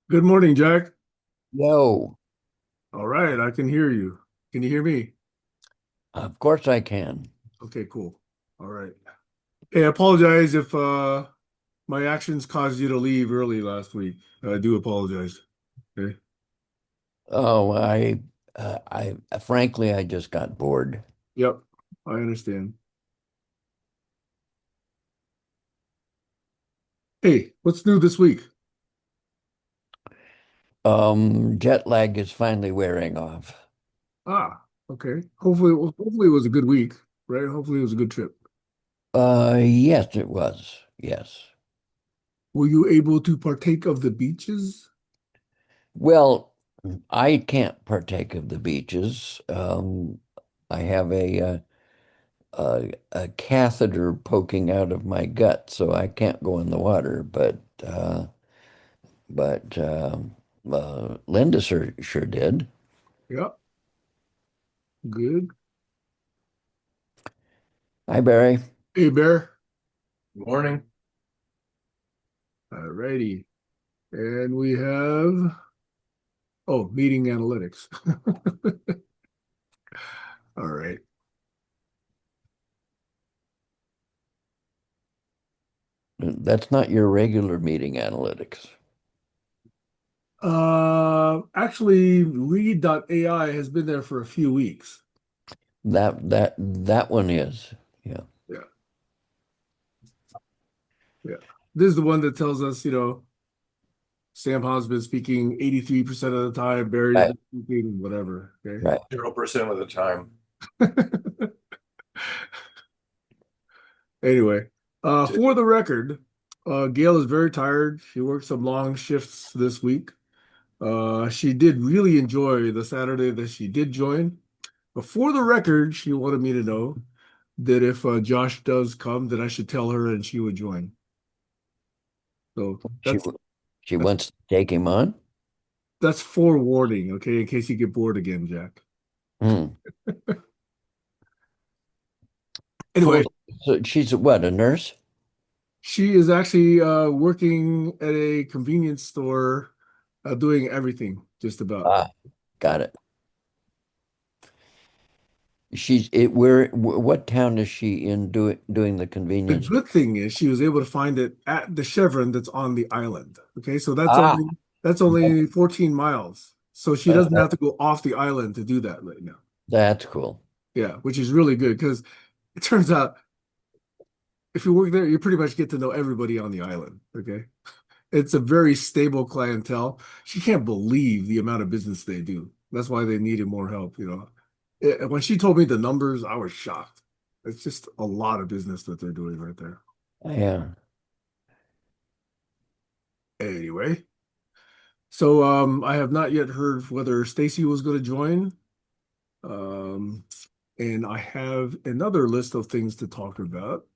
Good morning, Jack. Yo, All right, I can hear you. Can you hear me? of course I can. Okay, cool. All right. Hey, I apologize if my actions caused you to leave early last week. I do apologize. Okay. Oh, I frankly, I just got bored. Yep, I understand. Hey, what's new this week? Jet lag is finally wearing off. Ah, okay. Hopefully it was a good week, right? Hopefully it was a good trip. Yes, it was. Yes. Were you able to partake of the beaches? Well, I can't partake of the beaches. I have a catheter poking out of my gut, so I can't go in the water. But Linda sure did. Yep, good. Hi, Barry. Hey, Bear. Morning. All righty. And we have, oh, meeting analytics. All right. That's not your regular meeting analytics. Actually, read.ai has been there for a few weeks. That one is. Yeah. Yeah, yeah. This is the one that tells us, Sam Hobbs been speaking 83% of the time, Barry's Right. been speaking whatever. Okay. Right. 0% of the time. Anyway, for the record, Gail is very tired. She worked some long shifts this week. She did really enjoy the Saturday that she did join. But for the record, she wanted me to know that if Josh does come, that I should tell her and she would join. So She she that's wants to take him on. that's forewarning, okay, in case you get bored again, Jack. Hmm. For Anyway, so she's what, a nurse? she is actually working at a convenience store, doing everything, just about. Ah, got it. She's it. Where? What town is she in doing the The convenience? good thing is she was able to find it at the Chevron that's on the island. Okay, so that's Ah, only 14 miles. So she doesn't have to go off the island to do that right now. that's cool. Yeah, which is really good because it turns out if you work there, you pretty much get to know everybody on the island. Okay. It's a very stable clientele. She can't believe the amount of business they do. That's why they needed more help. When she told me the numbers, I was shocked. It's just a lot of business that they're doing right there. Yeah. Anyway, so I have not yet heard whether Stacy was going to join. Um, and I have another list of things to talk about.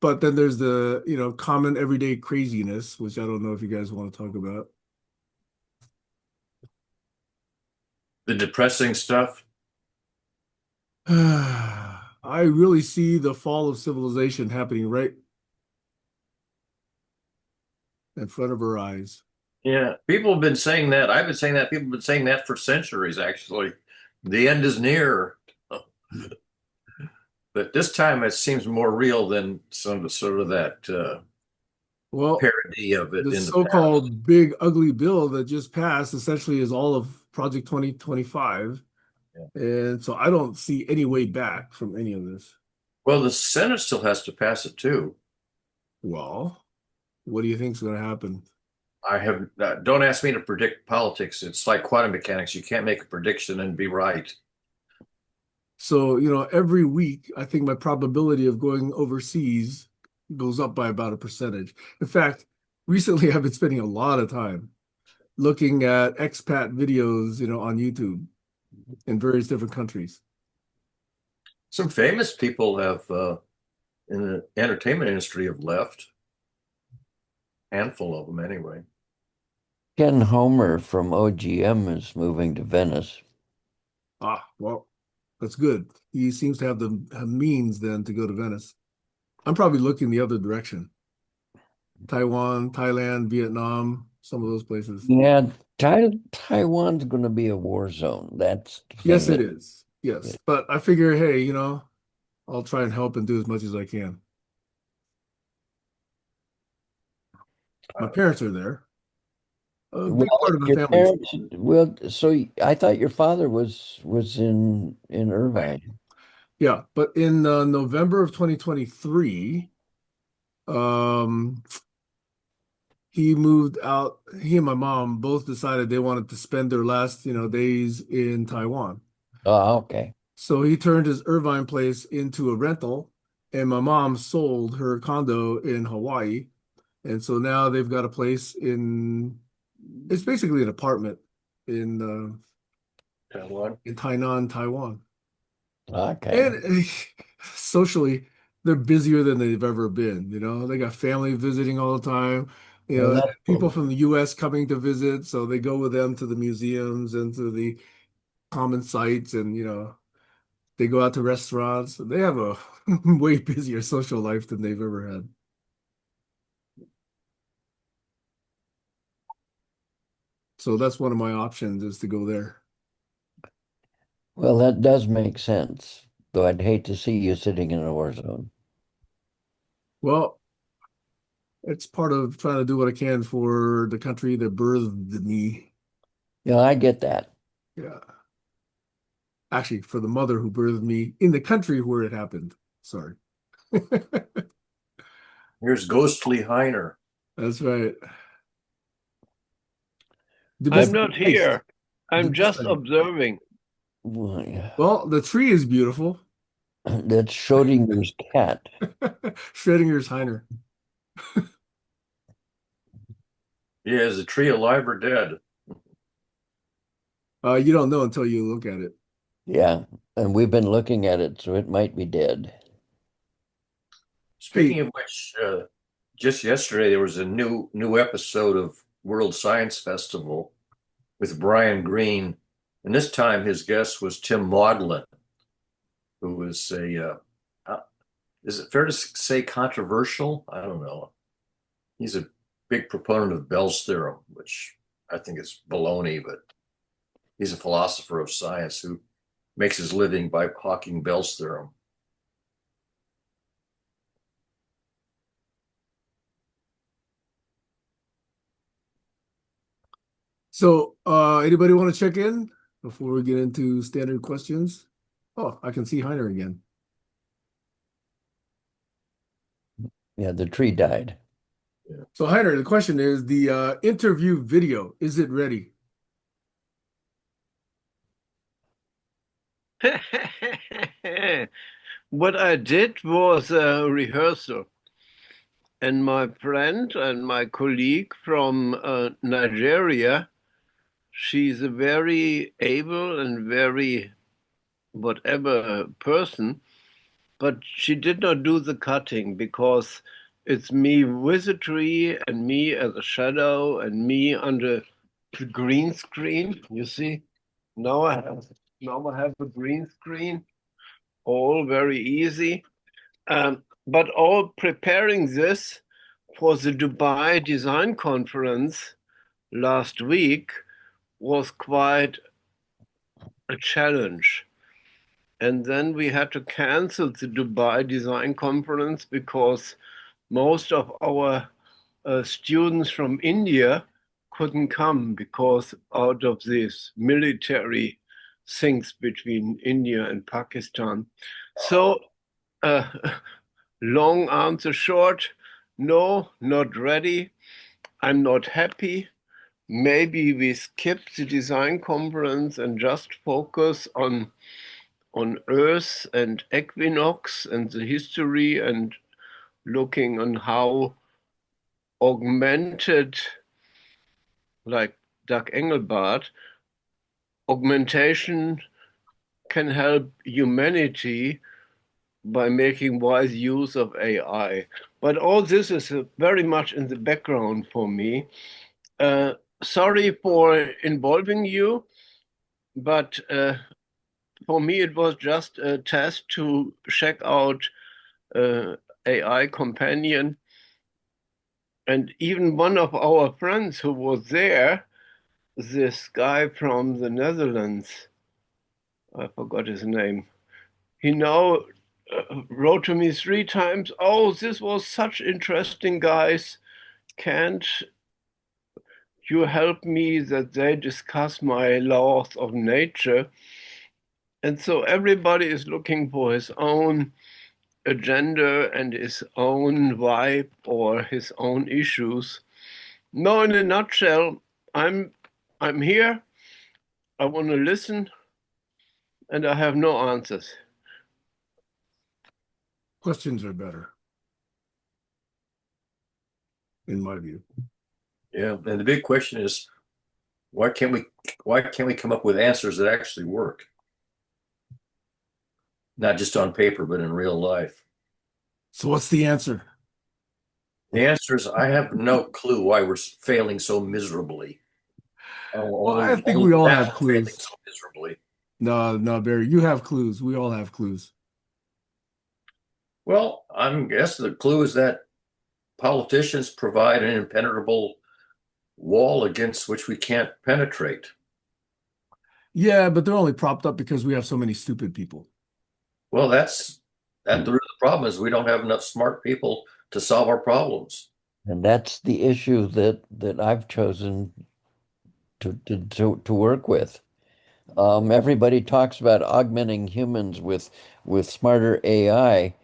But then there's the, common everyday craziness, which I don't know if you guys want to talk about. The depressing stuff. I really see the fall of civilization happening right in front of our eyes. Yeah, people have been saying that. I've been saying that. People have been saying that for centuries, actually. The end is near. But this time it seems more real than some sort of that Well, parody of it the in the past. so-called big ugly bill that just passed essentially is all of Project 2025. Yeah. And so I don't see any way back from any of this. Well, the Senate still has to pass it too. Well, what do you think is going to happen? I have don't ask me to predict politics. It's like quantum mechanics. You can't make a prediction and be right. So, every week, I think my probability of going overseas goes up by about a percentage. In fact, recently I've been spending a lot of time looking at expat videos, on YouTube in various different countries. Some famous people have in the entertainment industry have left. Handful of them anyway. Ken Homer from OGM is moving to Venice. Ah, well, that's good. He seems to have the means then to go to Venice. I'm probably looking the other direction. Taiwan, Thailand, Vietnam. some of those places. Yeah, Taiwan's going to be a war zone. That's the Yes, thing it that, is. Yes, but I figure, hey, I'll try and help and do as much as I can. My parents are there. A big well, part of my your family's. parents, well, I thought your father was in Irvine. Yeah, but in November of 2023, um, he moved out. He and my mom both decided they wanted to spend their last, days in Taiwan. Oh, okay. So he turned his Irvine place into a rental, and my mom sold her condo in Hawaii. And so now they've got a place it's basically an apartment in Taiwan. in Tainan, Taiwan. Okay. And socially, they're busier than they've ever been. They got family visiting all the time. Well, that's People cool. from the U.S. coming to visit, so they go with them to the museums and to the common sites, and they go out to restaurants. They have a way busier social life than they've ever had. So that's one of my options is to go there. Well, that does make sense, though I'd hate to see you sitting in a war zone. Well, it's part of trying to do what I can for the country that birthed me. Yeah, I get that. Yeah. Actually, for the mother who birthed me in the country where it happened. Sorry. Here's Ghostly Heiner. That's right. Du I'm bist not recht. here. Du I'm bist just recht. observing. Well, yeah. Well, the tree is beautiful. That's Schrodinger's cat. Schrodinger's Heiner. Yeah, is the tree alive or dead? You don't know until you look at it. Yeah, and we've been looking at it, so it might be dead. Hey, Speaking of which, just yesterday there was a new episode of World Science Festival with Brian Greene, and this time his guest was Tim Maudlin, who was is it fair to say controversial? I don't know. He's a big proponent of Bell's theorem, which I think is baloney, but he's a philosopher of science who makes his living by hawking Bell's theorem. so anybody want to check in before we get into standard questions? Oh, I can see Heiner again. Yeah, the tree died. So Heiner, the question is the interview video, is it ready? What I did was a rehearsal, and my friend and my colleague from Nigeria, she's a very able and very whatever person, but she did not do the cutting because it's me with a tree and me as a shadow and me under the green screen. You see, now I have a green screen, all very easy. But all preparing this for the Dubai Design Conference last week was quite a challenge. And then we had to cancel the Dubai Design Conference because most of our students from India couldn't come because out of these military things between India and Pakistan. So, uh, long answer short, no, not ready. I'm not happy. Maybe we skip the design conference and just focus on Earth and equinox and the history and looking on how augmented, like Doug Engelbart, augmentation can help humanity by making wise use of AI. But all this is very much in the background for me. Uh, Sorry for involving you, but for me it was just a test to check out AI companion And even one of our friends who was there, this guy from the Netherlands, I forgot his name, he now wrote to me 3 times, "Oh, this was such interesting, guys. Can't you help me that they discuss my laws of nature?" And so everybody is looking for his own agenda and his own vibe or his own issues. No, in a nutshell, I'm here. I want to listen, and I have no answers. Questions are better, in my view. Yeah, and the big question is why can't we come up with answers that actually work? Not just on paper, but in real life. So what's the answer? The answer is I have no clue why we're failing so miserably. Well, I think Only we all math have are failing clues. so miserably. No, no, Barry, you have clues. We all have clues. Well, I guess the clue is that politicians provide an impenetrable wall against which we can't penetrate. Yeah, but they're only propped up because we have so many stupid people. Well, the root of the problem is we don't have enough smart people to solve our problems. And that's the issue that I've chosen to work with. Everybody talks about augmenting humans with smarter AI,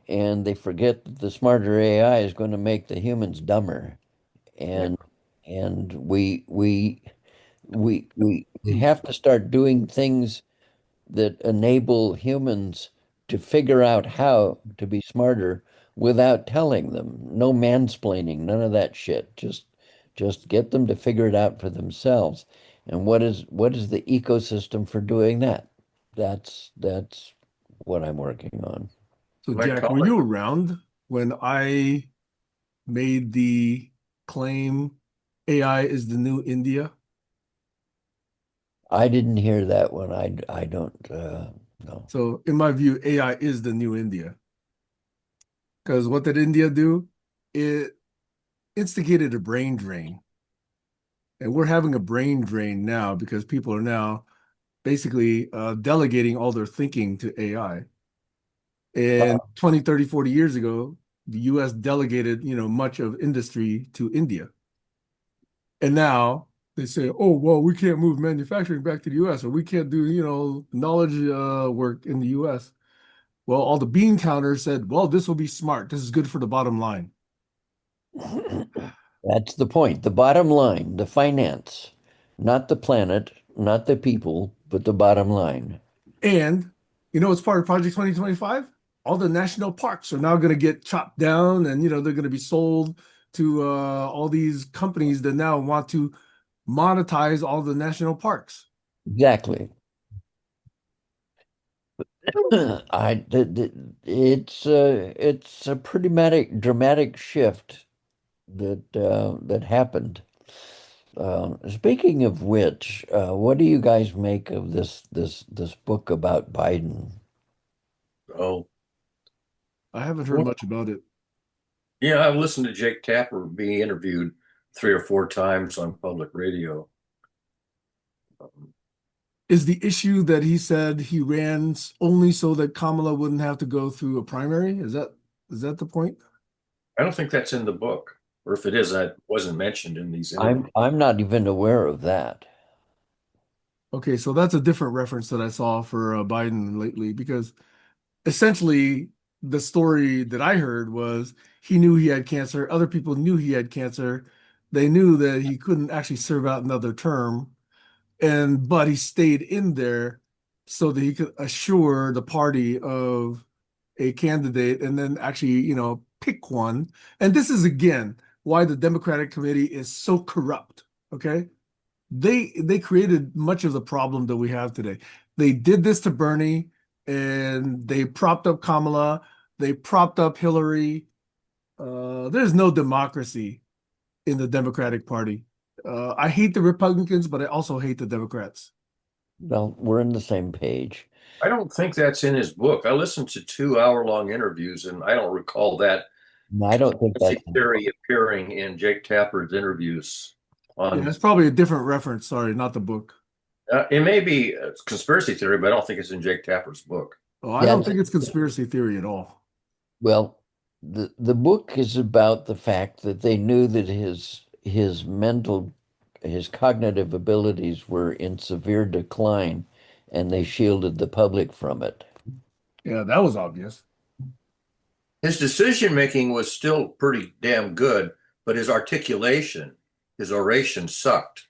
and they forget that the smarter AI is going to make the humans dumber. Yeah. And we have to start doing things that enable humans to figure out how to be smarter without telling them. No mansplaining, none of that shit. Just get them to figure it out for themselves. And what is the ecosystem for doing that? That's what I'm working on. So, My Jack, were colleague, you around when I made the claim AI is the new India? I didn't hear that one. I don't know. So, in my view, AI is the new India. Because what did India do? It instigated a brain drain. And we're having a brain drain now because people are now basically delegating all their thinking to AI. And 20, 30, 40 years ago, the US delegated, much of industry to India. And now they say, oh, well, we can't move manufacturing back to the US or we can't do, knowledge work in the US. Well, all the bean counters said, well, this will be smart. This is good for the bottom line. That's the point. The bottom line, the finance, not the planet, not the people, but the bottom line. And, it's part of Project 2025? All the national parks are now going to get chopped down and, they're going to be sold to all these companies that now want to monetize all the national parks. Exactly. It's a pretty dramatic shift that happened. Speaking of which, what do you guys make of this book about Biden? oh, I haven't heard well, much about it. yeah, I've listened to Jake Tapper being interviewed 3 or 4 times on public radio. Is the issue that he said he ran only so that Kamala wouldn't have to go through a primary? Is that the point? I don't think that's in the book, or if it is, that wasn't mentioned in these interviews. I'm not even aware of that. Okay, so that's a different reference that I saw for Biden lately because essentially the story that I heard was he knew he had cancer. Other people knew he had cancer. They knew that he couldn't actually serve out another term, but he stayed in there so that he could assure the party of a candidate and then actually, pick one. And this is again why the Democratic Committee is so corrupt. Okay. They created much of the problem that we have today. They did this to Bernie and they propped up Kamala, they propped up Hillary. There's no democracy in the Democratic Party. I hate the Republicans, but I also hate the Democrats. Well, we're in the same page. I don't think that's in his book. I listened to 2 hour long interviews, and I don't recall that No, I don't think conspiracy that's in the book. theory appearing in Jake Tapper's interviews Yeah, on it's probably a different reference. Sorry, not the book. it may be a conspiracy theory, but I don't think it's in Jake Tapper's book. Oh, I Yeah, don't think it's conspiracy theory at all. well, the book is about the fact that they knew that his cognitive abilities were in severe decline, and they shielded the public from it. Yeah, that was obvious. His decision making was still pretty damn good, but his articulation, his oration sucked.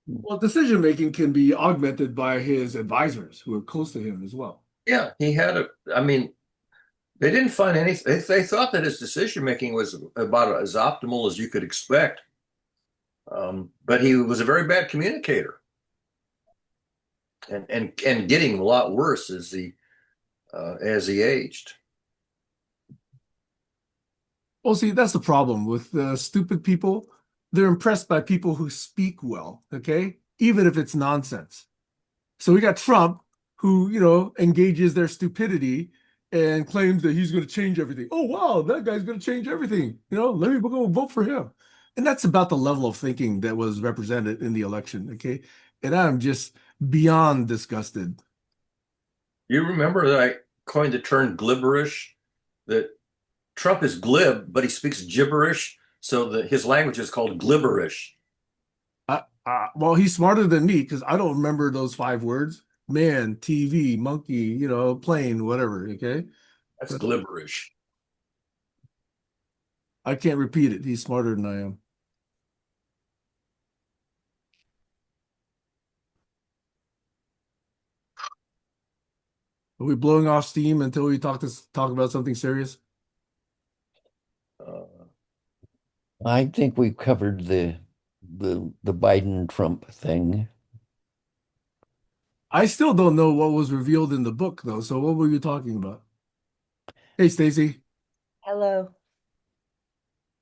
Well, decision making can be augmented by his advisors who are close to him as well. Yeah, he had a. I mean, they didn't find anything. They thought that his decision making was about as optimal as you could expect, but he was a very bad communicator, and getting a lot worse as he aged. Well, see, that's the problem with stupid people. They're impressed by people who speak well, okay? Even if it's nonsense. So we got Trump, who, engages their stupidity and claims that he's going to change everything. Oh, wow, that guy's going to change everything. Let me go vote for him. And that's about the level of thinking that was represented in the election, okay? And I'm just beyond disgusted. You remember that I coined the term glibberish? That Trump is glib, but he speaks gibberish, so that his language is called glibberish. Well, he's smarter than me because I don't remember those 5 words. Man, TV, monkey, plane, whatever, okay? That's But glibberish. I can't repeat it. He's smarter than I am. Are we blowing off steam until we talk about something serious? Uh, I think we've covered the Biden Trump thing. I still don't know what was revealed in the book, though. So what were you talking about? Hey, Stacy. Hello.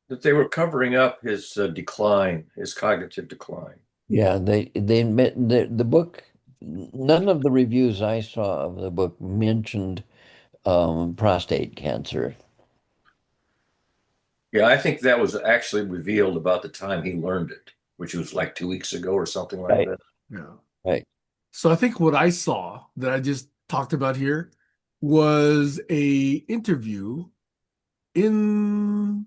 that they were covering up his decline, his cognitive decline. Yeah, they admit the book. None of the reviews I saw of the book mentioned prostate cancer. Yeah, I think that was actually revealed about the time he learned it, which was like 2 weeks ago or something like Right, that. Yeah. right. So I think what I saw that I just talked about here was a interview in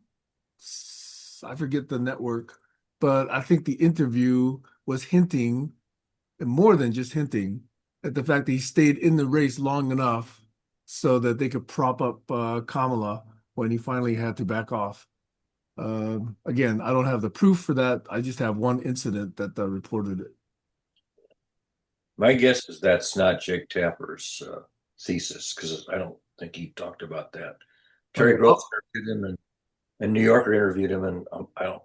I forget the network, but I think the interview was hinting, and more than just hinting, at the fact that he stayed in the race long enough so that they could prop up Kamala when he finally had to back off. Again, I don't have the proof for that. I just have one incident that reported it. My guess is that's not Jake Tapper's thesis because I don't think he talked about that. Okay, Terry Gross interviewed him and New Yorker interviewed him, and I don't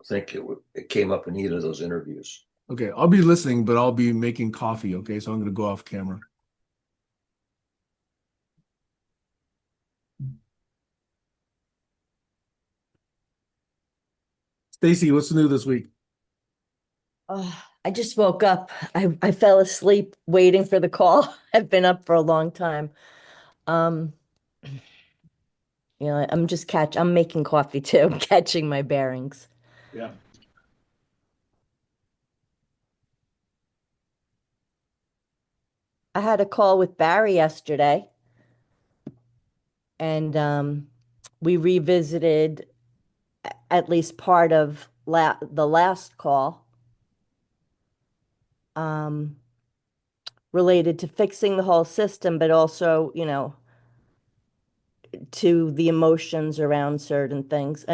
think it came up in either of those interviews. okay, I'll be listening, but I'll be making coffee. Okay, so I'm going to go off camera. Stacy, what's new this week? I just woke up. I fell asleep waiting for the call. I've been up for a long time. Um, I'm making coffee too, catching my bearings. Yeah. I had a call with Barry yesterday, and we revisited at least part of the last call, um, related to fixing the whole system, but also, to the emotions around certain things.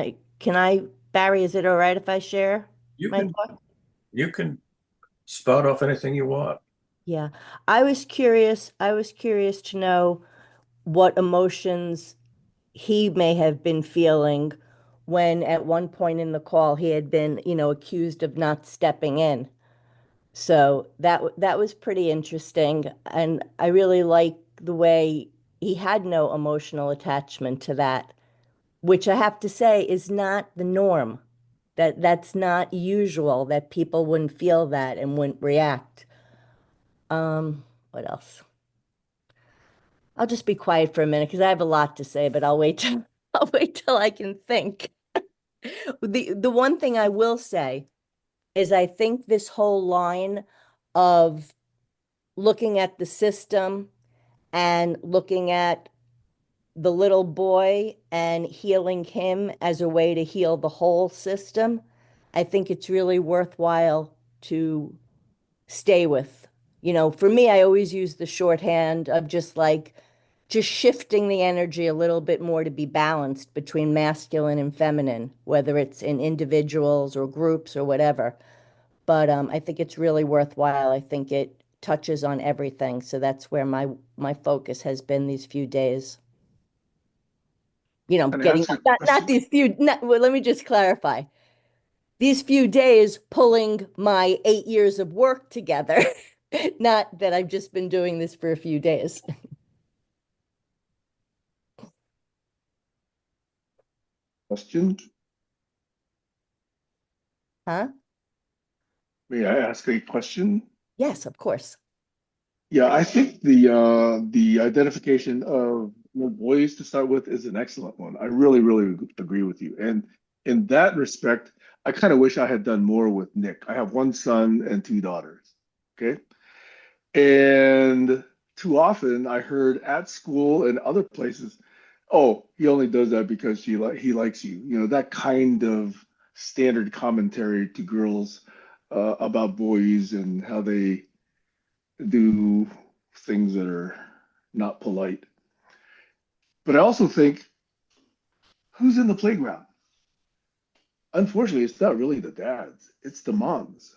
Barry, is it all right if I share You my can thought? you can spout off anything you want. Yeah. I was curious to know what emotions he may have been feeling when at one point in the call he had been, accused of not stepping in. So that was pretty interesting, and I really like the way he had no emotional attachment to that, which I have to say is not the norm. That's not usual that people wouldn't feel that and wouldn't react. What else? I'll just be quiet for a minute because I have a lot to say, but I'll wait till I'll wait till I can think. The one thing I will say is I think this whole line of looking at the system and looking at the little boy and healing him as a way to heal the whole system, I think it's really worthwhile to stay with. For me, I always use the shorthand of just shifting the energy a little bit more to be balanced between masculine and feminine, whether it's in individuals or groups or whatever. But I think it's really worthwhile. I think it touches on everything. So that's where my focus has been these few days. Can I Getting ask a not question? these few. Not, well, let me just clarify. These few days pulling my 8 years of work together. Not that I've just been doing this for a few days. Question? Huh? May I ask a question? Yes, of course. Yeah, I think the identification of little boys to start with is an excellent one. I really, really agree with you. And in that respect, I kind of wish I had done more with Nick. I have one son and two daughters. Okay. And too often I heard at school and other places, oh, he only does that because he likes you. That kind of standard commentary to girls about boys and how they do things that are not polite. But I also think, who's in the playground? Unfortunately, it's not really the dads, it's the moms.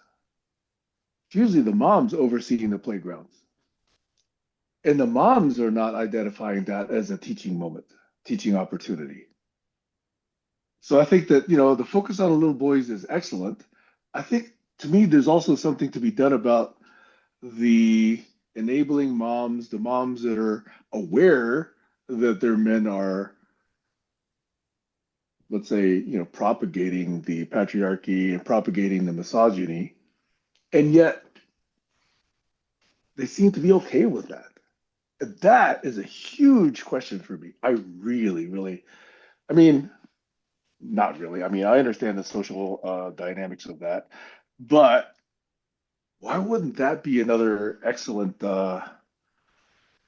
It's usually the moms overseeing the playgrounds. And the moms are not identifying that as a teaching moment, teaching opportunity. So I think that, the focus on the little boys is excellent. I think to me, there's also something to be done about the enabling moms, the moms that are aware that their men are, let's say, propagating the patriarchy and propagating the misogyny, and yet they seem to be okay with that. And that is a huge question for me. I really, really, I mean, not really. I mean, I understand the social dynamics of that, but why wouldn't that be another excellent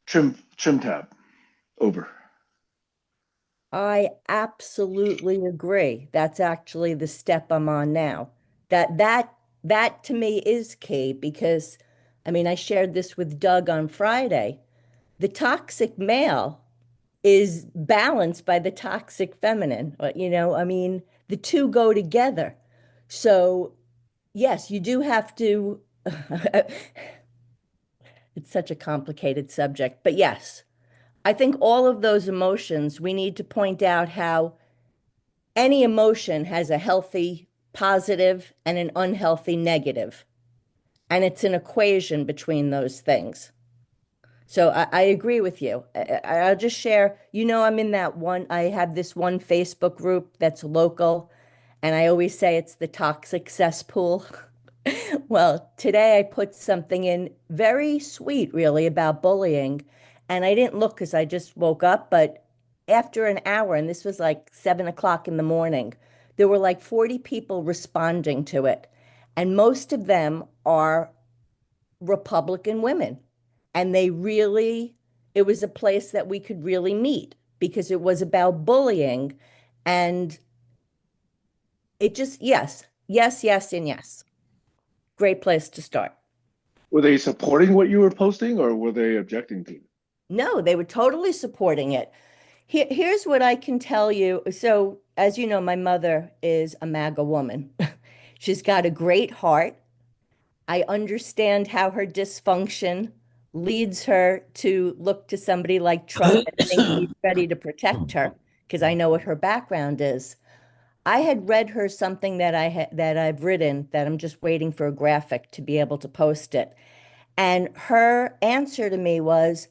trim tab over? I absolutely agree. That's actually the step I'm on now. That to me is key because I mean, I shared this with Doug on Friday. The toxic male is balanced by the toxic feminine. I mean, the two go together. So, yes, you do have to it's such a complicated subject, but yes, I think all of those emotions, we need to point out how any emotion has a healthy positive and an unhealthy negative, and it's an equation between those things. So I agree with you. I'll just share, I'm in that one, I have this one Facebook group that's local, and I always say it's the toxic cesspool. Well, today I put something in very sweet, really, about bullying. And I didn't look because I just woke up, but after an hour, and this was like 7 o'clock in the morning, there were like 40 people responding to it. And most of them are Republican women. And it was a place that we could really meet because it was about bullying. And it just, yes, yes, yes, and yes. Great place to start. Were they supporting what you were posting or were they objecting to it? No, they were totally supporting it. Here's what I can tell you. So, as you know, my mother is a MAGA woman. She's got a great heart. I understand how her dysfunction leads her to look to somebody like Trump and think he's ready to protect her, because I know what her background is. I had read her something that I've written that I'm just waiting for a graphic to be able to post it. And her answer to me was,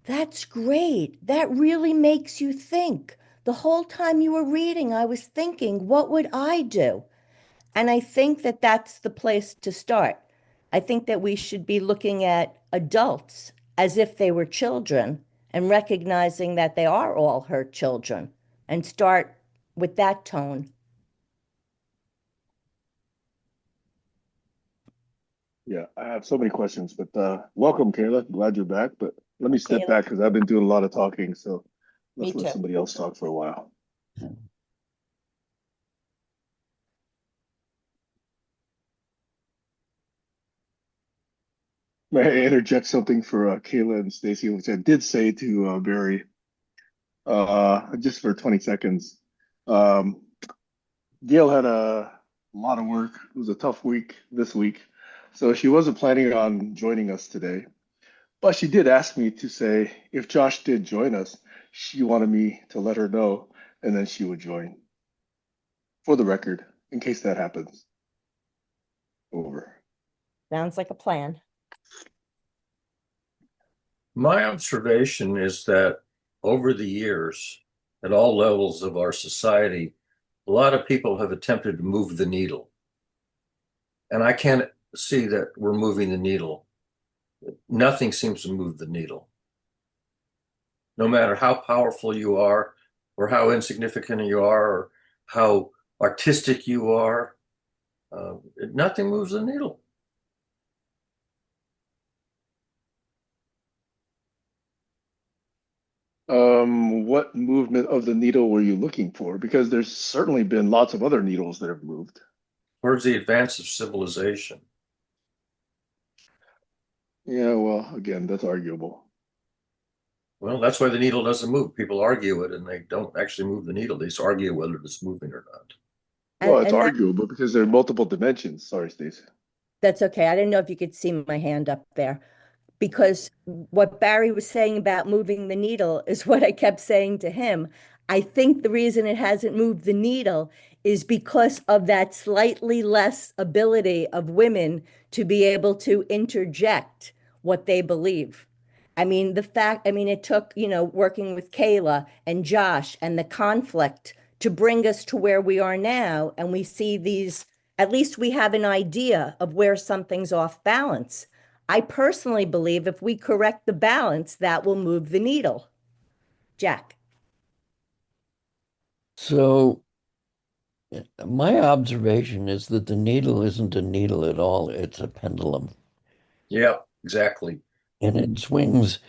"That's great. That really makes you think. The whole time you were reading, I was thinking, what would I do?" And I think that that's the place to start. I think that we should be looking at adults as if they were children and recognizing that they are all her children. and start with that tone. Yeah, I have so many questions, but welcome, Kayla. Glad you're back. But let me step Kayla. back because I've been doing a lot of talking. So Me let's let too. somebody else talk for a while. May I interject something for Kayla and Stacy, which I did say to Barry just for 20 seconds. Um, Gail had a lot of work. It was a tough week this week. So she wasn't planning on joining us today. But she did ask me to say if Josh did join us, she wanted me to let her know, and then she would join. For the record, in case that happens. Over. Sounds like a plan. My observation is that over the years, at all levels of our society, a lot of people have attempted to move the needle. And I can't see that we're moving the needle. Nothing seems to move the needle. No matter how powerful you are, or how insignificant you are, or how artistic you are, nothing moves the needle. What movement of the needle were you looking for? Because there's certainly been lots of other needles that have moved. Towards the advance of civilization. Yeah, well, again, that's arguable. Well, that's why the needle doesn't move. People argue it and they don't actually move the needle. They just argue whether it's moving or not. Well, it's And arguable because there are multiple dimensions. Sorry, Stacey. that's okay. I didn't know if you could see my hand up there. Because what Barry was saying about moving the needle is what I kept saying to him. I think the reason it hasn't moved the needle is because of that slightly less ability of women to be able to interject what they believe. I mean, it took, working with Kayla and Josh and the conflict to bring us to where we are now. And we see these, at least we have an idea of where something's off balance. I personally believe if we correct the balance, that will move the needle. Jack. So my observation is that the needle isn't a needle at all. It's a pendulum. Yeah, exactly. And it swings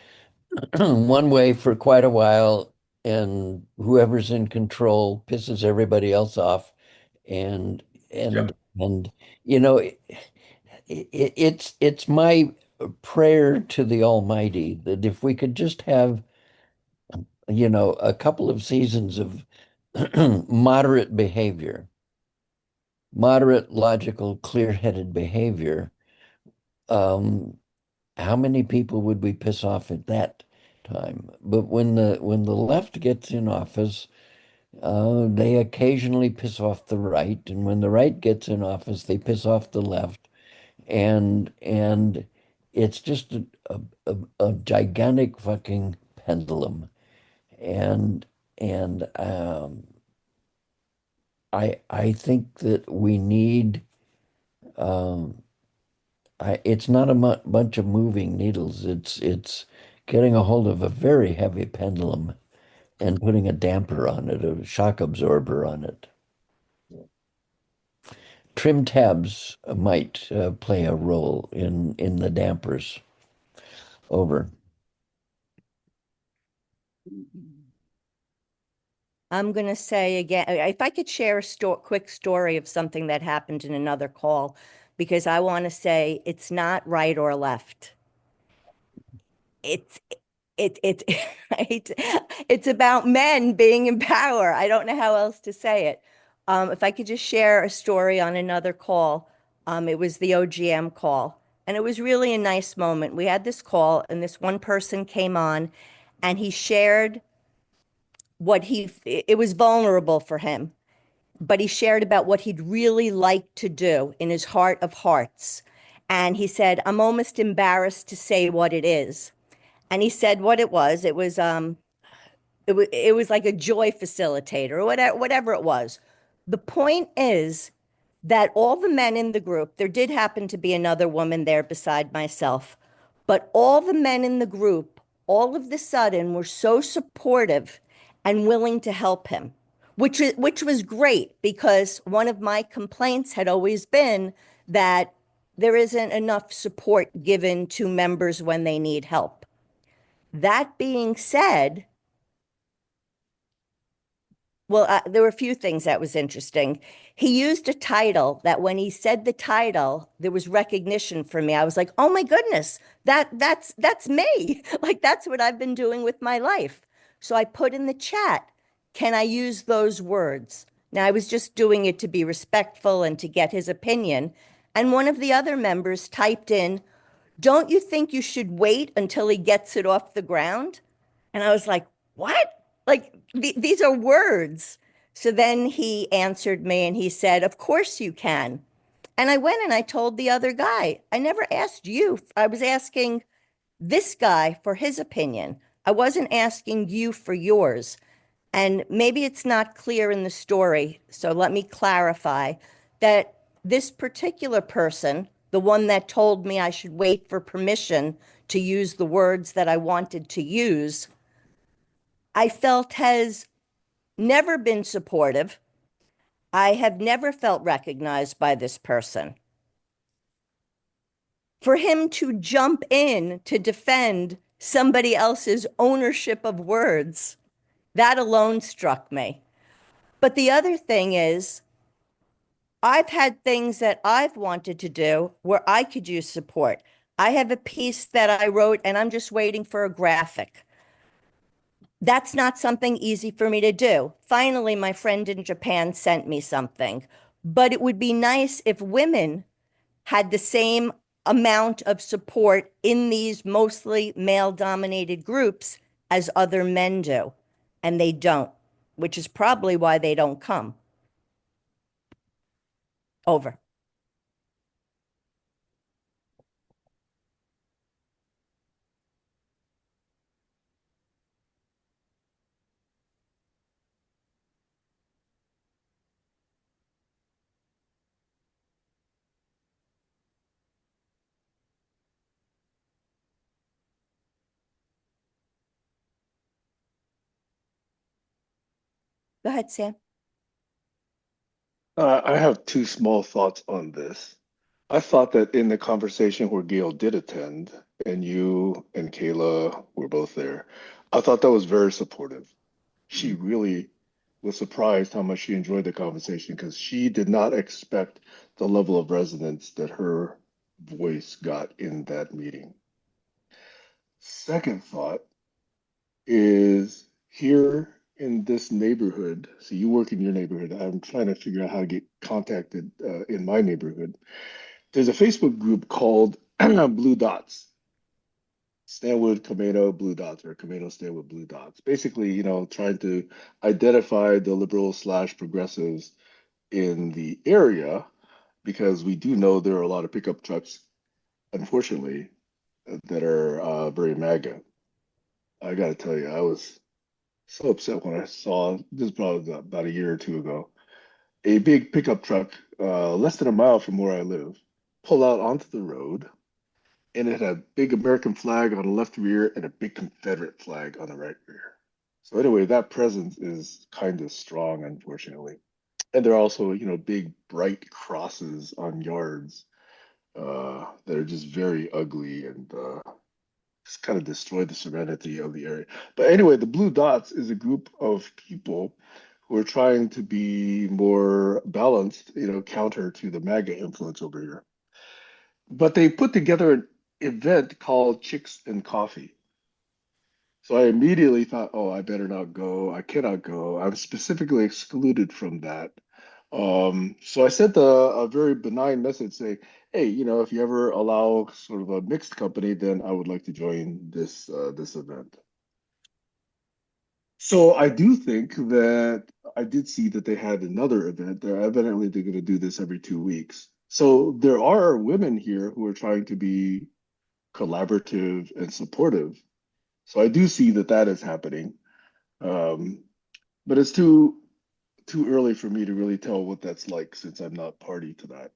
one way for quite a while, and whoever's in control pisses everybody else off. And and Yep. and you know, it's my prayer to the Almighty that if we could just have, a couple of seasons of moderate behavior, moderate, logical, clear-headed behavior, um, how many people would we piss off at that time? But when the left gets in office, they occasionally piss off the right, and when the right gets in office, they piss off the left, and it's just a gigantic fucking pendulum, and and I think that we need it's not a bunch of moving needles. It's getting a hold of a very heavy pendulum and putting a damper on it, a shock absorber on it. Trim tabs might play a role in the dampers. Over. I'm going to say again, if I could share a quick story of something that happened in another call, because I want to say it's not right or left. It's it it's about men being in power. I don't know how else to say it. If I could just share a story on another call, it was the OGM call, and it was really a nice moment. We had this call, and this one person came on, and he shared it was vulnerable for him, but he shared about what he'd really like to do in his heart of hearts. And he said, I'm almost embarrassed to say what it is. And he said what it was. It was like a joy facilitator or whatever it was. The point is that all the men in the group, there did happen to be another woman there beside myself, but all the men in the group, all of the sudden, were so supportive and willing to help him, which was great because one of my complaints had always been that there isn't enough support given to members when they need help. That being said, well, there were a few things that was interesting. He used a title that when he said the title, there was recognition for me. I was like, "Oh my goodness, that's me." Like that's what I've been doing with my life. So I put in the chat, "Can I use those words?" Now I was just doing it to be respectful and to get his opinion. And one of the other members typed in, "Don't you think you should wait until he gets it off the ground?" And I was like, what? Like, these are words. So then he answered me and he said, "Of course you can." And I went and I told the other guy, "I never asked you. I was asking this guy for his opinion. I wasn't asking you for yours." And maybe it's not clear in the story, so let me clarify that this particular person, the one that told me I should wait for permission to use the words that I wanted to use, I felt has never been supportive. I have never felt recognized by this person. For him to jump in to defend somebody else's ownership of words, that alone struck me. But the other thing is, I've had things that I've wanted to do where I could use support. I have a piece that I wrote and I'm just waiting for a graphic. That's not something easy for me to do. Finally, my friend in Japan sent me something. But it would be nice if women had the same amount of support in these mostly male-dominated groups as other men do. And they don't, which is probably why they don't come. Over. Go ahead, Sam. I have two small thoughts on this. I thought that in the conversation where Gail did attend, and you and Kayla were both there, I thought that was very supportive. She really was surprised how much she enjoyed the conversation because she did not expect the level of resonance that her voice got in that meeting. Second thought is here in this neighborhood. So you work in your neighborhood. I'm trying to figure out how to get contacted in my neighborhood. There's a Facebook group called Blue Dots. Stanwood Camino Blue Dots or Camino Stanwood Blue Dots. Basically, trying to identify the liberals slash progressives in the area because we do know there are a lot of pickup trucks, unfortunately, that are very MAGA. I got to tell you, I was so upset when I saw this probably about a year or two ago a big pickup truck less than a mile from where I live pull out onto the road and it had a big American flag on the left rear and a big Confederate flag on the right rear. So anyway, that presence is kind of strong, unfortunately. And there are also, big bright crosses on yards that are just very ugly and just kind of destroy the serenity of the area. But anyway, the Blue Dots is a group of people who are trying to be more balanced, counter to the MAGA influence over here. But they put together an event called Chicks and Coffee. So I immediately thought, oh, I better not go. I cannot go. I'm specifically excluded from that. So I sent a very benign message saying, hey, if you ever allow sort of a mixed company, then I would like to join this event. So I do think that I did see that they had another event. They're going to do this every 2 weeks. So there are women here who are trying to be collaborative and supportive. So I do see that that is happening. Um, but it's too early for me to really tell what that's like since I'm not party to that.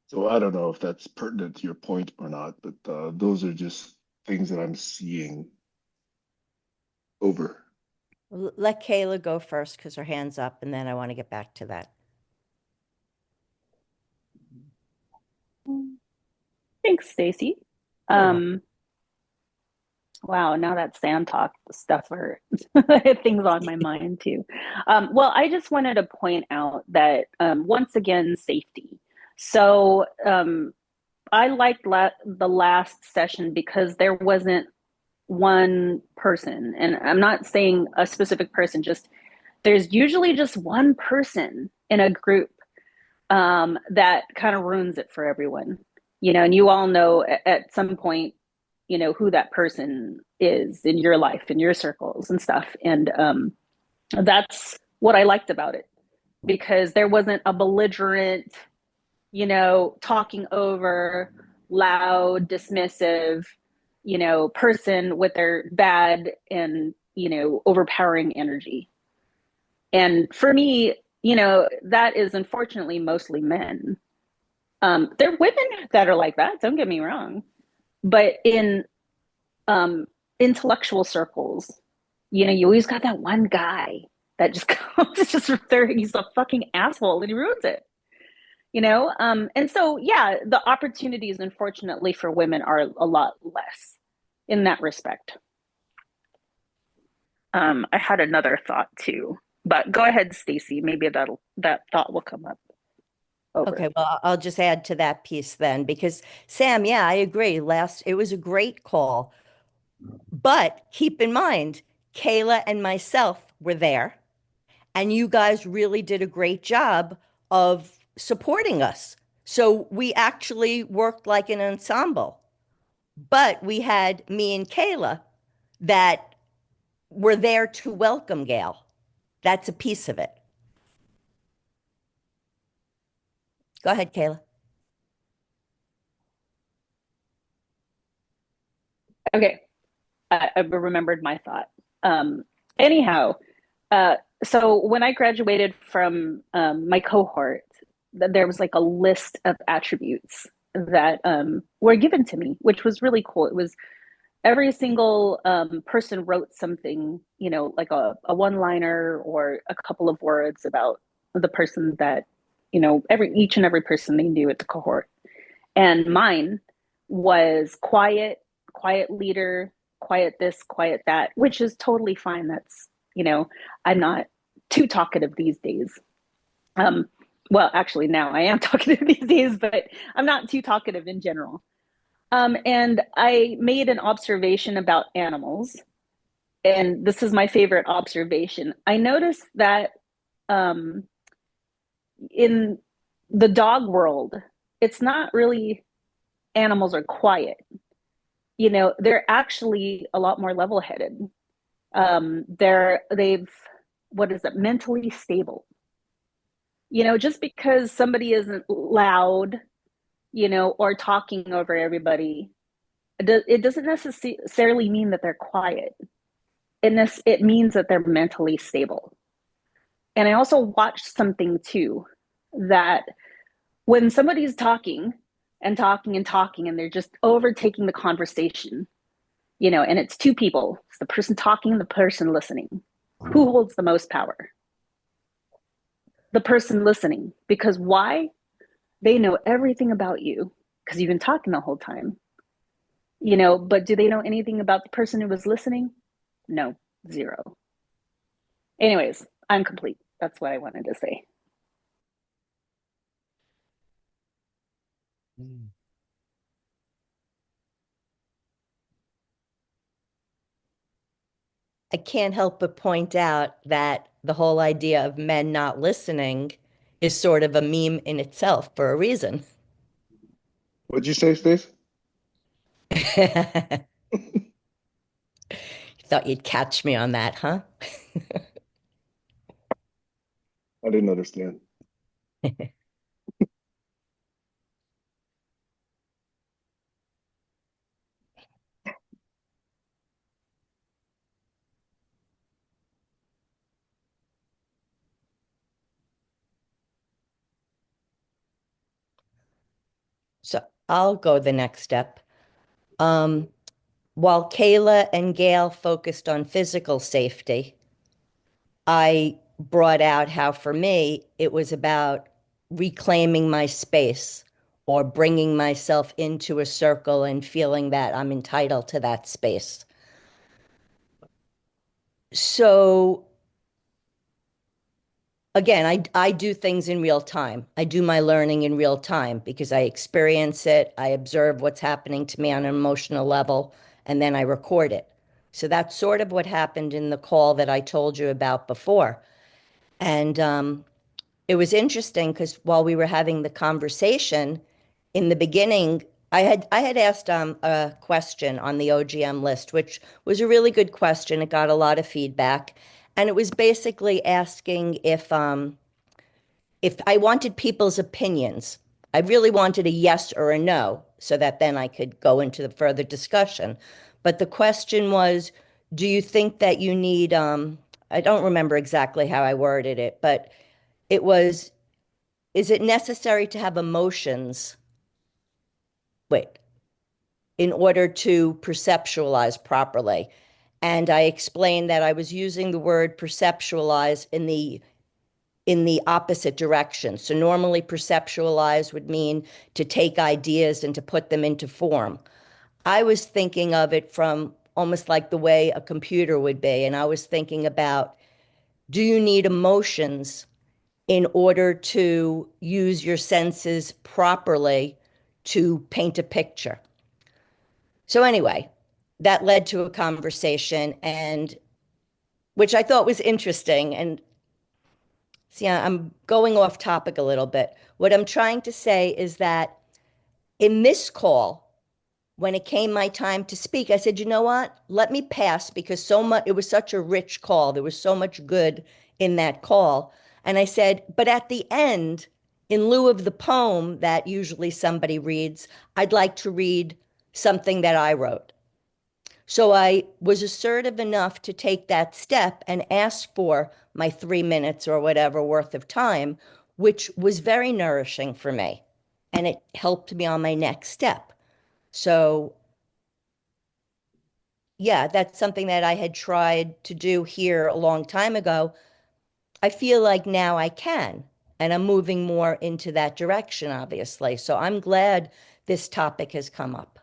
So I don't know if that's pertinent to your point or not, but those are just things that I'm seeing over. Let Kayla go first because her hand's up, and then I want to get back to that. Thanks, Stacy. You're Wow, now that Sam talk stuff are things on my mind too. Well, I just wanted to point out that once again, safety. So I liked the last session because there wasn't one person, and I'm not saying a specific person, just there's usually just one person in a group that kind of ruins it for everyone, and you all know at some point, who that person is in your life, in your circles and stuff. And that's what I liked about it because there wasn't a belligerent, talking over, loud, dismissive, person with their bad and, overpowering energy. And for me, that is unfortunately mostly men. There are women that are like that, don't get me wrong. But in intellectual circles, you always got that one guy that just comes just there, he's a fucking asshole and he ruins it. And so yeah, the opportunities unfortunately for women are a lot less in that respect. I had another thought too, but go ahead, Stacy. Maybe that thought will come up over. Okay, well, I'll just add to that piece then, because Sam, yeah, I agree. It was a great call. But keep in mind, Kayla and myself were there, and you guys really did a great job of supporting us. So we actually worked like an ensemble. But we had me and Kayla that were there to welcome Gail. That's a piece of it. Go ahead, Kayla. Okay, I remembered my thought. Anyhow, uh, so when I graduated from my cohort, there was like a list of attributes that were given to me, which was really cool. It was every single person wrote something, like a one-liner or a couple of words about the person that, each and every person they knew at the cohort. And mine was quiet leader, quiet this, quiet that, which is totally fine. That's, I'm not too talkative these days. Um, well, actually, now I am talkative these days, but I'm not too talkative in general. And I made an observation about animals, and this is my favorite observation. I noticed that um, in the dog world, it's not really animals are quiet. They're actually a lot more level-headed. They've what is it, mentally stable. Just because somebody isn't loud, or talking over everybody, it doesn't necessarily mean that they're quiet. It means that they're mentally stable. And I also watched something too, that when somebody's talking and talking and talking and they're just overtaking the conversation, and it's two people, it's the person talking and the person listening. Who holds the most power? The person listening. Because why? They know everything about you because you've been talking the whole time. But do they know anything about the person who was listening? No, zero. Anyways, I'm complete. That's what I wanted to say. I can't help but point out that the whole idea of men not listening is sort of a meme in itself for a reason. What'd you say, Stace? Thought you'd catch me on that, huh? I didn't understand. So I'll go the next step. Um, while Kayla and Gail focused on physical safety, I brought out how for me it was about reclaiming my space or bringing myself into a circle and feeling that I'm entitled to that space. So again, I do things in real time. I do my learning in real time because I experience it, I observe what's happening to me on an emotional level, and then I record it. So that's sort of what happened in the call that I told you about before. And it was interesting because while we were having the conversation in the beginning, I had asked a question on the OGM list, which was a really good question. It got a lot of feedback, and it was basically asking if I wanted people's opinions. I really wanted a yes or a no, so that then I could go into the further discussion. But the question was, do you think that you need, I don't remember exactly how I worded it, but it was, is it necessary to have emotions? Wait, in order to perceptualize properly. And I explained that I was using the word perceptualize in the opposite direction. So normally perceptualize would mean to take ideas and to put them into form. I was thinking of it from almost like the way a computer would be. And I was thinking about, do you need emotions in order to use your senses properly to paint a picture? So anyway, that led to a conversation and which I thought was interesting. And see, I'm going off topic a little bit. What I'm trying to say is that in this call, when it came my time to speak, I said, you know what? Let me pass because so much, it was such a rich call. There was so much good in that call. And I said, but at the end, in lieu of the poem that usually somebody reads, I'd like to read something that I wrote. So I was assertive enough to take that step and ask for my 3 minutes or whatever worth of time, which was very nourishing for me. And it helped me on my next step. So, yeah, that's something that I had tried to do here a long time ago. I feel like now I can, and I'm moving more into that direction, obviously. So I'm glad this topic has come up.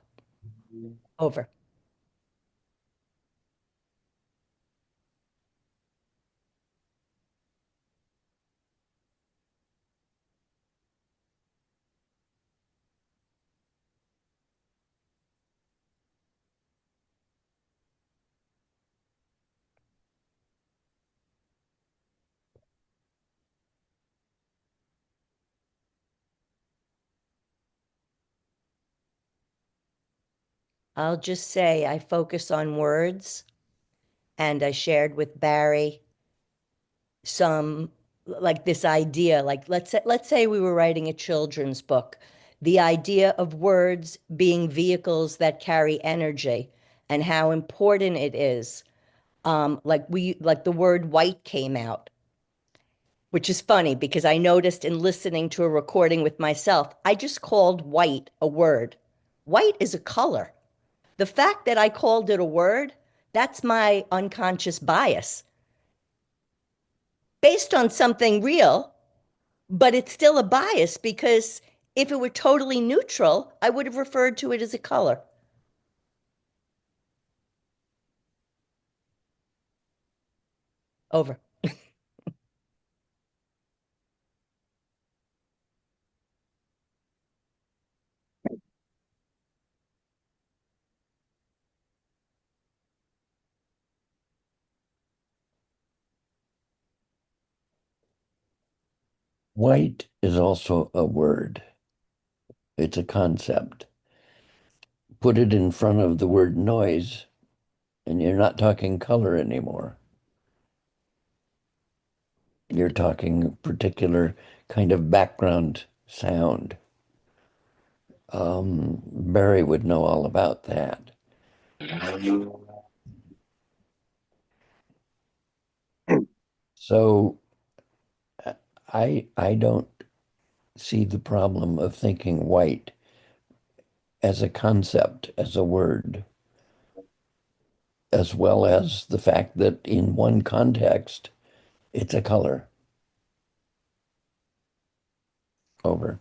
Over. I'll just say I focus on words, and I shared with Barry some like this idea, like let's say we were writing a children's book, the idea of words being vehicles that carry energy and how important it is. Like the word white came out, which is funny because I noticed in listening to a recording with myself, I just called white a word. White is a color. The fact that I called it a word, that's my unconscious bias based on something real, but it's still a bias because if it were totally neutral, I would have referred to it as a color. Over. White is also a word. It's a concept. Put it in front of the word noise, and you're not talking color anymore. You're talking a particular kind of background sound. Barry would know all about that. So I don't see the problem of thinking white as a concept, as a word, as well as the fact that in one context, It's a color. Over.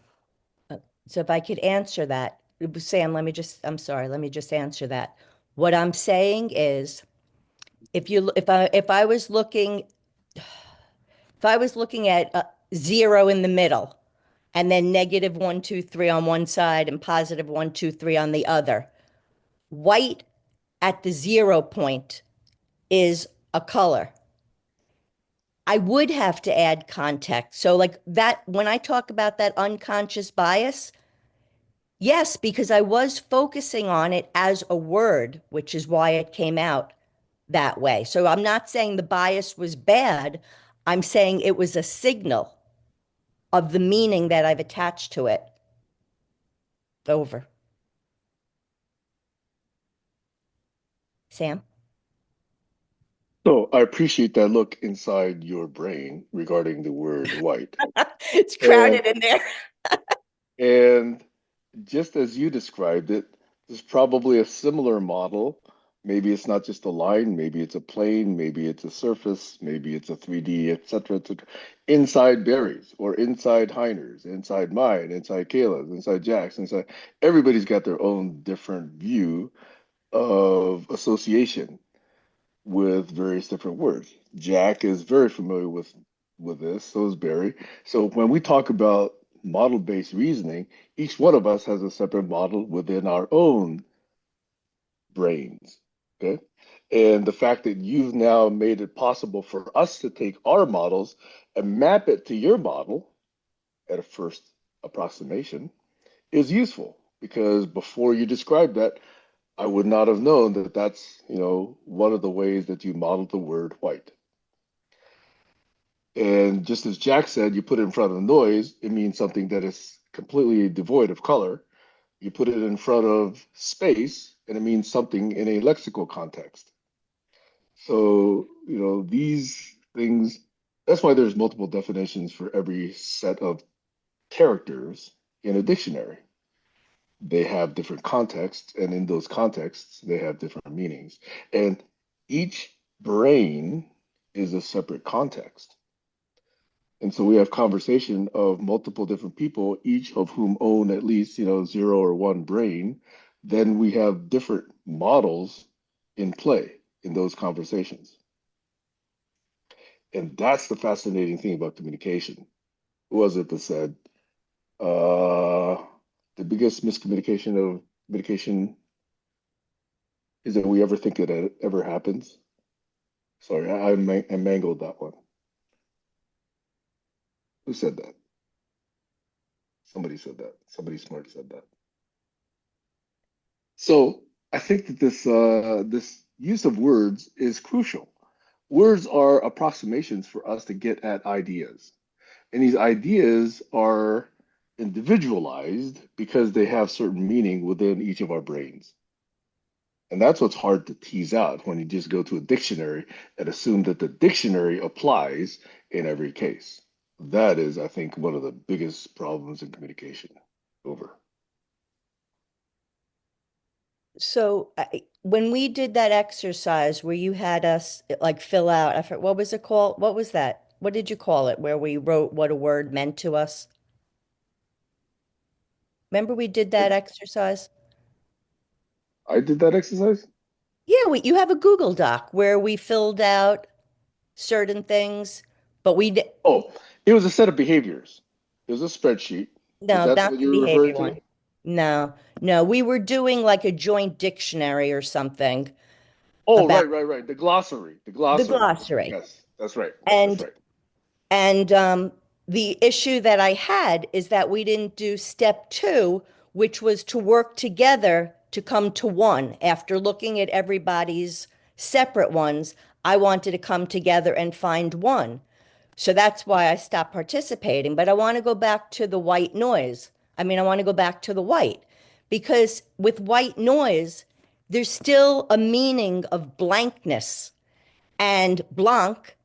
So if I could answer that, Sam, I'm sorry, let me just answer that. What I'm saying is, if I was looking, if I was looking at zero in the middle, and then negative 1, 2, 3 on one side and positive 1, 2, 3 on the other, white at the 0 point is a color. I would have to add context. So, like that, when I talk about that unconscious bias, yes, because I was focusing on it as a word, which is why it came out that way. So, I'm not saying the bias was bad. I'm saying it was a signal of the meaning that I've attached to it. Over. Sam? So I appreciate that look inside your brain regarding the word white. It's And crowded in there. and just as you described it, there's probably a similar model. Maybe it's not just a line, maybe it's a plane, maybe it's a surface, maybe it's a 3D, et cetera, inside Barry's or inside Heiner's, inside mine, inside Kayla's, inside Jack's, inside everybody's got their own different view of association with various different words. Jack is very familiar with this, so is Barry. So when we talk about model-based reasoning, each one of us has a separate model within our own brains. Okay. And the fact that you've now made it possible for us to take our models and map it to your model at a first approximation is useful because before you described that, I would not have known that that's, one of the ways that you modeled the word white. And just as Jack said, you put it in front of noise, it means something that is completely devoid of color. You put it in front of space, and it means something in a lexical context. So, these things, that's why there's multiple definitions for every set of characters in a dictionary. They have different contexts, and in those contexts, they have different meanings. And each brain is a separate context. And so we have conversation of multiple different people, each of whom own at least, 0 or 1 brain. Then we have different models in play in those conversations. And that's the fascinating thing about communication. Who was it that said, the biggest miscommunication of communication is that we ever think it ever happens? Sorry, I mangled that one. Who said that? Somebody said that. Somebody smart said that. So I think that this use of words is crucial. Words are approximations for us to get at ideas. And these ideas are individualized because they have certain meaning within each of our brains. And that's what's hard to tease out when you just go to a dictionary and assume that the dictionary applies in every case. That is, I think, one of the biggest problems in communication. Over. So when we did that exercise where you had us like fill out, I forgot, what was it called? What was that? What did you call it? Where we wrote what a word meant to us? Remember we did that exercise? I did that exercise? Yeah, you have a Google Doc where we filled out certain things, but Oh, it was a set of behaviors. It was a spreadsheet. Is no, that not what the you were referring behavior to? one. No, no, we were doing like a joint dictionary or something Oh, about right. The glossary. The the glossary. glossary. Yes, that's right. That's And right. And the issue that I had is that we didn't do step 2, which was to work together to come to one. After looking at everybody's separate ones, I wanted to come together and find one. So that's why I stopped participating. But I want to go back to the white noise. I want to go back to the white because with white noise, there's still a meaning of blankness and blanc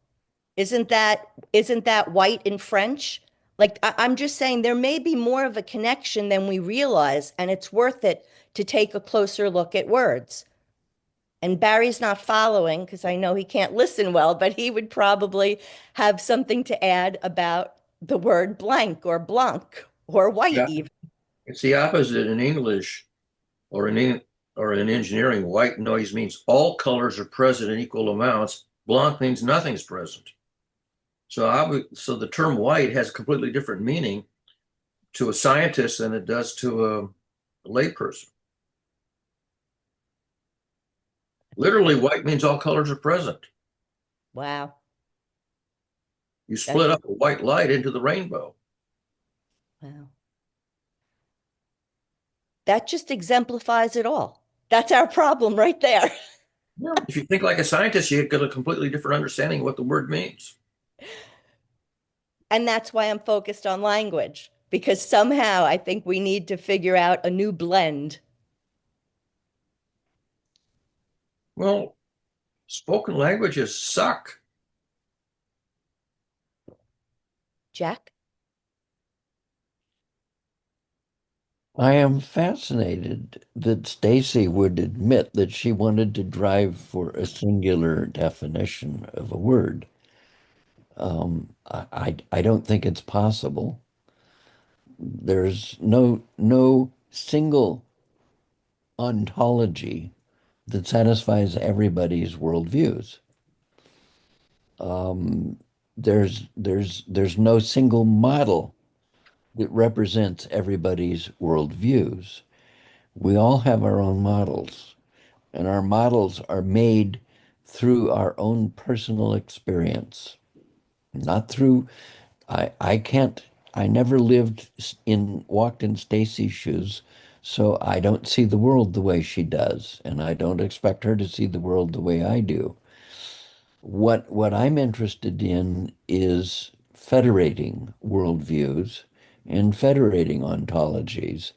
isn't that white in French? Like I'm just saying there may be more of a connection than we realize, and it's worth it to take a closer look at words. And Barry's not following because I know he can't listen well, but he would probably have something to add about the word blank or blanc or white Yeah, even. it's the opposite in English or in engineering. White noise means all colors are present in equal amounts. Blanc means nothing's present. So the term white has a completely different meaning to a scientist than it does to a layperson. Literally, white means all colors are present. Wow. You That's split up a white light into the rainbow. wow. That just exemplifies it all. That's our problem right there. Yeah. If you think like a scientist, you get a completely different understanding of what the word means. And that's why I'm focused on language, because somehow I think we need to figure out a new blend. Well, spoken languages suck. Jack? I am fascinated that Stacy would admit that she wanted to drive for a singular definition of a word. I don't think it's possible. There's no single ontology that satisfies everybody's worldviews. There's no single model that represents everybody's worldviews. We all have our own models, and our models are made through our own personal experience, not through, I can't, I never walked in Stacy's shoes, so I don't see the world the way she does, and I don't expect her to see the world the way I do. What I'm interested in is federating worldviews and federating ontologies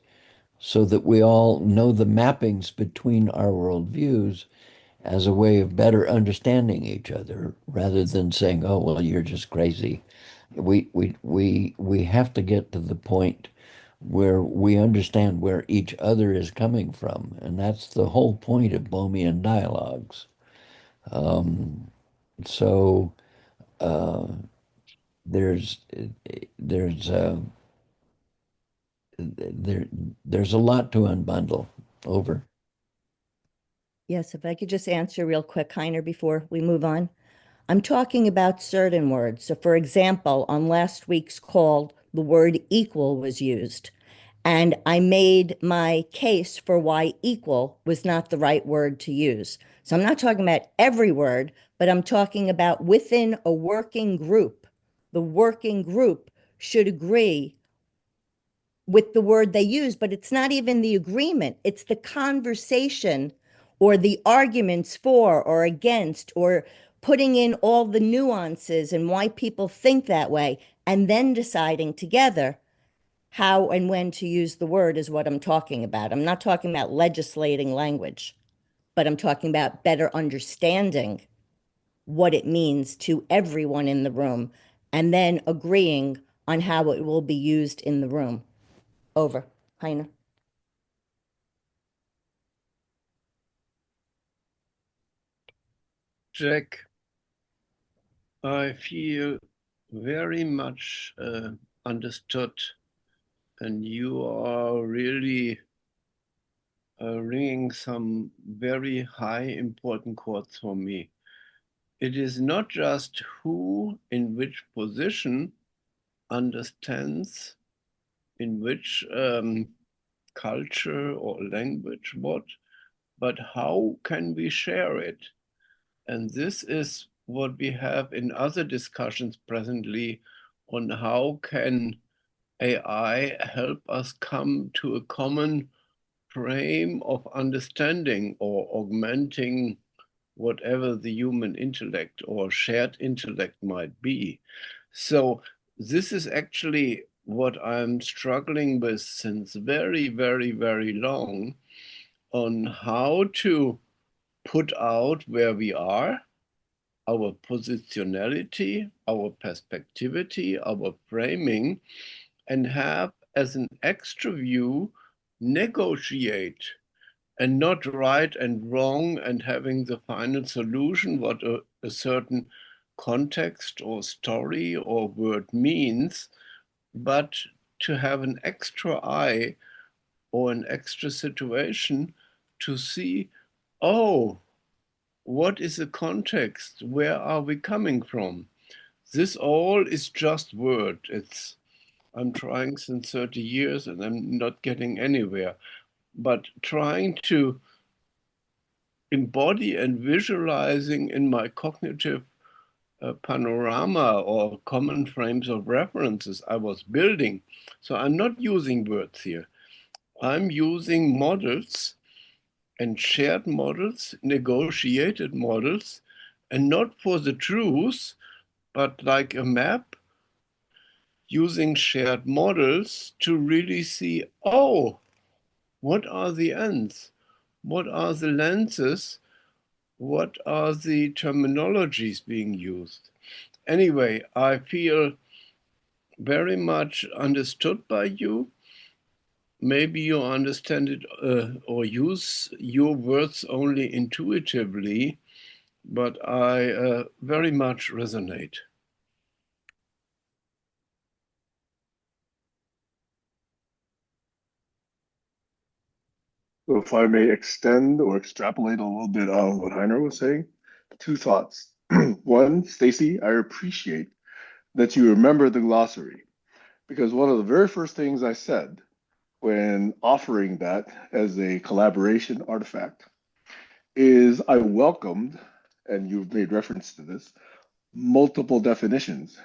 so that we all know the mappings between our worldviews as a way of better understanding each other rather than saying, oh, well, you're just crazy. We have to get to the point where we understand where each other is coming from. And that's the whole point of Bohmian dialogues. So uh, there's there's there there's a lot to unbundle. Over. Yes, if I could just answer real quick, Heiner, before we move on. I'm talking about certain words. So, for example, on last week's call, the word equal was used. And I made my case for why equal was not the right word to use. So I'm not talking about every word, but I'm talking about within a working group. The working group should agree with the word they use, but it's not even the agreement, it's the conversation or the arguments for or against, or putting in all the nuances and why people think that way, and then deciding together how and when to use the word is what I'm talking about. I'm not talking about legislating language, but I'm talking about better understanding what it means to everyone in the room and then agreeing on how it will be used in the room. Over. Heiner. Jack, I feel very much understood, and you are really ringing some very high important chords for me. It is not just who in which position understands in which culture or language what, but how can we share it? And this is what we have in other discussions presently on how can AI help us come to a common frame of understanding or augmenting whatever the human intellect or shared intellect might be. So this is actually what I'm struggling with since very, very, very long on how to put out where we are, our positionality, our perspectivity, our framing, and have as an extra view negotiate and not right and wrong and having the final solution, what a certain context or story or word means, but to have an extra eye or an extra situation to see, oh, what is the context? Where are we coming from? This all is just word. I'm trying since 30 years and I'm not getting anywhere. But trying to embody and visualizing in my cognitive panorama or common frames of references I was building. So I'm not using words here. I'm using models and shared models, negotiated models, and not for the truth, but like a map, using shared models to really see, oh, what are the ends? What are the lenses? What are the terminologies being used? Anyway, I feel very much understood by you. Maybe you understand it or use your words only intuitively, but I very much resonate. So if I may extend or extrapolate a little bit on what Heiner was saying, two thoughts. One, Stacy, I appreciate that you remember the glossary because one of the very first things I said when offering that as a collaboration artifact is I welcomed, and you've made reference to this, multiple definitions.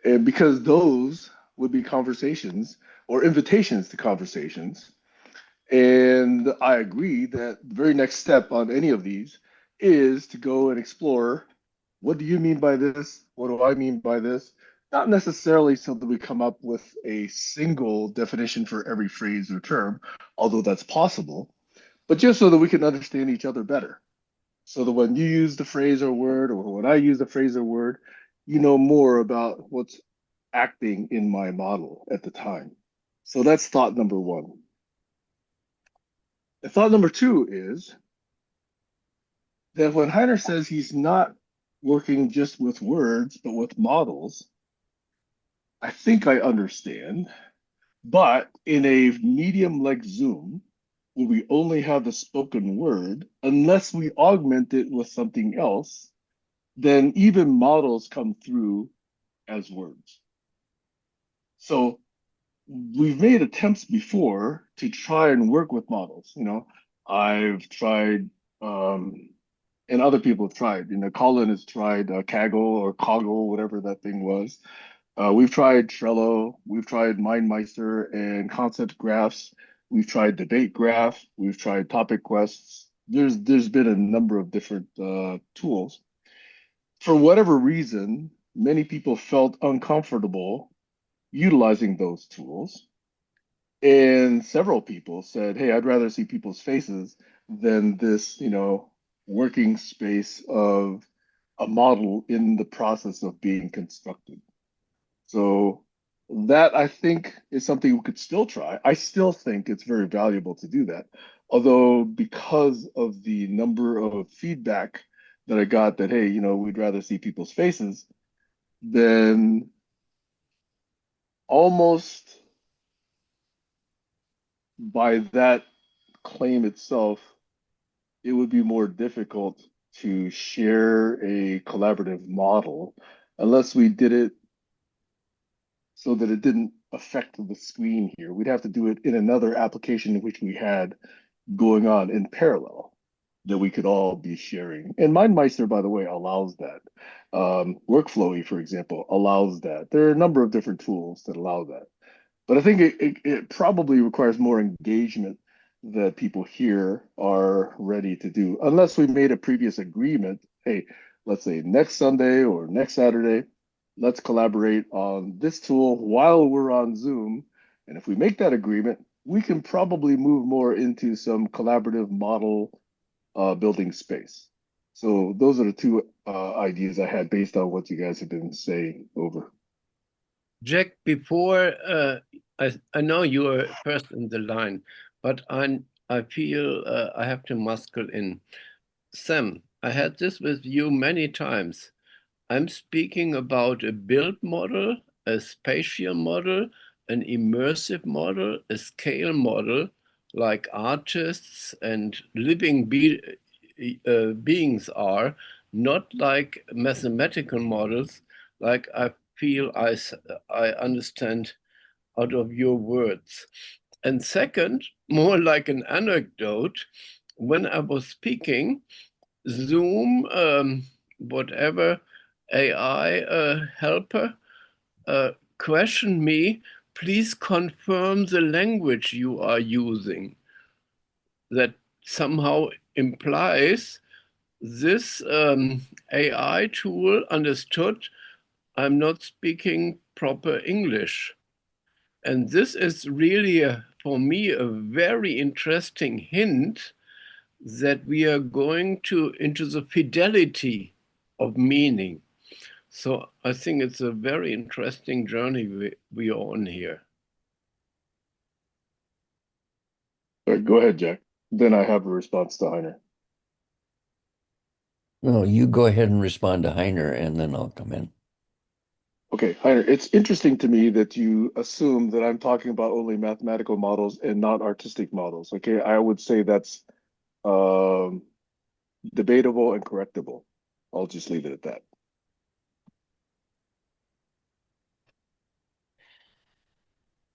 And because those would be conversations or invitations to conversations. And I agree that the very next step on any of these is to go and explore what do you mean by this? What do I mean by this? Not necessarily so that we come up with a single definition for every phrase or term, although that's possible, but just so that we can understand each other better. So that when you use the phrase or word, or when I use the phrase or word, you know more about what's acting in my model at the time. So that's thought number one. And thought number two is that when Heiner says he's not working just with words, but with models, I think I understand. But in a medium like Zoom, where we only have the spoken word, unless we augment it with something else, then even models come through as words. So we've made attempts before to try and work with models. I've tried, and other people have tried. Colin has tried Kaggle or Coggle, whatever that thing was. We've tried Trello, we've tried MindMeister and concept graphs. We've tried debate graph. We've tried topic quests. There's been a number of different tools. For whatever reason, many people felt uncomfortable utilizing those tools. And several people said, hey, I'd rather see people's faces than this, working space of a model in the process of being constructed. So that I think is something we could still try. I still think it's very valuable to do that. Although because of the number of feedback that I got that, hey, we'd rather see people's faces, then almost by that claim itself, it would be more difficult to share a collaborative model unless we did it so that it didn't affect the screen here. We'd have to do it in another application in which we had going on in parallel that we could all be sharing. And MindMeister, by the way, allows that. Workflowy, for example, allows that. There are a number of different tools that allow that. But I think it probably requires more engagement that people here are ready to do, unless we made a previous agreement. Hey, let's say next Sunday or next Saturday, let's collaborate on this tool while we're on Zoom. And if we make that agreement, we can probably move more into some collaborative model building space. So those are the two ideas I had based on what you guys have been saying. Over. Jack, before I know you are first in the line, but I I feel I have to muscle in. Sam, I had this with you many times. I'm speaking about a build model, a spatial model, an immersive model, a scale model, like artists and living beings are, not like mathematical models, like I feel I understand out of your words. And second, more like an anecdote, when I was speaking, Zoom, whatever AI helper, questioned me, please confirm the language you are using. That somehow implies this AI tool understood I'm not speaking proper English. And this is really, for me, a very interesting hint that we are going into the fidelity of meaning. So I think it's a very interesting journey we are on here. All right, go ahead, Jack. Then I have a response to Heiner. No, you go ahead and respond to Heiner, and then I'll come in. Okay, Heiner, it's interesting to me that you assume that I'm talking about only mathematical models and not artistic models. Okay, I would say that's um, debatable and correctable. I'll just leave it at that.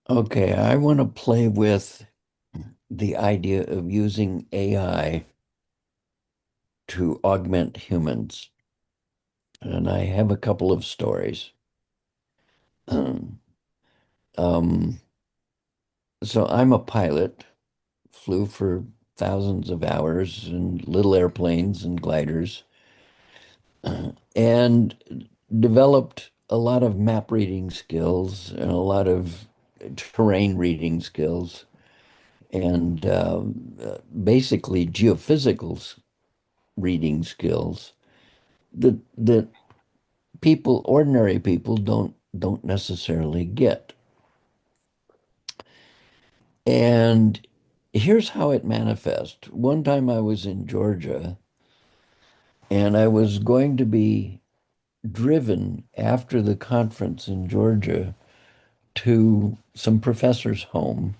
Okay, I want to play with the idea of using AI to augment humans. And I have a couple of stories. Um, so I'm a pilot, flew for thousands of hours in little airplanes and gliders, and developed a lot of map reading skills and a lot of terrain reading skills and basically geophysical reading skills that people, ordinary people, don't necessarily get. And here's how it manifests. One time I was in Georgia and I was going to be driven after the conference in Georgia to some professor's home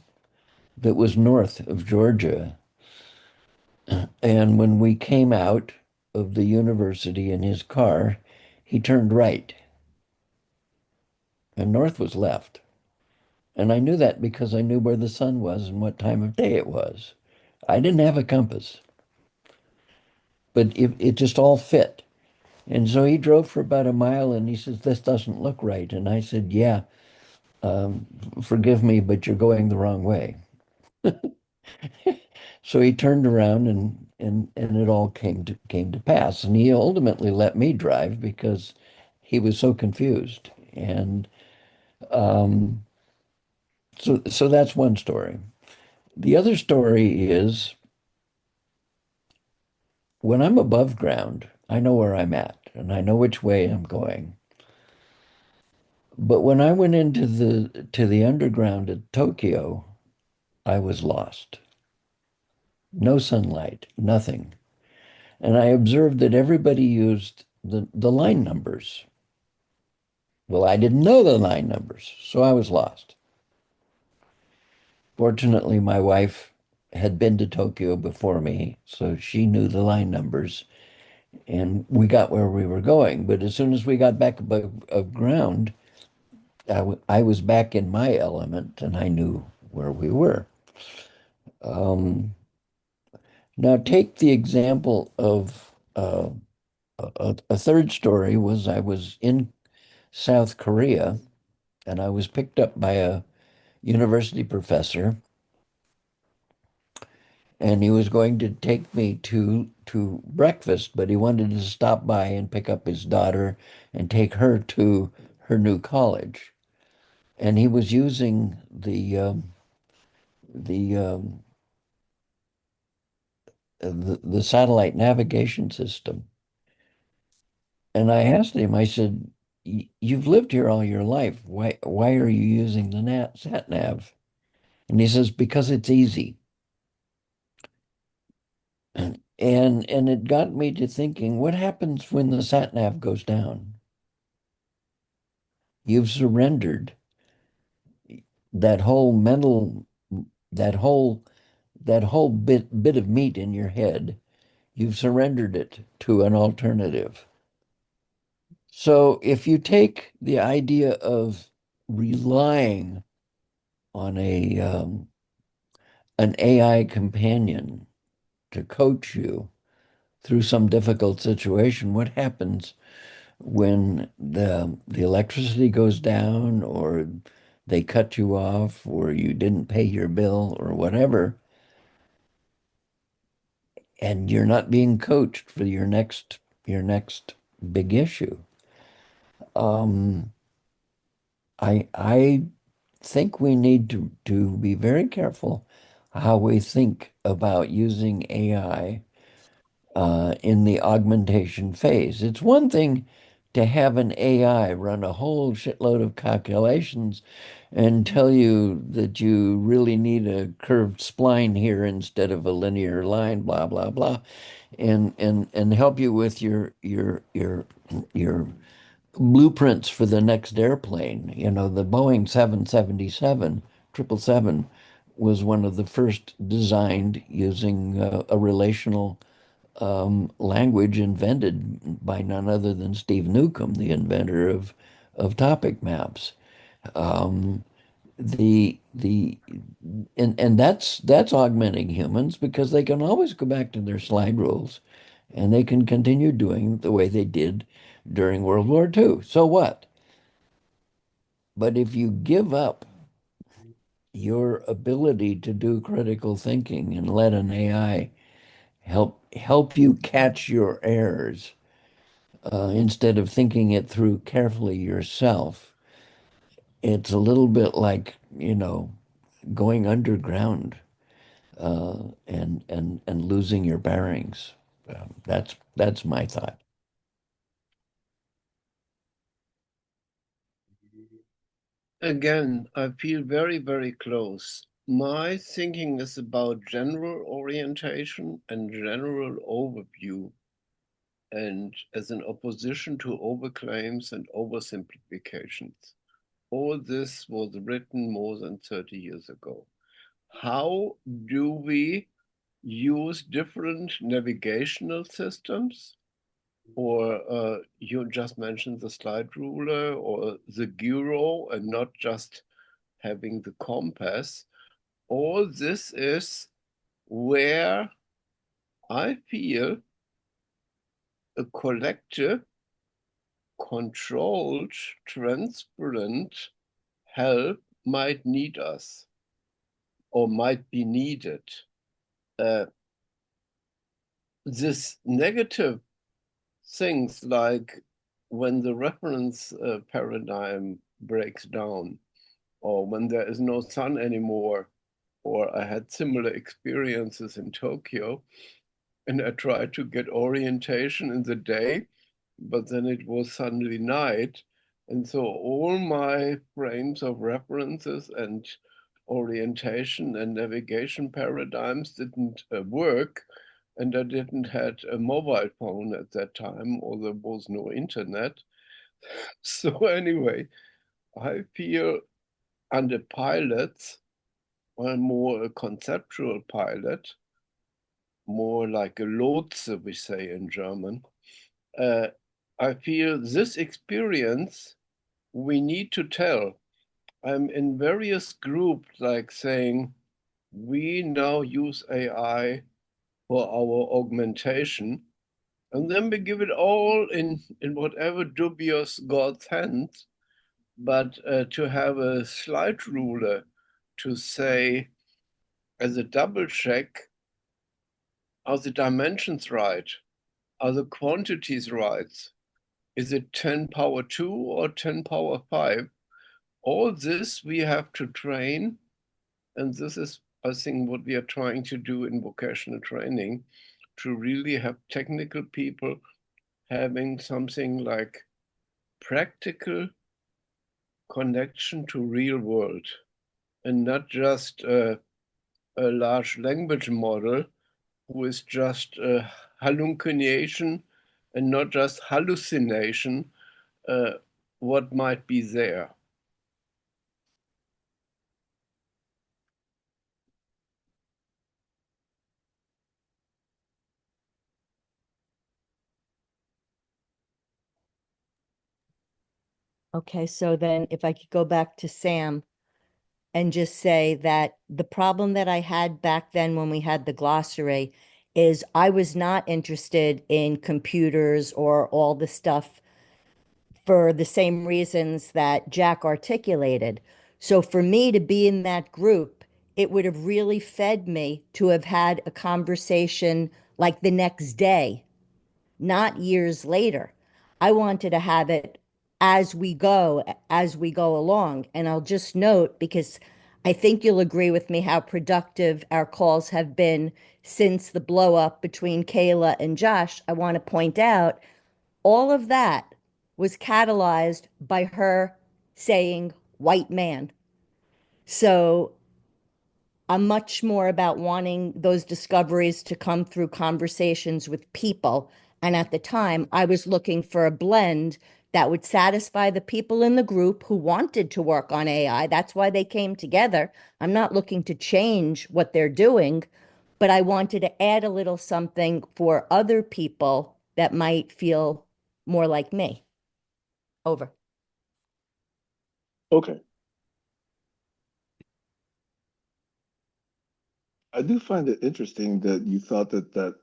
that was north of Georgia. And when we came out of the university in his car, he turned right and north was left. And I knew that because I knew where the sun was and what time of day it was. I didn't have a compass, but it just all fit. And so he drove for about a mile and he says, "This doesn't look right." And I said, "Yeah, forgive me, but you're going the wrong way." So he turned around and it all came to pass. And he ultimately let me drive because he was so confused. And um, so that's one story. The other story is when I'm above ground, I know where I'm at and I know which way I'm going. But when I went into the underground at Tokyo, I was lost. No sunlight, nothing. And I observed that everybody used the line numbers. Well, I didn't know the line numbers, so I was lost. Fortunately, my wife had been to Tokyo before me, so she knew the line numbers, and we got where we were going. But as soon as we got back above ground, I was back in my element, and I knew where we were. Um, Now, take the example of a third story was I was in South Korea and I was picked up by a university professor and he was going to take me to breakfast, but he wanted to stop by and pick up his daughter and take her to her new college. And he was using the the satellite navigation system. And I asked him, I said, "You've lived here all your life. Why are you using the sat nav?" And he says, "Because it's easy." And it got me to thinking, what happens when the sat nav goes down? You've surrendered that whole mental, that whole that whole bit of meat in your head. You've surrendered it to an alternative. So if you take the idea of relying on an AI companion to coach you through some difficult situation, what happens when the electricity goes down, or they cut you off, or you didn't pay your bill or whatever, and you're not being coached for your next big issue? Um, I think we need to be very careful how we think about using AI in the augmentation phase. It's one thing to have an AI run a whole shitload of calculations and tell you that you really need a curved spline here instead of a linear line, blah blah blah, and help you with your blueprints for the next airplane. You know, the Boeing 777, 777 was one of the first designed using a relational language invented by none other than Steve Newcomb, the inventor of topic maps. Um, the and that's augmenting humans because they can always go back to their slide rules and they can continue doing the way they did during World War II. So what? But if you give up your ability to do critical thinking and let an AI help you catch your errors instead of thinking it through carefully yourself, it's a little bit like, going underground and losing your bearings. That's my thought. Again, I feel very, very close. My thinking is about general orientation and general overview, and as an opposition to overclaims and oversimplifications. All this was written more than 30 years ago. How do we use different navigational systems? Or you just mentioned the slide ruler or the gyro and not just having the compass. All this is where I feel a collective, controlled, transparent help might need us or might be needed. This negative things like when the reference paradigm breaks down, or when there is no sun anymore, or I had similar experiences in Tokyo, and I tried to get orientation in the day, but then it was suddenly night. And so all my frames of references and orientation and navigation paradigms didn't work. And I didn't had a mobile phone at that time, or there was no internet. So anyway, I feel under pilots, I'm more a conceptual pilot, more like a Lotse, we say in German. I feel this experience we need to tell. I'm in various groups like saying, we now use AI for our augmentation. And then we give it all in whatever dubious God's hands. But to have a slide ruler to say, as a double check, are the dimensions right? Are the quantities right? Is it 10 power 2 or 10 power 5? All this we have to train. And this is, I think, what we are trying to do in vocational training, to really have technical people having something like practical connection to real world, and not just a large language model who is just a hallucination and not just hallucination, what might be there? Okay, so then if I could go back to Sam and just say that the problem that I had back then when we had the glossary is I was not interested in computers or all the stuff for the same reasons that Jack articulated. So for me to be in that group, it would have really fed me to have had a conversation like the next day, not years later. I wanted to have it as we go along. And I'll just note, because I think you'll agree with me how productive our calls have been since the blow up between Kayla and Josh. I want to point out all of that was catalyzed by her saying white man. So I'm much more about wanting those discoveries to come through conversations with people. And at the time, I was looking for a blend that would satisfy the people in the group who wanted to work on AI. That's why they came together. I'm not looking to change what they're doing, but I wanted to add a little something for other people that might feel more like me. Over. Okay. I do find it interesting that you thought that that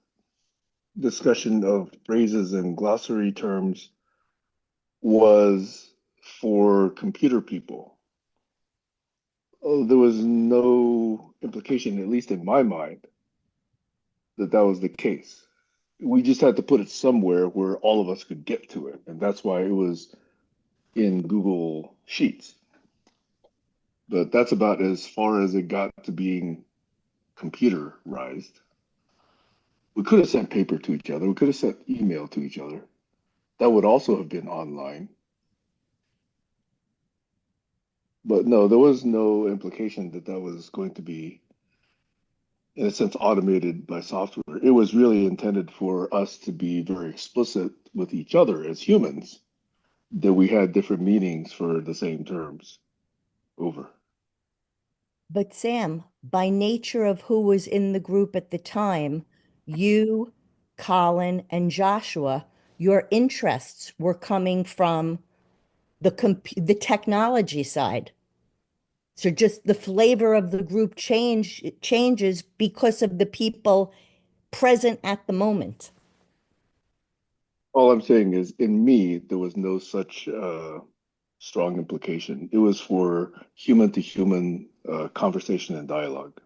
discussion of phrases and glossary terms was for computer people. Oh, there was no implication, at least in my mind, that that was the case. We just had to put it somewhere where all of us could get to it, and that's why it was in Google Sheets. But that's about as far as it got to being computerized. We could have sent paper to each other. We could have sent email to each other. That would also have been online. But no, there was no implication that that was going to be, in a sense, automated by software. It was really intended for us to be very explicit with each other as humans that we had different meanings for the same terms. Over. But Sam, by nature of who was in the group at the time, you, Colin, and Joshua, your interests were coming from the technology side. So just the flavor of the group changes because of the people present at the moment. All I'm saying is, in me, there was no such strong implication. It was for human to human conversation and dialogue.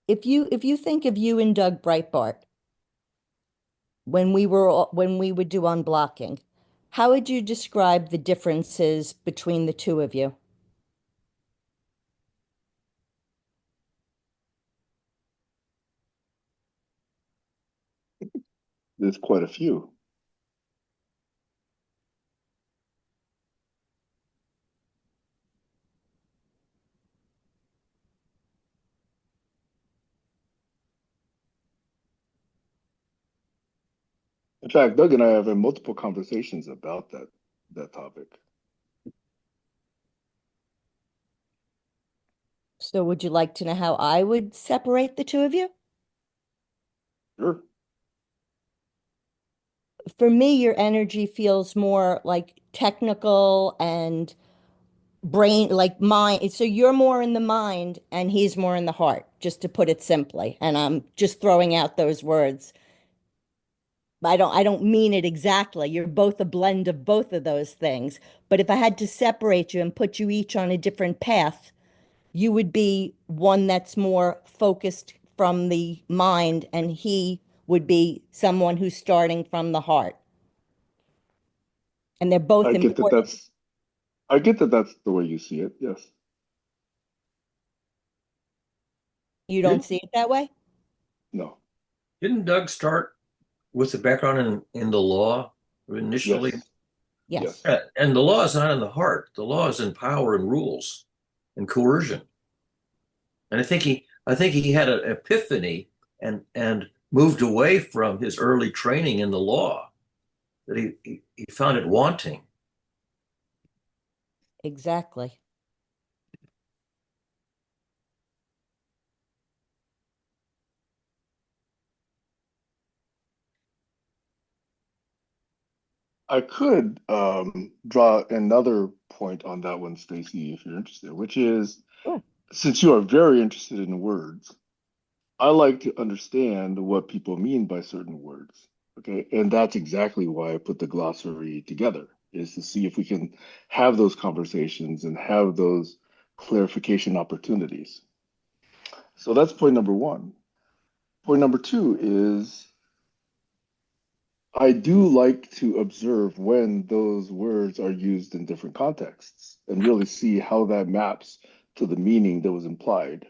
If you think of you and Doug Breitbart when we would do unblocking, how would you describe the differences between the two of you? There's quite a few. In fact, Doug and I have had multiple conversations about that topic. So would you like to know how I would separate the two of you? Sure. For me, your energy feels more like technical and brain, like mind. So you're more in the mind and he's more in the heart, just to put it simply. And I'm just throwing out those words. I don't mean it exactly. You're both a blend of both of those things. But if I had to separate you and put you each on a different path, you would be one that's more focused from the mind, and he would be someone who's starting from the heart. And they're both I get that important. that's I get that that's the way you see it. Yes. You Yeah. don't see it that way? No. Didn't Doug start with a background in the law initially. Yes. Yes. Yes. And the law is not in the heart. The law is in power and rules and coercion. And I think he had an epiphany and moved away from his early training in the law, that he found it wanting. Exactly. I could draw another point on that one, Stacy, if you're interested, which is Sure. since you are very interested in words, I like to understand what people mean by certain words. Okay. And that's exactly why I put the glossary together, is to see if we can have those conversations and have those clarification opportunities. So that's point number one. Point number two is I do like to observe when those words are used in different contexts and really see how that maps to the meaning that was implied.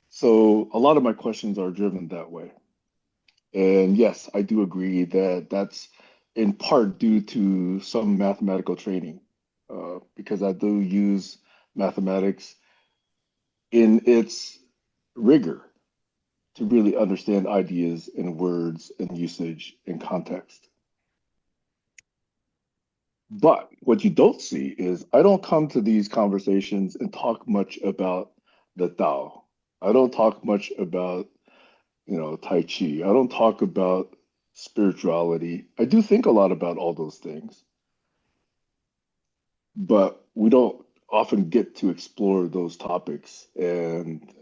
So a lot of my questions are driven that way. And yes, I do agree that that's in part due to some mathematical training, because I do use mathematics in its rigor to really understand ideas and words and usage and context. But what you don't see is I don't come to these conversations and talk much about the Tao. I don't talk much about, Tai Chi. I don't talk about spirituality. I do think a lot about all those things, but we don't often get to explore those topics and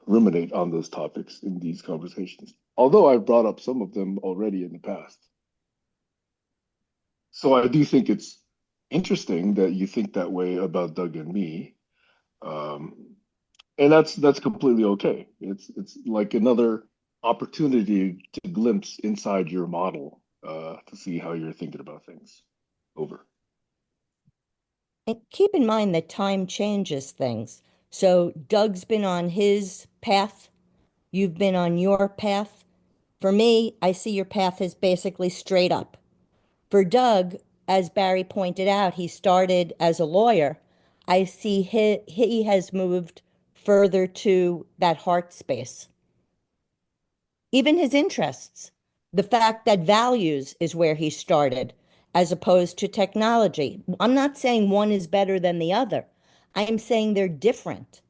ruminate on those topics in these conversations. Although I've brought up some of them already in the past. So I do think it's interesting that you think that way about Doug and me. Um, and that's completely okay. It's like another opportunity to glimpse inside your model to see how you're thinking about things. Over. And keep in mind that time changes things. So Doug's been on his path, you've been on your path. For me, I see your path as basically straight up. For Doug, as Barry pointed out, he started as a lawyer. I see he has moved further to that heart space. Even his interests, the fact that values is where he started, as opposed to technology. I'm not saying one is better than the other. I'm saying they're different.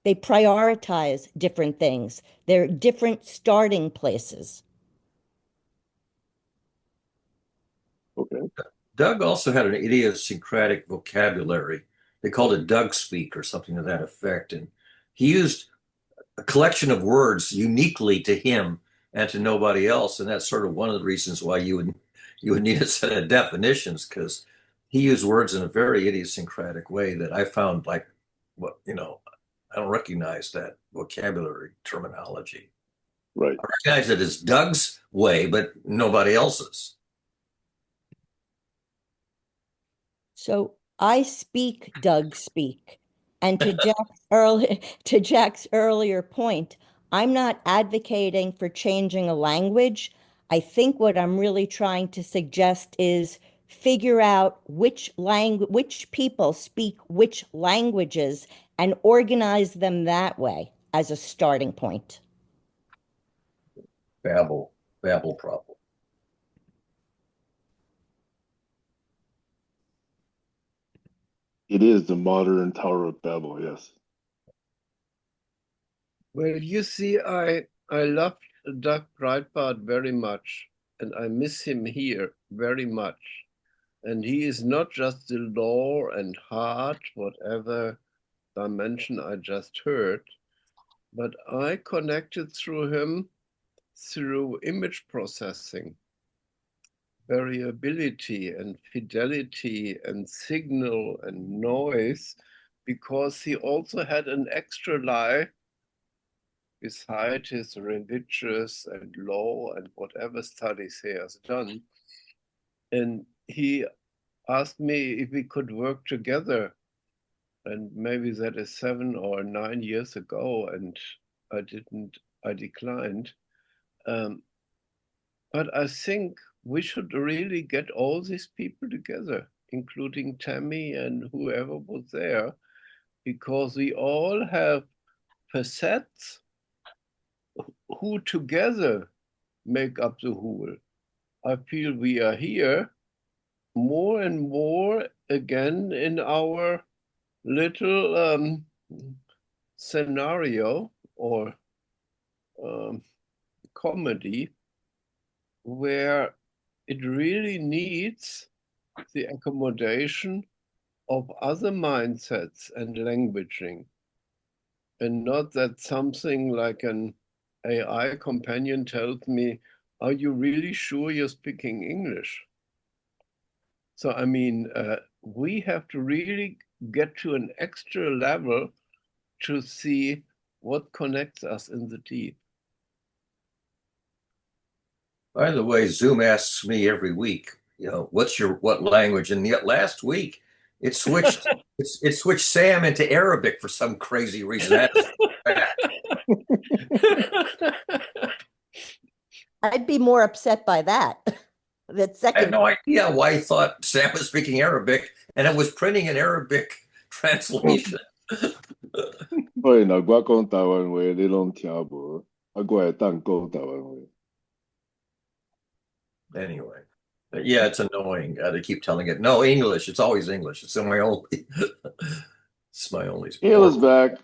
They prioritize different things. They're different starting places. Okay. Doug also had an idiosyncratic vocabulary. They called it Doug speak or something to that effect. And he used a collection of words uniquely to him and to nobody else. And that's sort of one of the reasons why you would need a set of definitions, because he used words in a very idiosyncratic way that I found like, what, I don't recognize that vocabulary terminology. Right. I recognize it as Doug's way, but nobody else's. So I speak Doug speak. And to Jack's earlier point, I'm not advocating for changing a language. I think what I'm really trying to suggest is figure out which people speak which languages and organize them that way as a starting point. Babel problem. It is the modern Tower of Babel, yes. Well, you see, I love Doug Breitbart very much, and I miss him here very much. And he is not just the law and heart, whatever dimension I just heard, but I connected through him through image processing, variability and fidelity and signal and noise, because he also had an extra life beside his religious and law and whatever studies he has done. And he asked me if we could work together. And maybe that is 7 or 9 years ago. And I declined. But I think we should really get all these people together, including Tammy and whoever was there, because we all have facets who together make up the whole. I feel we are here more and more again in our little scenario or comedy where it really needs the accommodation of other mindsets and languaging, and not that something like an AI companion tells me, are you really sure you're speaking English? So, I mean, we have to really get to an extra level to see what connects us in the deep. By the way, Zoom asks me every week, what language? And yet last week it switched it switched Sam into Arabic for some crazy reason. I'd be more upset by that. That I have second. no idea why he thought Sam was speaking Arabic, and it was printing an Arabic translation. Hoy nagwa kong Taiwan way, they don't tiabo. Agwa tango Taiwan way. Anyway, yeah, it's annoying to keep telling it. No, English. It's always English. It's my only. It's my only. Kayla's back.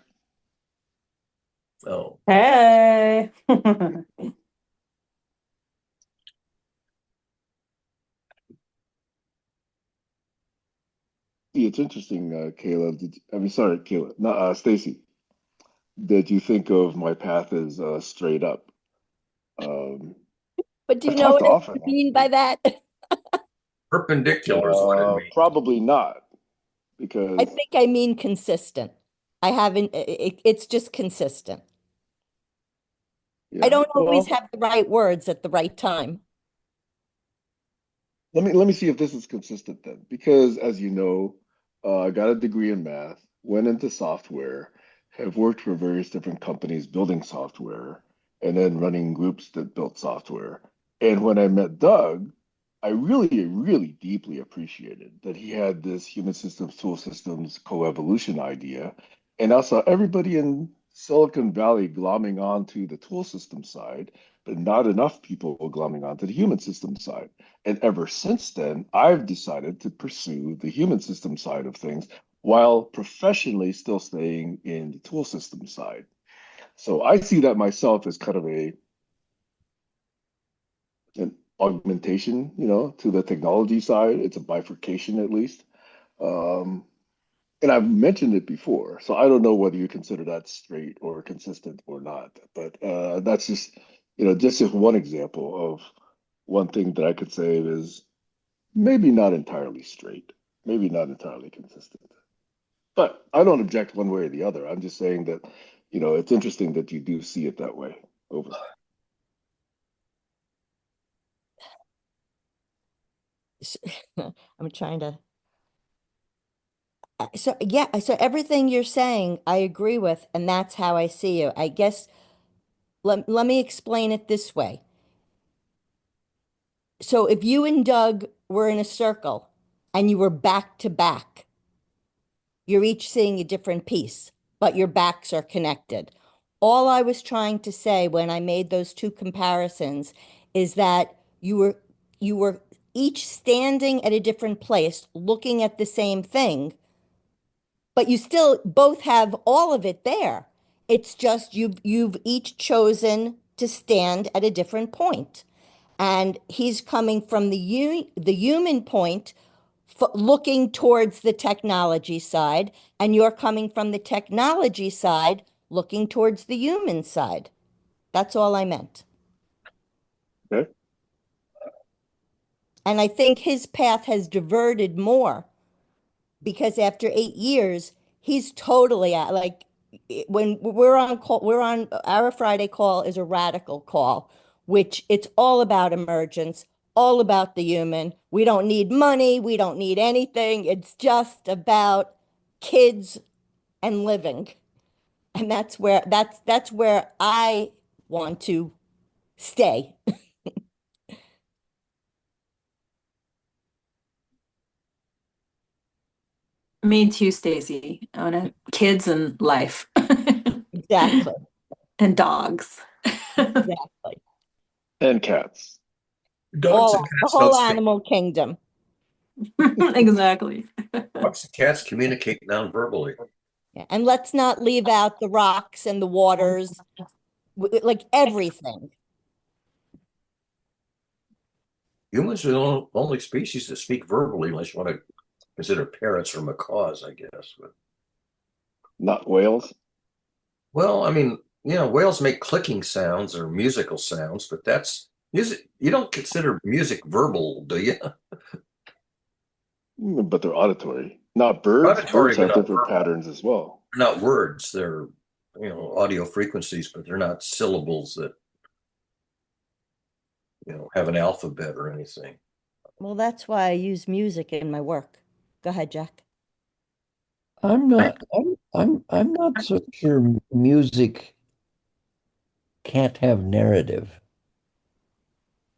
Oh, Hey. See, it's interesting, Kayla. Sorry, Kayla, not Stacy. That you think of my path as straight up. But do you I've know talked what often, I mean by that? perpendicular is what it means. probably not, I because think I mean consistent. I haven't, it's just consistent. I yeah. don't always Well, have the right words at the right time. let me see if this is consistent then, because as you know, I got a degree in math, went into software, have worked for various different companies building software, and then running groups that built software. And when I met Doug, I really, really deeply appreciated that he had this human systems, tool systems coevolution idea. And I saw everybody in Silicon Valley glomming onto the tool system side, but not enough people were glomming onto the human system side. And ever since then, I've decided to pursue the human system side of things while professionally still staying in the tool system side. So I see that myself as kind of an augmentation, to the technology side. It's a bifurcation at least. Um, and I've mentioned it before, so I don't know whether you consider that straight or consistent or not. But that's just one example of one thing that I could say is maybe not entirely straight, maybe not entirely consistent. But I don't object one way or the other. I'm just saying that, it's interesting that you do see it that way. Over. I'm trying to. So, yeah, so everything you're saying, I agree with, and that's how I see you. I guess let me explain it this way. So, if you and Doug were in a circle and you were back to back, you're each seeing a different piece, but your backs are connected. All I was trying to say when I made those two comparisons is that you were each standing at a different place, looking at the same thing, but you still both have all of it there. It's just you've each chosen to stand at a different point. And he's coming from the human point, looking towards the technology side, and you're coming from the technology side, looking towards the human side. That's all I meant. Okay. And I think his path has diverted more because after 8 years, he's totally like when we're on call, we're on our Friday call is a radical call, which it's all about emergence, all about the human. We don't need money, we don't need anything. It's just about kids and living. And that's where I want to stay. Me too, Stacy. I want to kids and life Exactly. and dogs. Exactly. And cats. Dogs All and the cats don't whole speak. animal kingdom. Exactly. Dogs and cats communicate non-verbally. Yeah. And let's not leave out the rocks and the waters, like everything. Humans are the only species that speak verbally, unless you want to consider parrots or macaws, I guess. But, Not whales. well, I mean, whales make clicking sounds or musical sounds, but that's music. You don't consider music verbal, do you? But they're auditory. Not birds. Auditory, Birds but have not different verbal. patterns as well. They're not words. They're audio frequencies, but they're not syllables that have an alphabet or anything. Well, that's why I use music in my work. Go ahead, Jack. I'm not so sure music can't have narrative.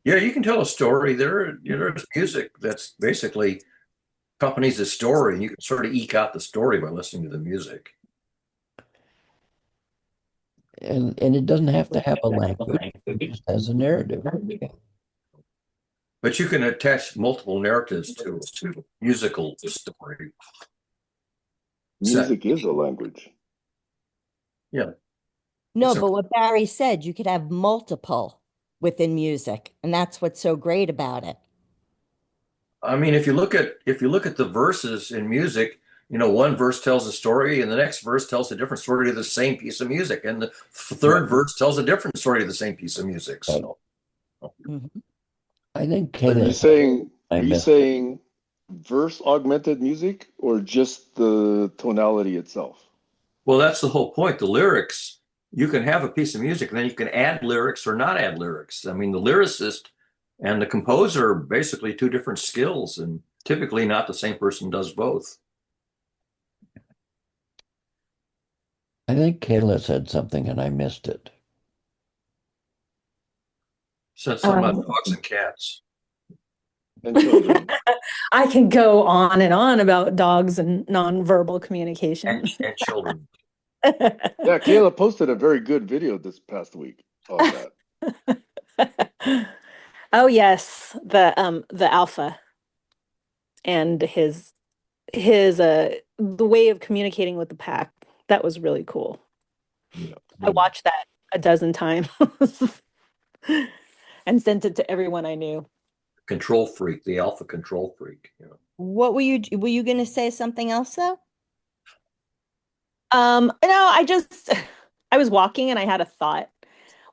Yeah, you can tell a story. There's music that's basically accompanies the story, and you can sort of eke out the story by listening to the music. And it doesn't have to have a language. It just has a narrative. But you can attach multiple narratives to musical story. Music is a language. Yeah. No, It's a- but what Barry said, you could have multiple within music, and that's what's so great about it. I mean, if you look at the verses in music, one verse tells a story, and the next verse tells a different story to the same piece of music, and the third verse tells a different story to the same piece of music. So, Mhm. I think Are you Kayla, saying I are you missed. saying verse augmented music or just the tonality itself? well, that's the whole point. The lyrics, you can have a piece of music, and then you can add lyrics or not add lyrics. I mean, the lyricist and the composer are basically two different skills, and typically not the same person does both. I think Kayla said something and I missed it. So something about Um, dogs and cats And children. I can go on and on about dogs and nonverbal and, communication. and children. Yeah, Kayla posted a very good video this past week on that. Oh yes, the alpha and his the way of communicating with the pack. That was really cool. Yeah. I watched that a dozen times and sent it to everyone I knew. Control freak, the alpha control freak. What were you going to say something else though? No, I was walking and I had a thought.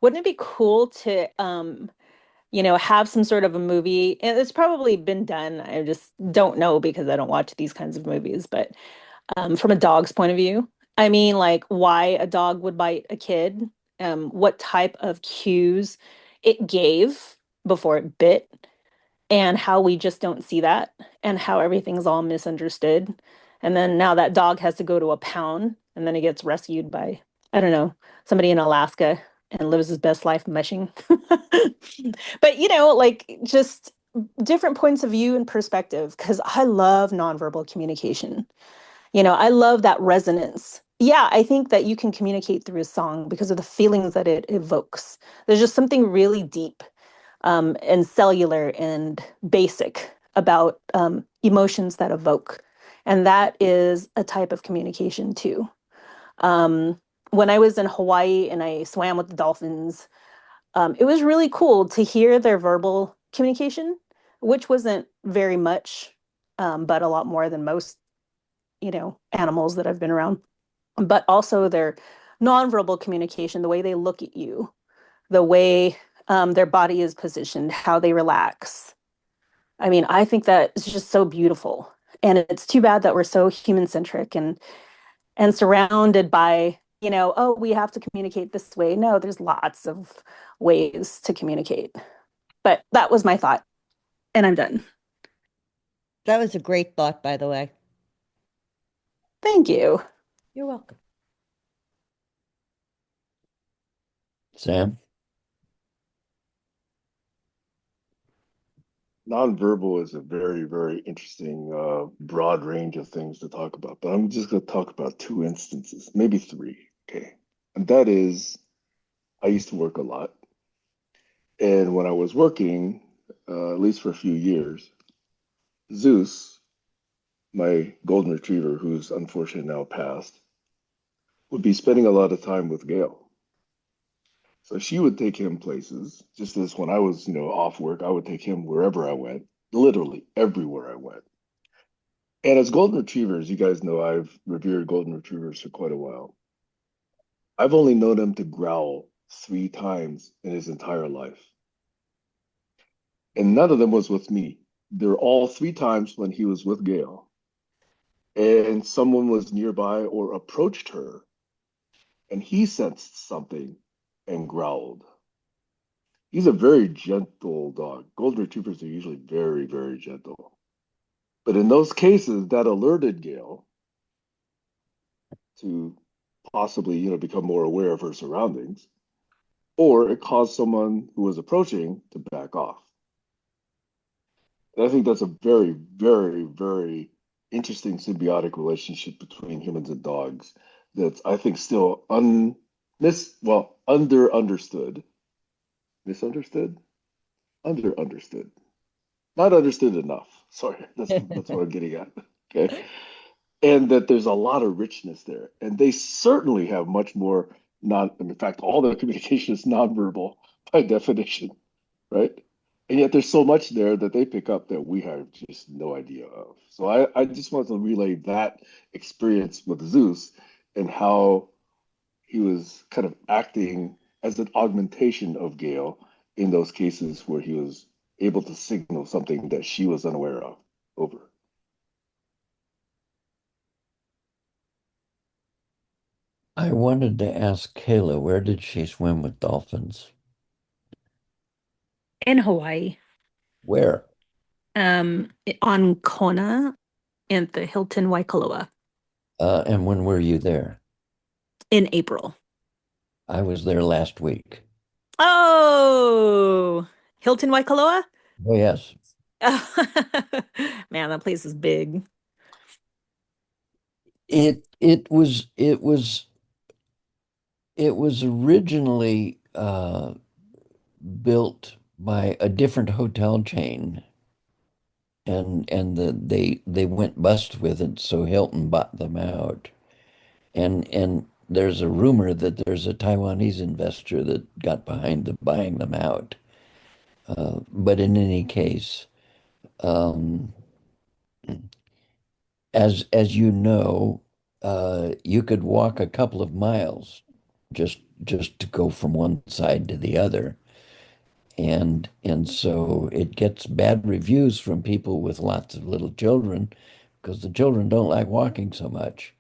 Wouldn't it be cool to have some sort of a movie? And it's probably been done. I just don't know because I don't watch these kinds of movies, but from a dog's point of view, I mean, like why a dog would bite a kid, what type of cues it gave before it bit, and how we just don't see that, and how everything's all misunderstood. And then now that dog has to go to a pound, and then he gets rescued by, I don't know, somebody in Alaska and lives his best life mushing. But, like just different points of view and perspective, because I love nonverbal communication. I love that resonance. Yeah, I think that you can communicate through a song because of the feelings that it evokes. There's just something really deep and cellular and basic about emotions that evoke. And that is a type of communication too. Um, when I was in Hawaii and I swam with the dolphins, it was really cool to hear their verbal communication, which wasn't very much, but a lot more than most, animals that I've been around. But also their nonverbal communication, the way they look at you, the way their body is positioned, how they relax. I mean, I think that it's just so beautiful. And it's too bad that we're so human centric and surrounded by, oh, we have to communicate this way. No, there's lots of ways to communicate. But that was my thought, and I'm done. That was a great thought, by the way. Thank you. You're welcome. Sam? Nonverbal is a very, very interesting, broad range of things to talk about, but I'm just going to talk about two instances, maybe three. Okay. And that is, I used to work a lot. And when I was working, at least for a few years, Zeus, my golden retriever, who's unfortunately now passed, would be spending a lot of time with Gail. So she would take him places, just as when I was, off work, I would take him wherever I went, literally everywhere I went. And as golden retrievers, you guys know I've revered golden retrievers for quite a while. I've only known him to growl 3 times in his entire life. And none of them was with me. They're all 3 times when he was with Gail. And someone was nearby or approached her, and he sensed something and growled. He's a very gentle dog. Golden retrievers are usually very, very gentle. But in those cases, that alerted Gail to possibly, become more aware of her surroundings, or it caused someone who was approaching to back off. And I think that's a very, very, very interesting symbiotic relationship between humans and dogs that's, I think, still under understood, misunderstood, under understood, not understood enough. Sorry, that's what I'm getting at. Okay. And that there's a lot of richness there. And they certainly have much more in fact, all their communication is nonverbal by definition, right? And yet there's so much there that they pick up that we have just no idea of. So I just want to relay that experience with Zeus and how he was kind of acting as an augmentation of Gale in those cases where he was able to signal something that she was unaware of. Over. I wanted to ask Kayla, where did she swim with dolphins? In Hawaii, Where? on Kona and the Hilton Waikoloa And when were you there? in April. I was there last week. Oh, Hilton Waikoloa? Oh, yes. Man, that place is big. It was originally built by a different hotel chain, and they went bust with it, so Hilton bought them out. And there's a rumor that there's a Taiwanese investor that got behind the buying them out. But in any case, um, as you know, you could walk a couple of miles just to go from one side to the other. And so it gets bad reviews from people with lots of little children because the children don't like walking so much.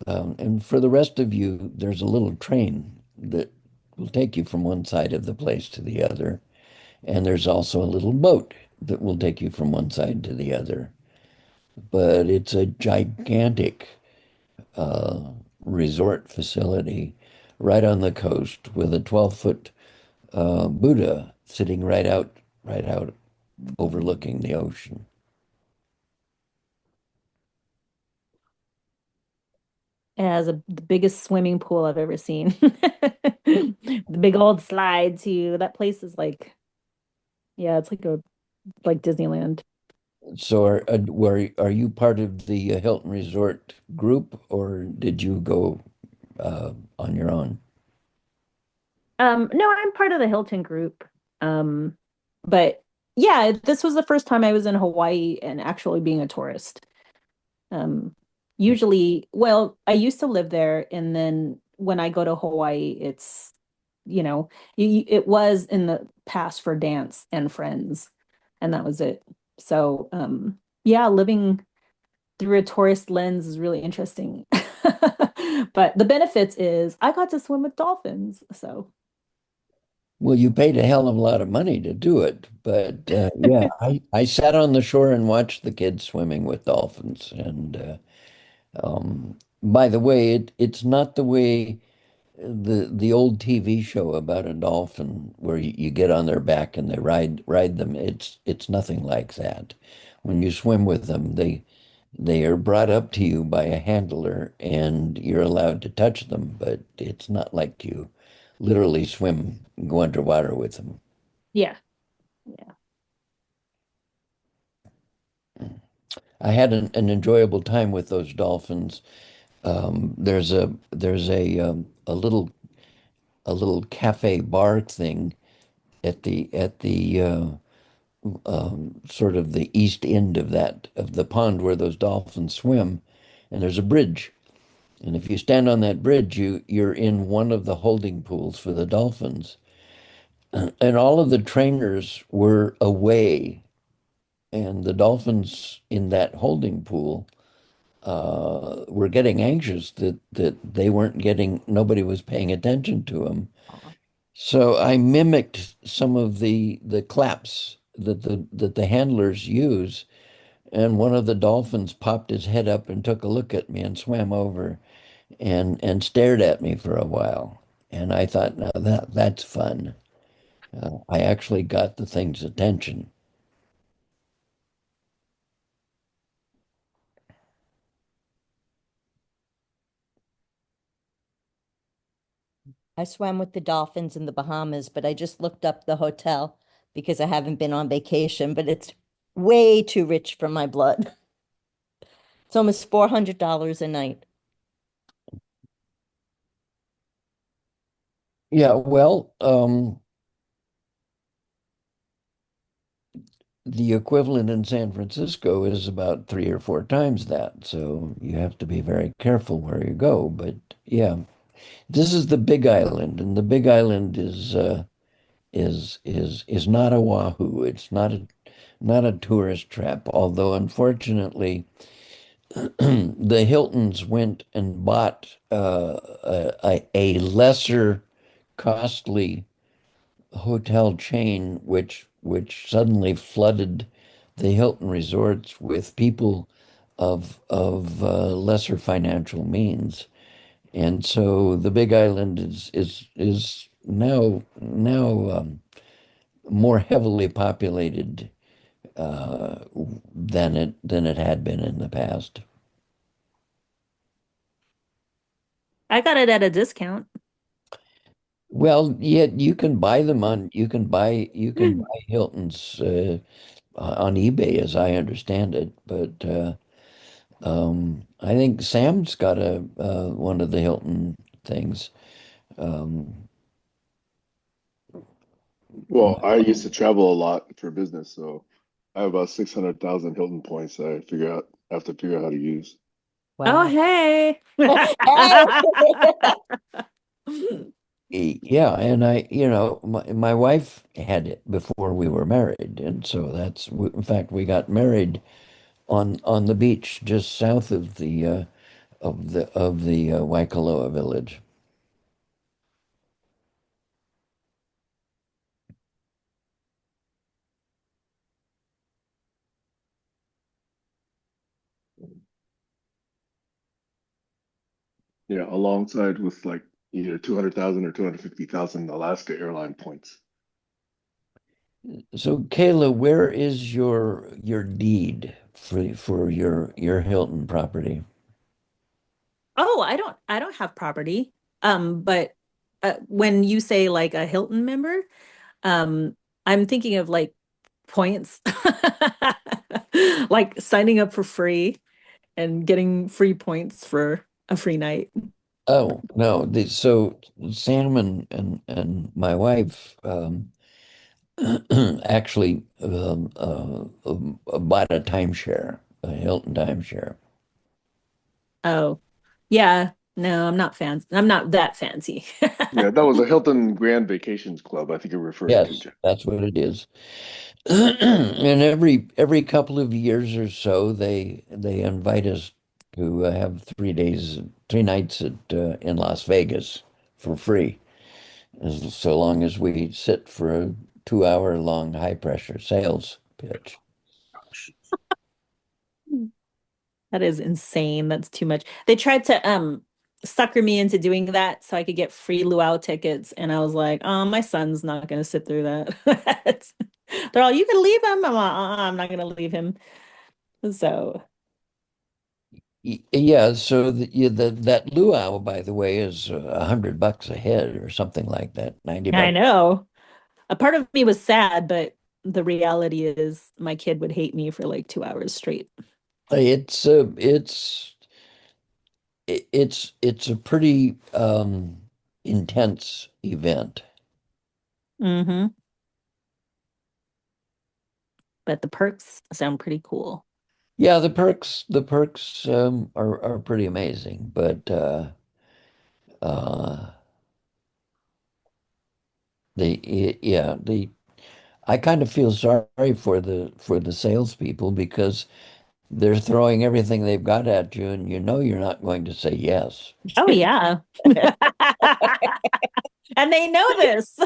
And for the rest of you, there's a little train that will take you from one side of the place to the other. And there's also a little boat that will take you from one side to the other. But it's a gigantic uh, resort facility right on the coast with a 12-foot Buddha sitting right out overlooking the ocean. It has the biggest swimming pool I've ever seen. The big old slide too. That place is like, yeah, it's like Disneyland. So are you part of the Hilton Resort group, or did you go on your own? No, I'm part of the Hilton group. But yeah, this was the first time I was in Hawaii and actually being a tourist. Um, Usually, well, I used to live there, and then when I go to Hawaii, it's, it was in the past for dance and friends, and that was it. So, yeah, living through a tourist lens is really interesting. But the benefits is I got to swim with dolphins. So, Well, you paid a hell of a lot of money to do it, but yeah, I sat on the shore and watched the kids swimming with dolphins. And by the way, it's not the way the old TV show about a dolphin where you get on their back and they ride them. It's nothing like that. When you swim with them, they are brought up to you by a handler and you're allowed to touch them, but it's not like you literally swim, go underwater with them. Yeah. Yeah. I had an enjoyable time with those dolphins. There's a little cafe bar thing at the sort of the east end of the pond where those dolphins swim, and there's a bridge. And if you stand on that bridge, you're in one of the holding pools for the dolphins. And all of the trainers were away, and the dolphins in that holding pool were getting anxious that they weren't getting, nobody was paying attention to them. Aw. So I mimicked some of the claps that the handlers use, and one of the dolphins popped his head up and took a look at me and swam over and stared at me for a while. And I thought, now that's fun. I actually got the thing's attention. I swam with the dolphins in the Bahamas, but I just looked up the hotel because I haven't been on vacation, but it's way too rich for my blood. It's almost $400 a night. Yeah, well, the equivalent in San Francisco is about 3 or 4 times that. So you have to be very careful where you go. But yeah, this is the Big Island, and the Big Island is not Oahu. It's not a tourist trap. Although unfortunately, the Hiltons went and bought a lesser costly hotel chain, which suddenly flooded the Hilton resorts with people of lesser financial means. And so the Big Island is now more heavily populated than it had been in the past. I got it at a discount. Well, yet you can buy Hilton's on eBay as I understand it, but I think Sam's got a one of the Hilton things. Um, Well, I used to travel a lot for business, so I have about 600,000 Hilton points that I have to figure out how to use. Oh, Wow. hey. Hey! yeah, and my wife had it before we were married, and so in fact we got married on the beach just south of the Waikoloa village. Yeah, alongside with like either 200,000 or 250,000 Alaska airline points. So, Kayla, where is your deed for your Hilton property? Oh, I don't have property. But when you say like a Hilton member, I'm thinking of like points. Like signing up for free and getting free points for a free night. Oh, no. So Sam and my wife actually bought a timeshare, a Hilton timeshare. Oh, yeah. No, I'm not that fancy. Yeah, that was a Hilton Grand Vacations Club, I think you're referring to, Yes, Jeff. that's what it is. And every couple of years or so, they invite us to have 3 days, 3 nights in Las Vegas for free, so long as we sit for a 2 hour long high pressure sales pitch. That is insane. That's too much. They tried to sucker me into doing that so I could get free luau tickets. And I was like, my son's not going to sit through that. They're all, you can leave him. I'm like, I'm not going to leave him. So, Yeah, so that luau, by the way, is $100 a head or something like that, 90 I bucks. know. A part of me was sad, but the reality is my kid would hate me for like 2 hours straight. It's it's a pretty intense event. Hmm. But the perks sound pretty cool. Yeah, the perks are pretty amazing, but uh yeah, the I kind of feel sorry for the salespeople because they're throwing everything they've got at you, and you know you're not going to say yes. Oh, yeah. And they know this.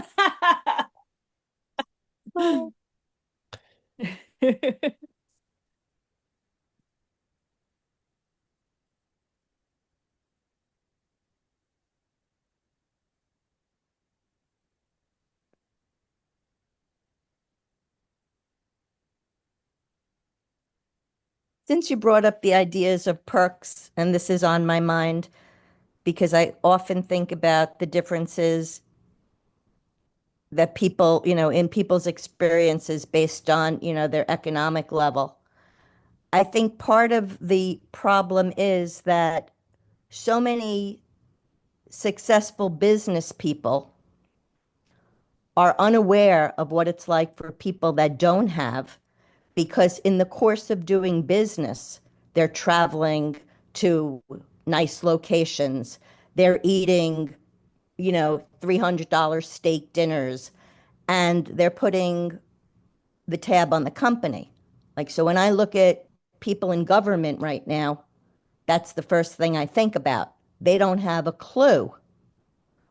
Since you brought up the ideas of perks, and this is on my mind because I often think about the differences that people, in people's experiences based on, their economic level. I think part of the problem is that so many successful business people are unaware of what it's like for people that don't have, because in the course of doing business, they're traveling to nice locations, they're eating, $300 steak dinners, and they're putting the tab on the company. Like, so when I look at people in government right now, that's the first thing I think about. They don't have a clue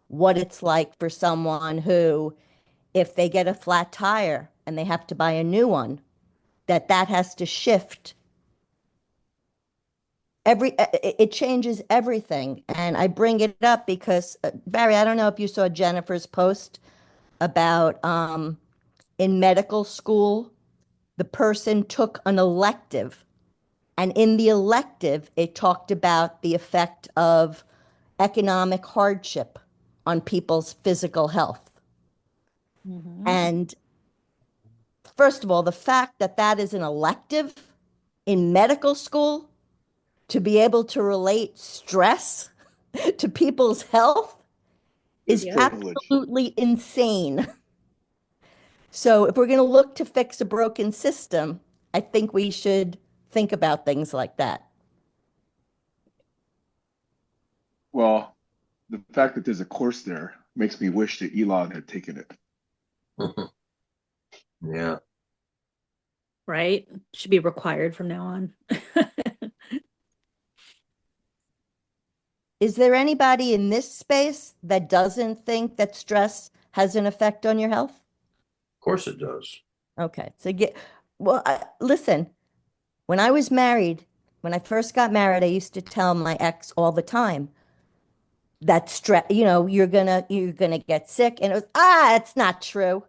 what it's like for someone who, if they get a flat tire and they have to buy a new one, that has to shift it changes everything. And I bring it up because Barry, I don't know if you saw Jennifer's post about in medical school, the person took an elective, and in the elective it talked about the effect of economic hardship on people's physical health. Mhm. And first of all, the fact that that is an elective in medical school, to be able to relate stress to people's health, Is is Yep. privilege. absolutely insane. So if we're going to look to fix a broken system, I think we should think about things like that. Well, the fact that there's a course there makes me wish that Elon had taken it. Yeah. Right? Should be required from now on. Is there anybody in this space that doesn't think that stress has an effect on your health? Of course it does. Okay, so well, listen, when I was married, when I first got married, I used to tell my ex all the time that stress, you're gonna get sick, and it was it's not true.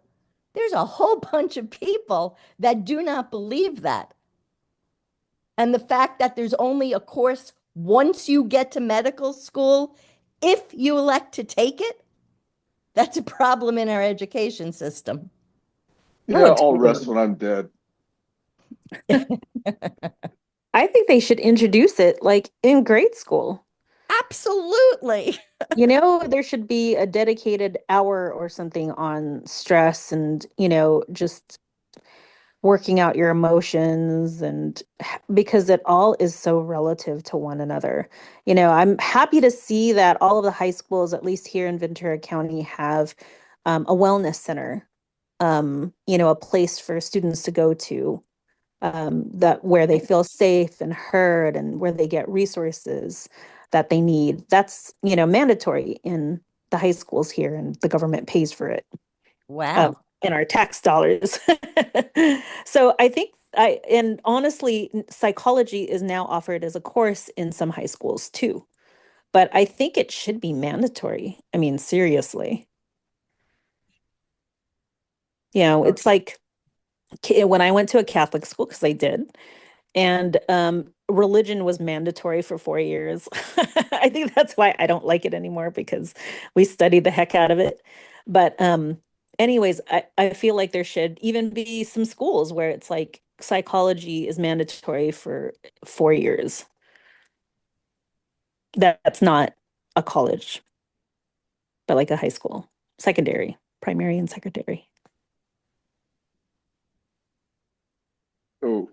There's a whole bunch of people that do not believe that. And the fact that there's only a course once you get to medical school, if you elect to take it, that's a problem in our education system. Yeah, Oh, I'll rest totally. when I'm dead. I think they should introduce it like in grade school. Absolutely. There should be a dedicated hour or something on stress and, just working out your emotions and because it all is so relative to one another. I'm happy to see that all of the high schools, at least here in Ventura County, have a wellness center, a place for students to go to that where they feel safe and heard and where they get resources that they need. That's, mandatory in the high schools here, and the government pays for it Wow. in our tax dollars. So I think and honestly, psychology is now offered as a course in some high schools too. but I think it should be mandatory. I mean, seriously. It's like when I went to a Catholic school, because I did, and religion was mandatory for 4 years. I think that's why I don't like it anymore because we studied the heck out of it. But anyways, I feel like there should even be some schools where it's like psychology is mandatory for 4 years. That's not a college, but like a high school, secondary, primary and secondary. So,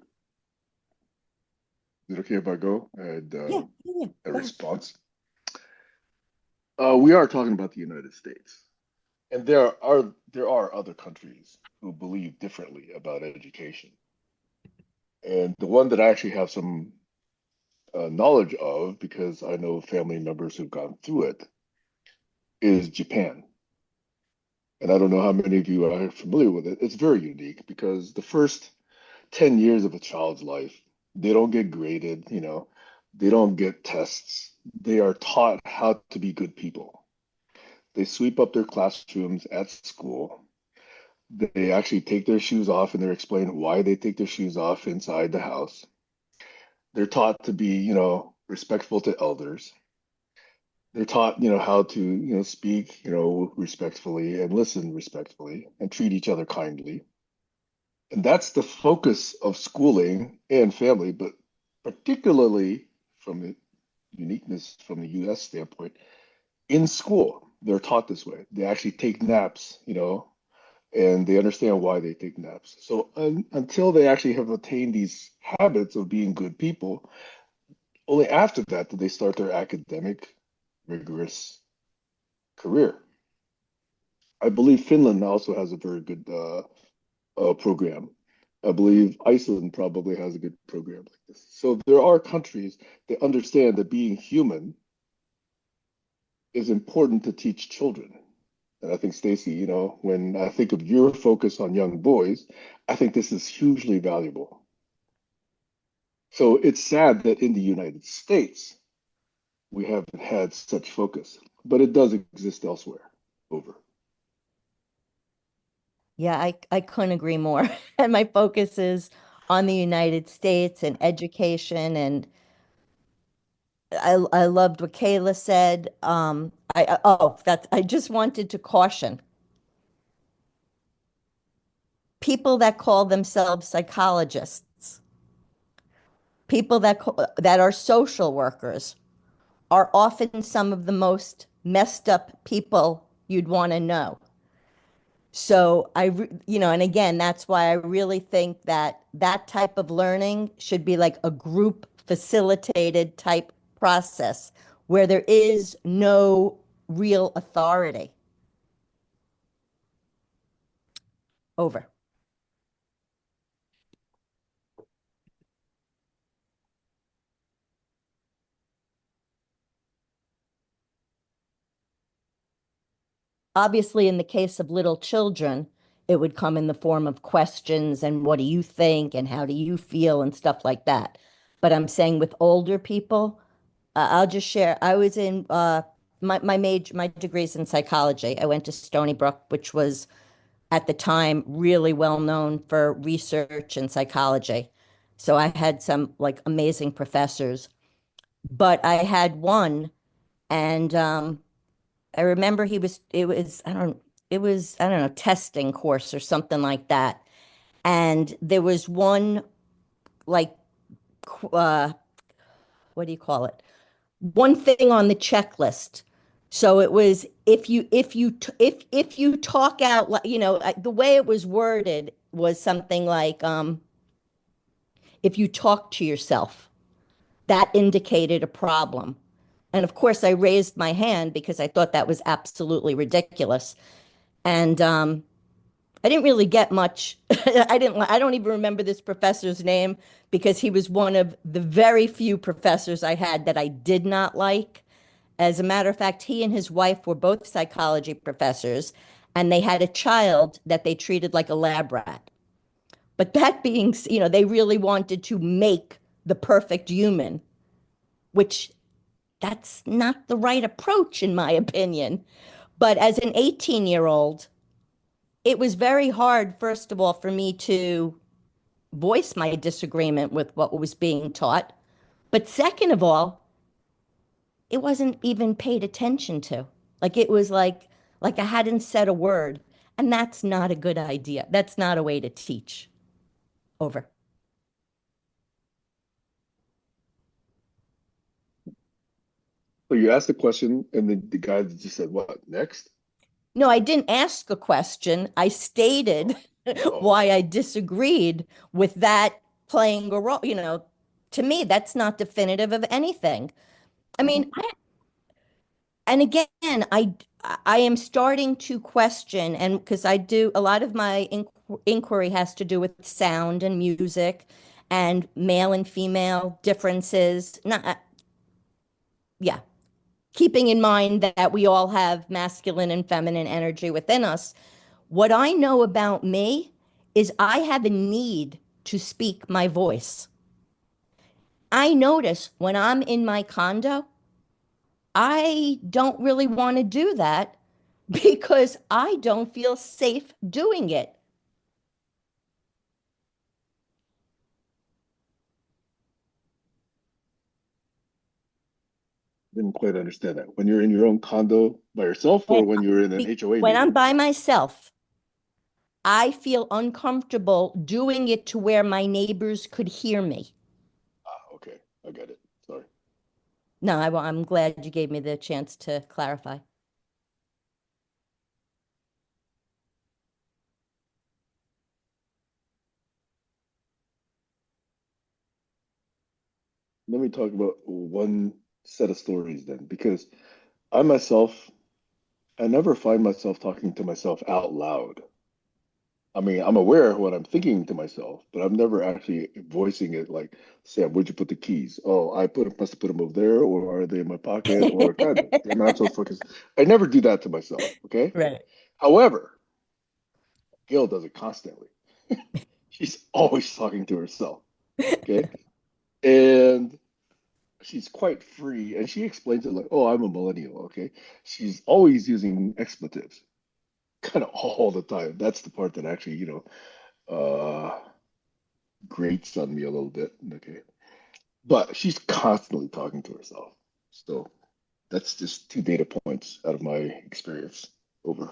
is it okay if I go and Yeah, a go ahead. response? We are talking about the United States, and there are other countries who believe differently about education. And the one that I actually have some knowledge of, because I know family members who've gone through it, is Japan. And I don't know how many of you are familiar with it. It's very unique because the first 10 years of a child's life, they don't get graded, they don't get tests. They are taught how to be good people. They sweep up their classrooms at school. They actually take their shoes off and they're explained why they take their shoes off inside the house. They're taught to be, respectful to elders. They're taught, how to, speak, respectfully and listen respectfully and treat each other kindly. And that's the focus of schooling and family, but particularly from the uniqueness from the US standpoint, in school, they're taught this way. They actually take naps, and they understand why they take naps. So until they actually have attained these habits of being good people, only after that do they start their academic, rigorous career. I believe Finland also has a very good program. I believe Iceland probably has a good program like this. So there are countries that understand that being human is important to teach children. And I think, Stacy, when I think of your focus on young boys, I think this is hugely valuable. So it's sad that in the United States, we haven't had such focus, but it does exist elsewhere. Over. Yeah, I couldn't agree more. And my focus is on the United States and education. And I loved what Kayla said. I just wanted to caution people that call themselves psychologists, people that are social workers are often some of the most messed up people you'd want to know. So and again, that's why I really think that that type of learning should be like a group facilitated type process where there is no real authority. Over. Obviously, in the case of little children, it would come in the form of questions and what do you think and how do you feel and stuff like that. But I'm saying with older people, I'll just share. I was in my degree's in psychology. I went to Stony Brook, which was at the time really well known for research and psychology. So I had some like amazing professors, but I had one, and I remember I don't know, testing course or something like that. And there was one like what do you call it? One thing on the checklist. So it was if you talk out, the way it was worded was something like if you talk to yourself, that indicated a problem. And of course, I raised my hand because I thought that was absolutely ridiculous. And I didn't really get much. I don't even remember this professor's name because he was one of the very few professors I had that I did not like. As a matter of fact, he and his wife were both psychology professors, and they had a child that they treated like a lab rat. But that being, they really wanted to make the perfect human, which that's not the right approach, in my opinion. But as an 18-year-old, it was very hard, first of all, for me to voice my disagreement with what was being taught. But second of all, it wasn't even paid attention to. Like it was like I hadn't said a word. And that's not a good idea. That's not a way to teach. Over. So you asked the question, and then the guy just said, "What next?" No, I didn't ask a question. I stated Oh, why I disagreed with that playing a role. You know, to me, that's not definitive of anything. I mhm. mean, and again, I am starting to question, and because I do a lot of my inquiry has to do with sound and music and male and female differences. Not, yeah, keeping in mind that we all have masculine and feminine energy within us. What I know about me is I have a need to speak my voice. I notice when I'm in my condo, I don't really want to do that because I don't feel safe doing it. Didn't quite understand that. When you're in your own condo by yourself, or And when you're in an HOA when I'm meeting? by myself, I feel uncomfortable doing it to where my neighbors could hear me. Ah, okay, I got it. Sorry. No, I'm glad you gave me the chance to clarify. Let me talk about one set of stories then, because I myself, I never find myself talking to myself out loud. I mean, I'm aware of what I'm thinking to myself, but I'm never actually voicing it like, Sam, where'd you put the keys? Oh, must have put them over there, or are they in my pocket? Or God, they're not so fucking. I never do that to myself, okay? Right. However, Gail does it constantly. She's always talking to herself, okay? And she's quite free, and she explains it like, oh, I'm a millennial, okay? She's always using expletives, kind of all the time. That's the part that actually, grates on me a little bit, okay? But she's constantly talking to herself. So that's just two data points out of my experience. Over.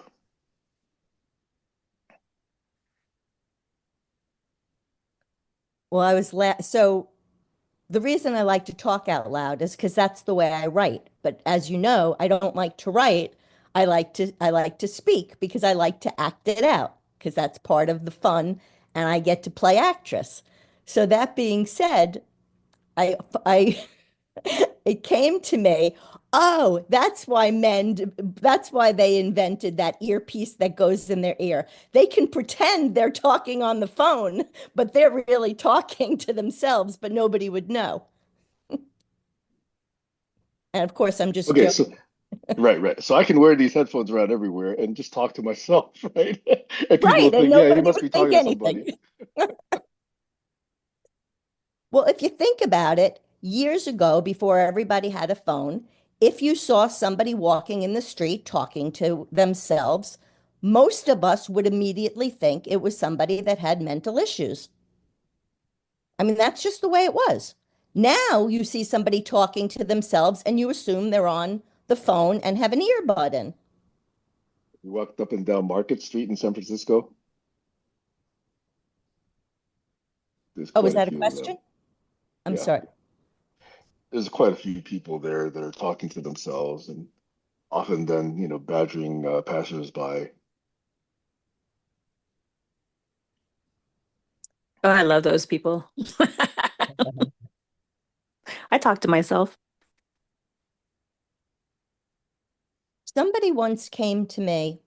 Well, so the reason I like to talk out loud is because that's the way I write. But as you know, I don't like to write. I like to speak because I like to act it out because that's part of the fun and I get to play actress. So that being said, I it came to me, oh, that's why they invented that earpiece that goes in their ear. They can pretend they're talking on the phone, but they're really talking to themselves, but nobody would know. And of course, I'm just Okay, joking. so right, right. So I can wear these headphones around everywhere and just talk to myself, right? And people will Right, and think, yeah, he nobody must would be think talking to anything. somebody. Well, if you think about it, years ago, before everybody had a phone, if you saw somebody walking in the street talking to themselves, most of us would immediately think it was somebody that had mental issues. I mean, that's just the way it was. Now you see somebody talking to themselves and you assume they're on the phone and have an earbud in. We walked up and down Market Street in San Francisco. There's Oh, is quite a that a few of them. question? I'm Yeah, sorry. there's quite a few people there that are talking to themselves and often then, badgering passersby. Oh, I love those people. I talk to myself. Somebody once came to me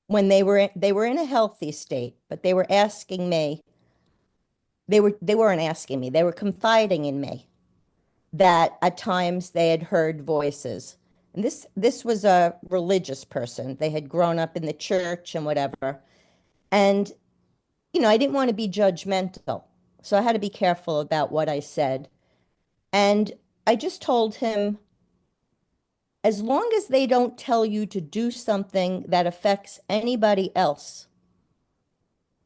when they were in a healthy state, but they were asking me, they weren't asking me, they were confiding in me that at times they had heard voices. And this was a religious person. They had grown up in the church and whatever. And I didn't want to be judgmental. So I had to be careful about what I said. And I just told him, as long as they don't tell you to do something that affects anybody else,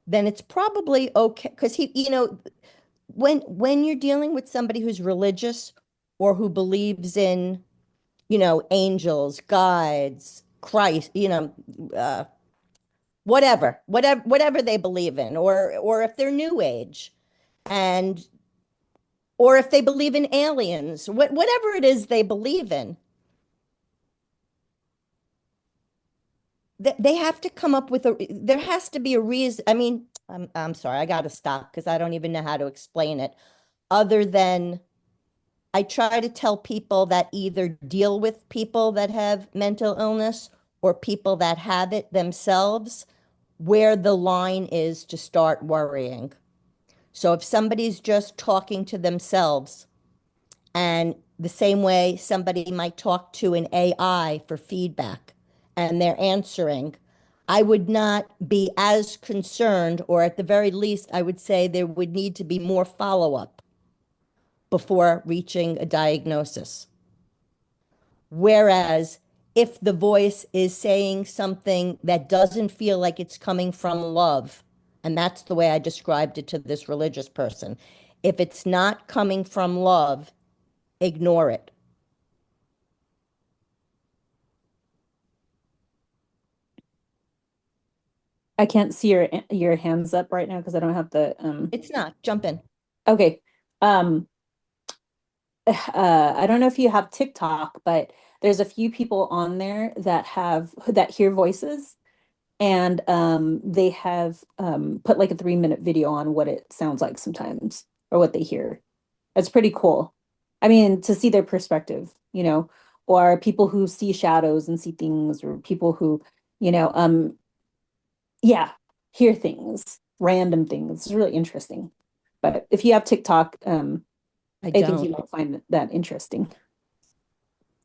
then it's probably okay. Because when you're dealing with somebody who's religious or who believes in, angels, guides, Christ, uh, whatever they believe in, or if they're New Age, and or if they believe in aliens, whatever it is they believe in, they have to come up with there has to be a reason. I mean, I'm sorry, I got to stop because I don't even know how to explain it other than I try to tell people that either deal with people that have mental illness or people that have it themselves, where the line is to start worrying. So if somebody's just talking to themselves, and the same way somebody might talk to an AI for feedback and they're answering, I would not be as concerned, or at the very least, I would say there would need to be more follow-up before reaching a diagnosis. Whereas if the voice is saying something that doesn't feel like it's coming from love, and that's the way I described it to this religious person, if it's not coming from love, ignore it. I can't see your hands up right now because I don't have the It's not. Jump in. Okay. Um I don't know if you have TikTok, but there's a few people on there that hear voices, and they have put like a 3-minute video on what it sounds like sometimes or what they hear. It's pretty cool. I mean, to see their perspective, or people who see shadows and see things, or people who, you know, um, yeah, hear things, random things. It's really interesting. But if you have TikTok, I I think you don't. might find that interesting.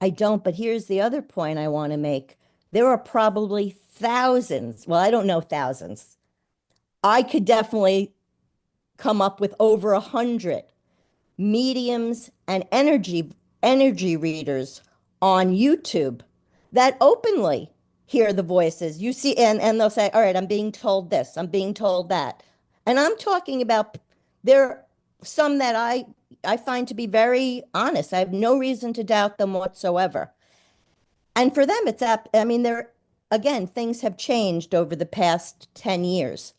I don't, but here's the other point I want to make. There are probably thousands. Well, I don't know thousands. I could definitely come up with over 100 mediums and energy readers on YouTube that openly hear the voices. You see, and they'll say, all right, I'm being told this, I'm being told that. And I'm talking about there are some that I find to be very honest. I have no reason to doubt them whatsoever. And for them, I mean, again, things have changed over the past 10 years,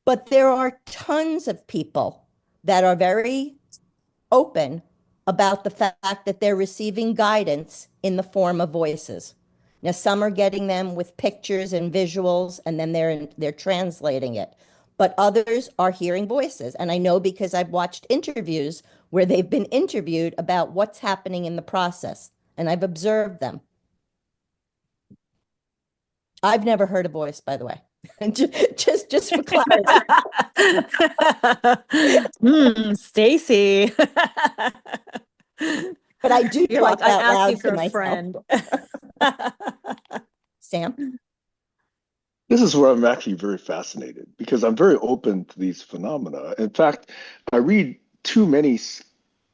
but there are tons of people that are very open about the fact that they're receiving guidance in the form of voices. Now, some are getting them with pictures and visuals, and then they're translating it. But others are hearing voices. And I know because I've watched interviews where they've been interviewed about what's happening in the process, and I've observed them. I've never heard a voice, by the way. just for clarity. Stacy. But I do You're like, talk I'm out asking loud for to a myself. friend. Sam? This is where I'm actually very fascinated because I'm very open to these phenomena. In fact, I read too many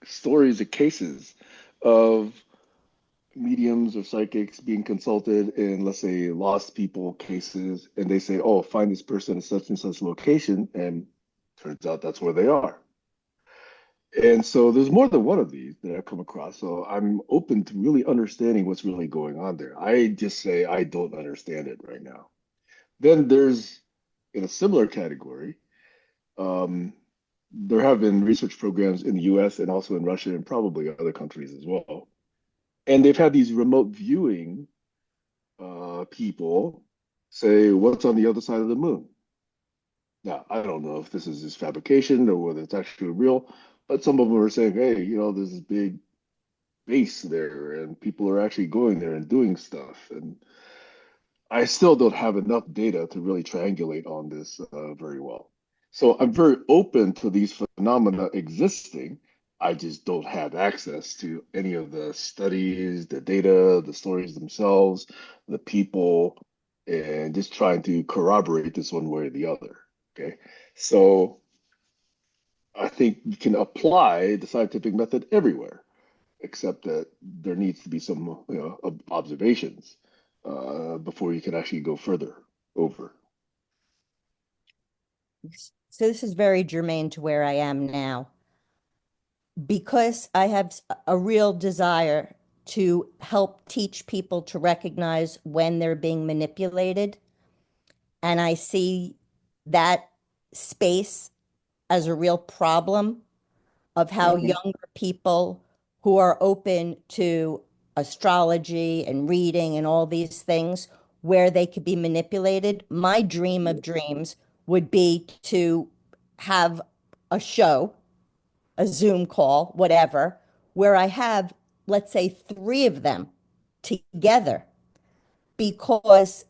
stories or cases of mediums or psychics being consulted in, let's say, lost people cases, and they say, "Oh, find this person at such and such location," and turns out that's where they are. And so there's more than one of these that I've come across. So I'm open to really understanding what's really going on there. I just say I don't understand it right now. Then there's, in a similar category, um, there have been research programs in the US and also in Russia and probably other countries as well. And they've had these remote viewing people say, what's on the other side of the moon? Now, I don't know if this is just fabrication or whether it's actually real, but some of them are saying, hey, there's this big base there and people are actually going there and doing stuff. And I still don't have enough data to really triangulate on this very well. So I'm very open to these phenomena existing. I just don't have access to any of the studies, the data, the stories themselves, the people, and just trying to corroborate this one way or the other. Okay. So I think you can apply the scientific method everywhere. except that there needs to be some, observations before you can actually go further over. So this is very germane to where I am now. Because I have a real desire to help teach people to recognize when they're being manipulated, and I see that space as a real problem of how Mhm. younger people who are open to astrology and reading and all these things, where they could be manipulated. My dream of dreams would be to have a show, a Zoom call, whatever, where I have, let's say, three of them together, because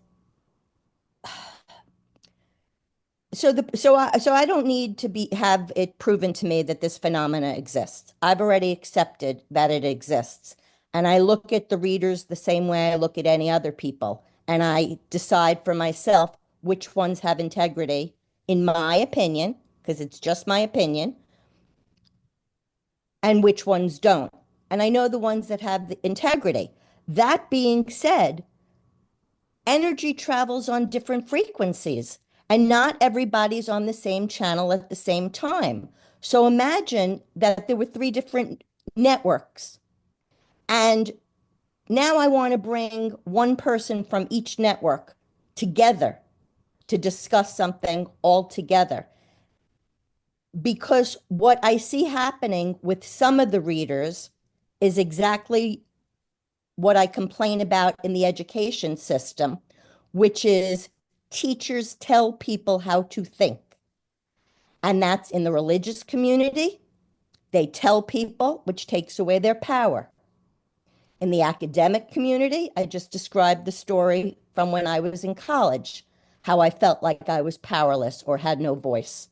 so I don't need to be have it proven to me that this phenomena exists. I've already accepted that it exists. And I look at the readers the same way I look at any other people. And I decide for myself which ones have integrity, in my opinion, because it's just my opinion, and which ones don't. And I know the ones that have the integrity. That being said, energy travels on different frequencies, and not everybody's on the same channel at the same time. So imagine that there were three different networks, and now I want to bring one person from each network together to discuss something all together. Because what I see happening with some of the readers is exactly what I complain about in the education system, which is teachers tell people how to think. And that's in the religious community. They tell people, which takes away their power. In the academic community, I just described the story from when I was in college, how I felt like I was powerless or had no voice.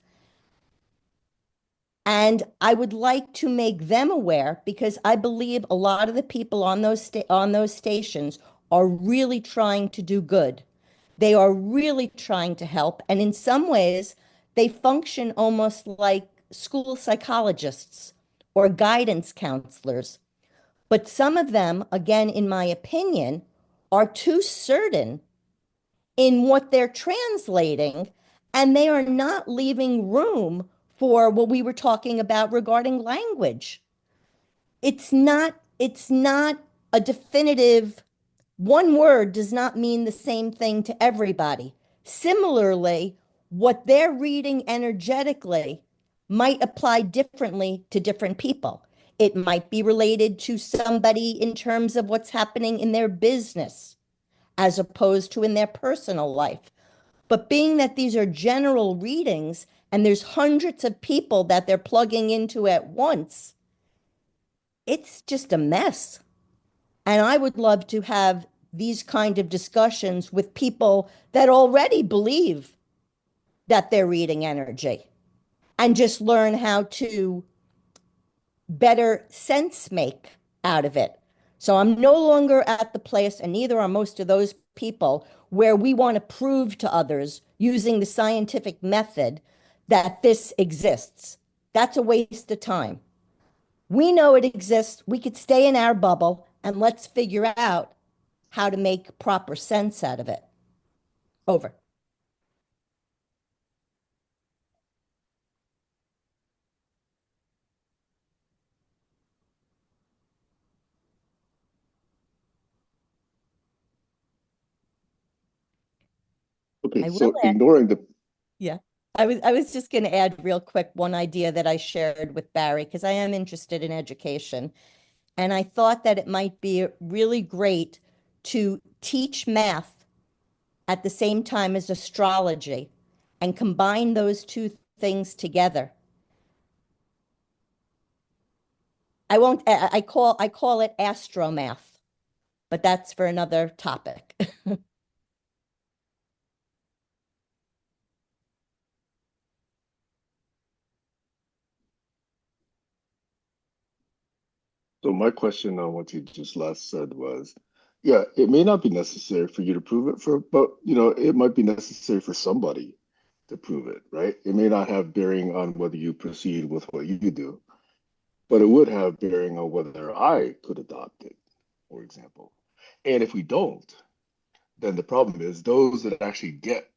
And I would like to make them aware, because I believe a lot of the people on those stations are really trying to do good. They are really trying to help, and in some ways, they function almost like school psychologists or guidance counselors. But some of them, again, in my opinion, are too certain in what they're translating, and they are not leaving room for what we were talking about regarding language. It's not a definitive, one word does not mean the same thing to everybody. Similarly, what they're reading energetically might apply differently to different people. It might be related to somebody in terms of what's happening in their business as opposed to in their personal life. But being that these are general readings and there's hundreds of people that they're plugging into at once, it's just a mess. And I would love to have these kind of discussions with people that already believe that they're reading energy, and just learn how to better sense make out of it. So I'm no longer at the place, and neither are most of those people, where we want to prove to others using the scientific method that this exists. That's a waste of time. We know it exists. We could stay in our bubble and let's figure out how to make proper sense out of it. Over. Okay, I will so add, ignoring the yeah. I was just going to add real quick one idea that I shared with Barry, because I am interested in education. And I thought that it might be really great to teach math at the same time as astrology and combine those two things together. I won't, I call it astromath, but that's for another topic. So my question on what you just last said was, yeah, it may not be necessary for you to prove it for, but it might be necessary for somebody to prove it, right? It may not have bearing on whether you proceed with what you do. but it would have bearing on whether I could adopt it, for example. And if we don't, then the problem is those that actually get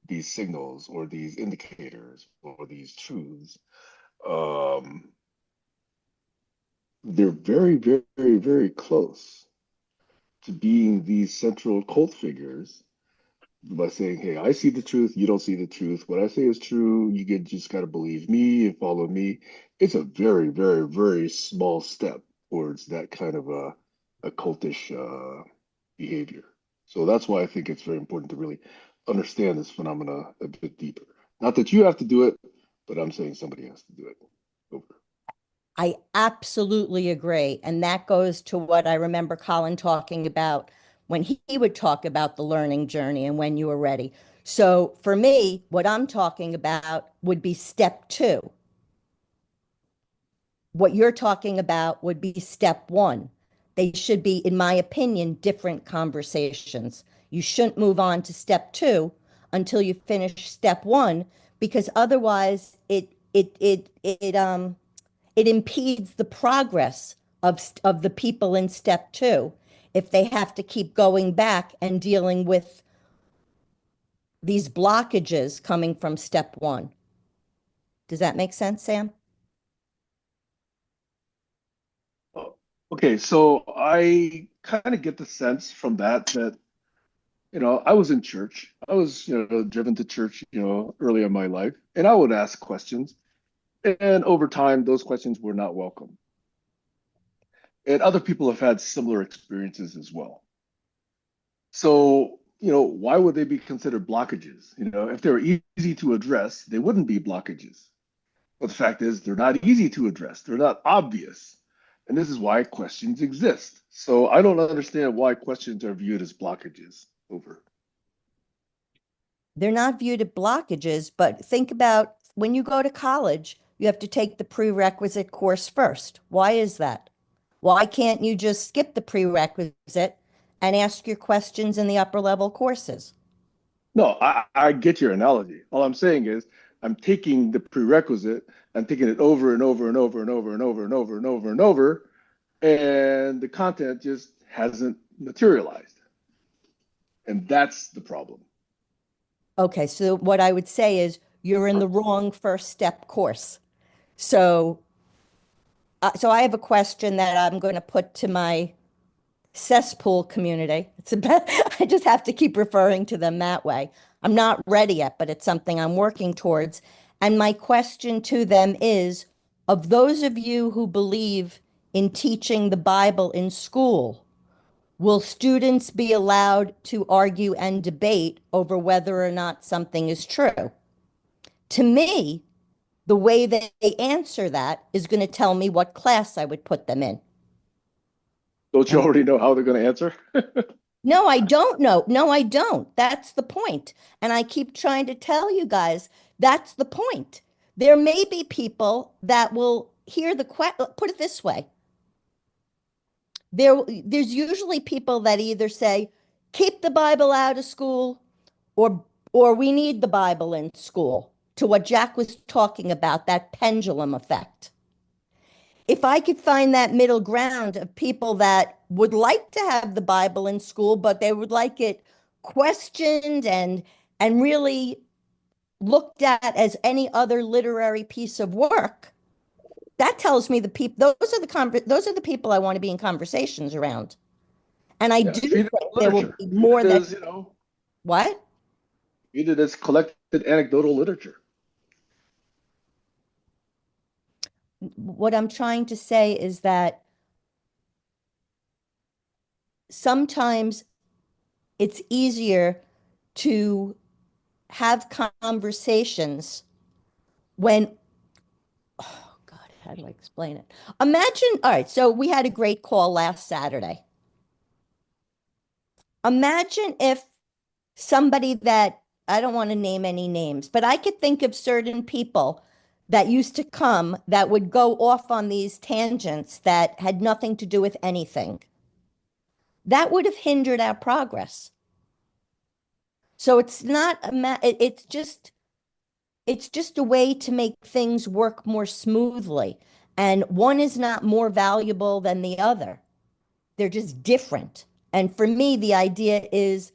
these signals or these indicators or these truths, um, they're very, very, very close to being these central cult figures by saying, "Hey, I see the truth, you don't see the truth. What I say is true. You get just got to believe me and follow me." It's a very, very, very small step towards that kind of a cultish behavior. So that's why I think it's very important to really understand this phenomena a bit deeper. Not that you have to do it, but I'm saying somebody has to do it. Over. I absolutely agree. And that goes to what I remember Colin talking about when he would talk about the learning journey and when you were ready. So for me, what I'm talking about would be step two. What you're talking about would be step one. They should be, in my opinion, different conversations. You shouldn't move on to step two until you finish step one, because otherwise it impedes the progress of the people in step two if they have to keep going back and dealing with these blockages coming from step one. Does that make sense, Sam? Oh, okay, so I kind of get the sense from that I was in church. I was, driven to church, early in my life, and I would ask questions. And over time, those questions were not welcome. And other people have had similar experiences as well. So, why would they be considered blockages? If they were easy to address, they wouldn't be blockages. But the fact is, they're not easy to address. They're not obvious. And this is why questions exist. So I don't understand why questions are viewed as blockages. Over. They're not viewed as blockages, but think about when you go to college, you have to take the prerequisite course first. Why is that? Why can't you just skip the prerequisite and ask your questions in the upper level courses? No, I get your analogy. All I'm saying is I'm taking the prerequisite, I'm taking it over and over and over and over and over and over and over and over, and the content just hasn't materialized. And that's the problem. Okay, so what I would say is you're in the wrong first step course. So, so I have a question that I'm going to put to my cesspool community. It's about, I just have to keep referring to them that way. I'm not ready yet, but it's something I'm working towards. And my question to them is, of those of you who believe in teaching the Bible in school, will students be allowed to argue and debate over whether or not something is true? To me, the way that they answer that is going to tell me what class I would put them in. Don't you And already know how they're going to answer? no, I don't know. No, I don't. That's the point. And I keep trying to tell you guys that's the point. There may be people that will hear the question. Put it this way. There's usually people that either say, keep the Bible out of school, or we need the Bible in school, to what Jack was talking about, that pendulum effect. If I could find that middle ground of people that would like to have the Bible in school, but they would like it questioned and really looked at as any other literary piece of work, that tells me the people those are the people I want to be in conversations around. And I Yeah, do treat it think as there will literature. be Treat more it that as, what? treat it as collected anecdotal literature. What I'm trying to say is that sometimes it's easier to have conversations when, oh God, how do I explain it? Imagine, all right, so we had a great call last Saturday. Imagine if somebody that, I don't want to name any names, but I could think of certain people that used to come that would go off on these tangents that had nothing to do with anything. That would have hindered our progress. So it's not it's just a way to make things work more smoothly. And one is not more valuable than the other. They're just different. And for me, the idea is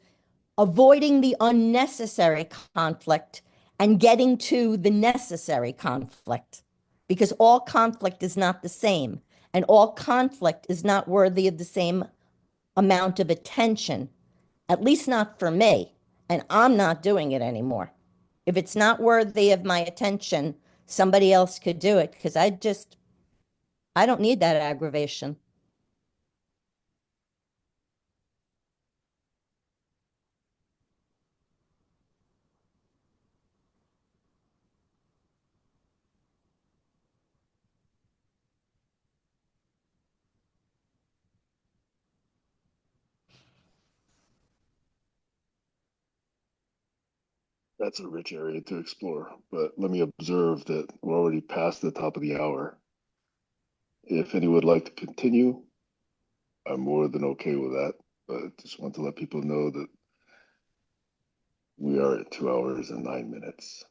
avoiding the unnecessary conflict and getting to the necessary conflict, because all conflict is not the same, and all conflict is not worthy of the same amount of attention, at least not for me. And I'm not doing it anymore. If it's not worthy of my attention, somebody else could do it, because I don't need that aggravation. That's a rich area to explore, but let me observe that we're already past the top of the hour. If anyone would like to continue, I'm more than okay with that, but just want to let people know that we are at 2 hours and 9 minutes.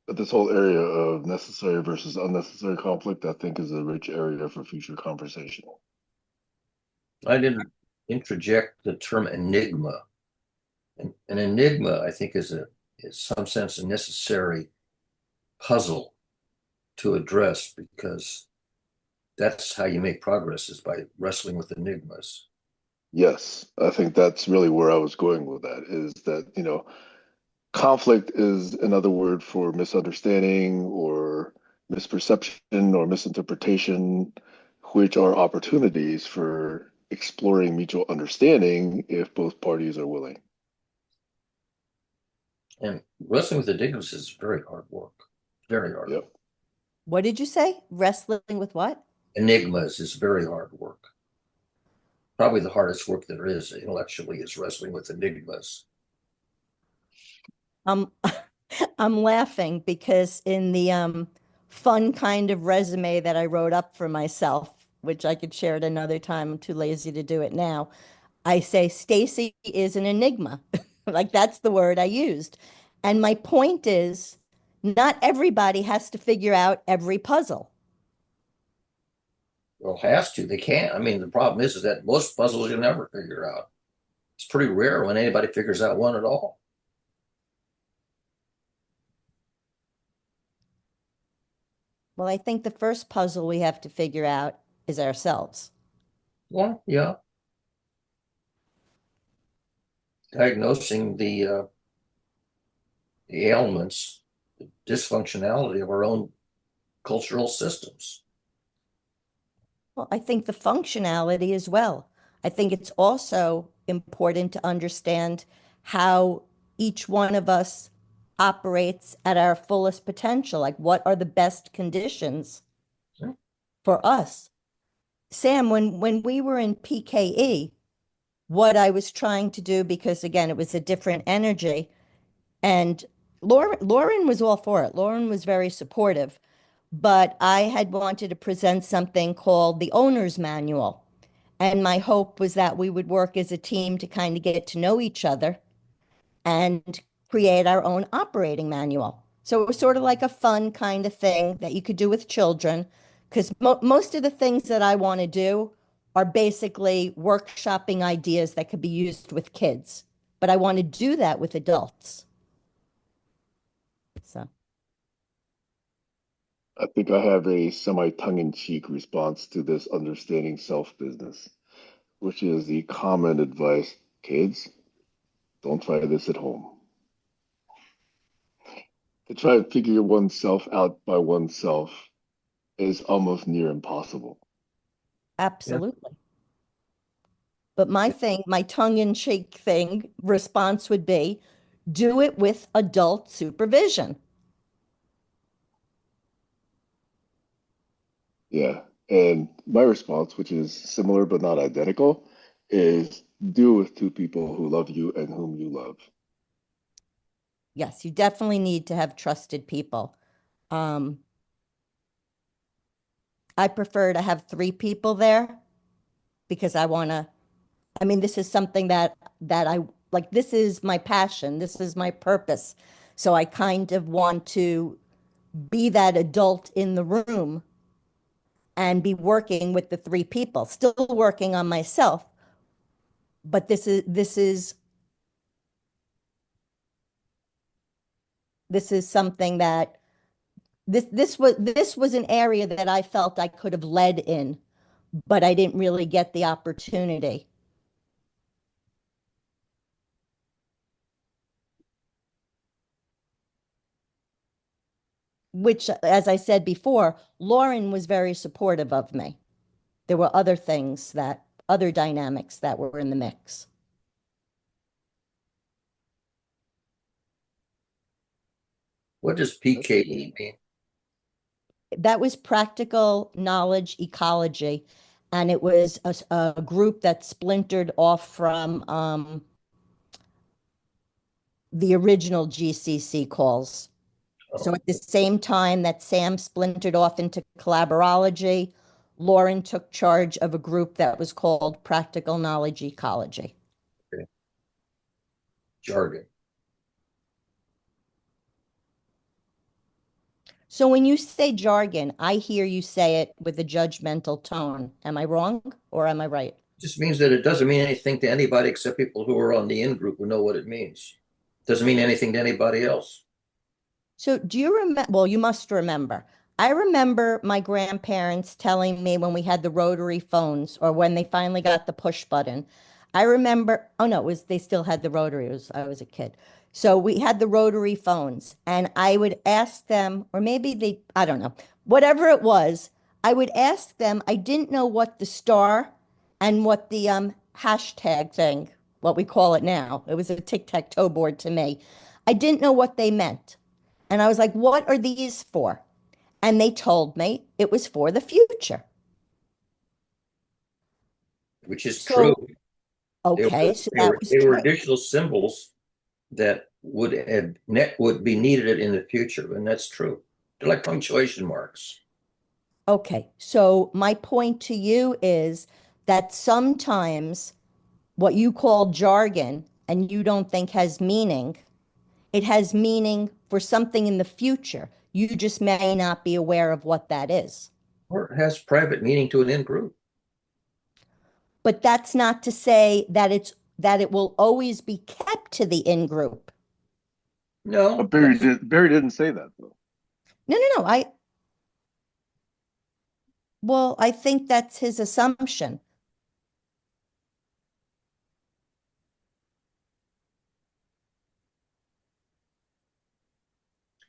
But this whole area of necessary versus unnecessary conflict, I think, is a rich area for future conversation. I didn't interject the term enigma. An enigma, I think, is some sense a necessary puzzle to address, because that's how you make progress, is by wrestling with enigmas. Yes, I think that's really where I was going with that, is that, conflict is another word for misunderstanding or misperception or misinterpretation, which are opportunities for exploring mutual understanding if both parties are willing. And wrestling with enigmas is very hard work. Very hard Yep. work. What did you say? Wrestling with what? Enigmas is very hard work. Probably the hardest work there is intellectually is wrestling with enigmas. Um, I'm laughing because in the fun kind of resume that I wrote up for myself, which I could share at another time, I'm too lazy to do it now. I say Stacy is an enigma. Like that's the word I used. And my point is, not everybody has to figure out every puzzle. Well, has to. They can't. I mean, the problem is that most puzzles you never figure out. It's pretty rare when anybody figures out one at all. Well, I think the first puzzle we have to figure out is ourselves. Well, yeah. Diagnosing the ailments, the dysfunctionality of our own cultural systems. Well, I think the functionality as well. I think it's also important to understand how each one of us operates at our fullest potential. Like, what are the best conditions Yeah. for us? Sam, when we were in PKE, what I was trying to do, because again, it was a different energy, and Lauren was all for it. Lauren was very supportive, but I had wanted to present something called the owner's manual. And my hope was that we would work as a team to kind of get to know each other and create our own operating manual. So it was sort of like a fun kind of thing that you could do with children, because most of the things that I want to do are basically workshopping ideas that could be used with kids. But I want to do that with adults. So. I think I have a semi tongue-in-cheek response to this understanding self business, which is the common advice: kids, don't try this at home. To try and figure oneself out by oneself is almost near impossible. Yeah. Absolutely. But my tongue-in-cheek thing response would be, do it with adult supervision. Yeah. And my response, which is similar but not identical, is do with two people who love you and whom you love. Yes, you definitely need to have trusted people. I prefer to have three people there because I want to, I mean, this is something that like, this is my passion, this is my purpose. So I kind of want to be that adult in the room and be working with the three people, still working on myself. But this is something that this was an area that I felt I could have led in, but I didn't really get the opportunity. Which, as I said before, Lauren was very supportive of me. There were other dynamics that were in the mix. What does PKE mean? That was practical knowledge ecology, and it was a group that splintered off from the original GCC calls. So at the same time that Sam splintered off into Collaborology, Lauren took charge of a group that was called Practical Knowledge Ecology. Okay. Jargon. So when you say jargon, I hear you say it with a judgmental tone. Am I wrong or am I right? Just means that it doesn't mean anything to anybody except people who are on the in group who know what it means. Doesn't mean anything to anybody else. So do you remember? Well, you must remember. I remember my grandparents telling me when we had the rotary phones or when they finally got the push button. I remember, oh no, they still had the rotary. I was a kid. So we had the rotary phones and I would ask them, or maybe I don't know, whatever it was, I would ask them, I didn't know what the star and what the hashtag thing, what we call it now. It was a tic-tac-toe board to me. I didn't know what they meant. And I was like, what are these for? And they told me it was for the future. Which is true. So, okay, so They that were, was they were true. additional symbols that would be needed in the future, and that's true. They're like punctuation marks. Okay, so my point to you is that sometimes what you call jargon and you don't think has meaning, it has meaning for something in the future. You just may not be aware of what that is. Or it has private meaning to an in group. But that's not to say that it will always be kept to the in group. No, But Barry didn't say that though. No. Well, I think that's his assumption.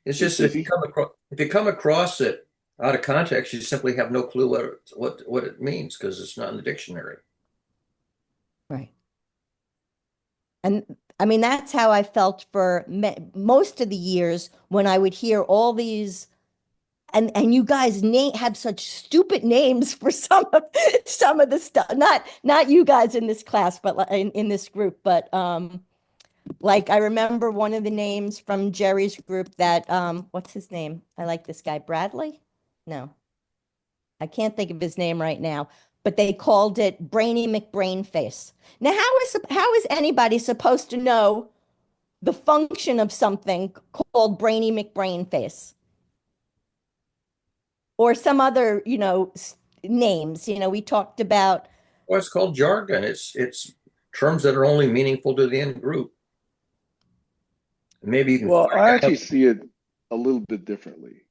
it's Hey, just if Stacy. you come across it out of context, you simply have no clue what it means because it's not in the dictionary. Right. And I mean, that's how I felt for most of the years when I would hear all these, and you guys have such stupid names for some of the stuff. Not you guys in this class, but in this group. But like I remember one of the names from Jerry's group that what's his name? I like this guy, Bradley. No, I can't think of his name right now, but they called it Brainy McBrainface. Now, how is anybody supposed to know the function of something called Brainy McBrainface? Or some other, names. We talked about. Well, it's called jargon. It's terms that are only meaningful to the in group. Maybe you can Well, I find actually out. see it a little bit differently.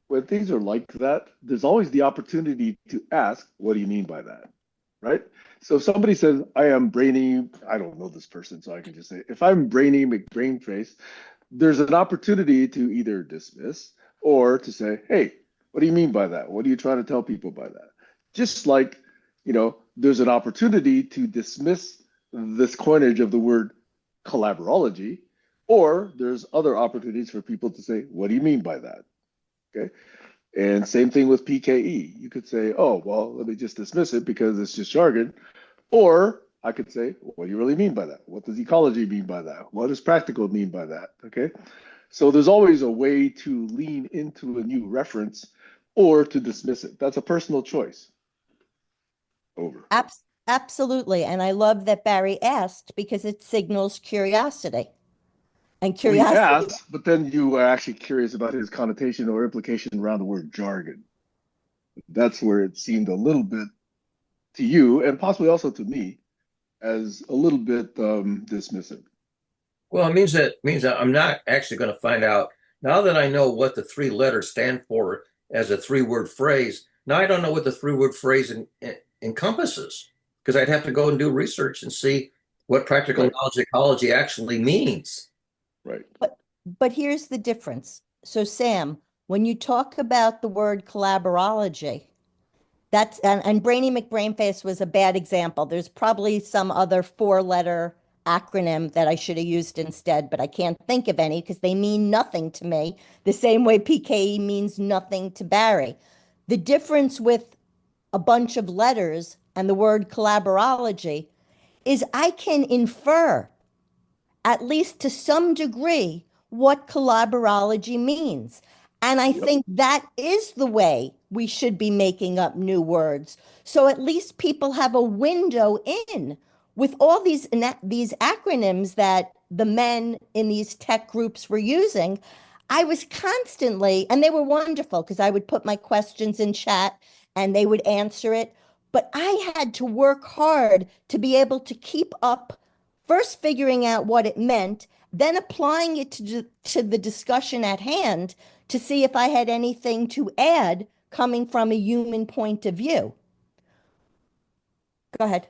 When things are like that, there's always the opportunity to ask, what do you mean by that? Right? So if somebody says, I am brainy, I don't know this person, so I can just say, if I'm brainy McBrainface, there's an opportunity to either dismiss or to say, hey, what do you mean by that? What are you trying to tell people by that? Just like, there's an opportunity to dismiss this coinage of the word collaborology, or there's other opportunities for people to say, what do you mean by that? Okay. And same thing with PKE. You could say, oh, well, let me just dismiss it because it's just jargon. Or I could say, what do you really mean by that? What does ecology mean by that? What does practical mean by that? Okay. So there's always a way to lean into a new reference or to dismiss it. That's a personal choice. Over. absolutely. And I love that Barry asked because it signals curiosity. And Well, he curiosity, asked, but then you are actually curious about his connotation or implication around the word jargon. That's where it seemed a little bit to you, and possibly also to me, as a little bit dismissive. Well, it means that I'm not actually going to find out now that I know what the three letters stand for as a three-word phrase. Now I don't know what the three-word phrase encompasses because I'd have to go and do research and see what practical Right, knowledge ecology actually means. right. but here's the difference. So, Sam, when you talk about the word collaborology, that's and Brainy McBrainface was a bad example. There's probably some other four-letter acronym that I should have used instead, but I can't think of any because they mean nothing to me, the same way PKE means nothing to Barry. The difference with a bunch of letters and the word collaborology is I can infer, at least to some degree, what collaborology means. And I Yep. think that is the way we should be making up new words. So at least people have a window in with all these acronyms that the men in these tech groups were using. I was constantly, and they were wonderful because I would put my questions in chat and they would answer it. But I had to work hard to be able to keep up, first figuring out what it meant, then applying it to the discussion at hand to see if I had anything to add coming from a human point of view. Go ahead.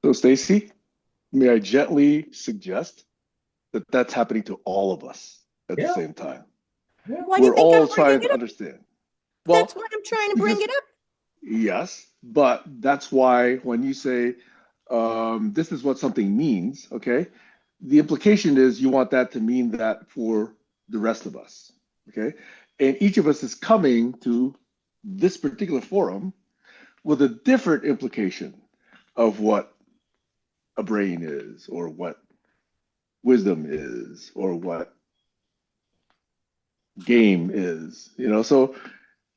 So, Stacy, may I gently suggest that that's happening to all of us at the Yeah, same time? yeah. Why do you We're think I'm all bringing trying it to up? understand. That's Well, why I'm trying to bring because it up. yes, but that's why when you say this is what something means, okay, the implication is you want that to mean that for the rest of us, okay? And each of us is coming to this particular forum with a different implication of what a brain is, or what wisdom is, or what game is, you know? So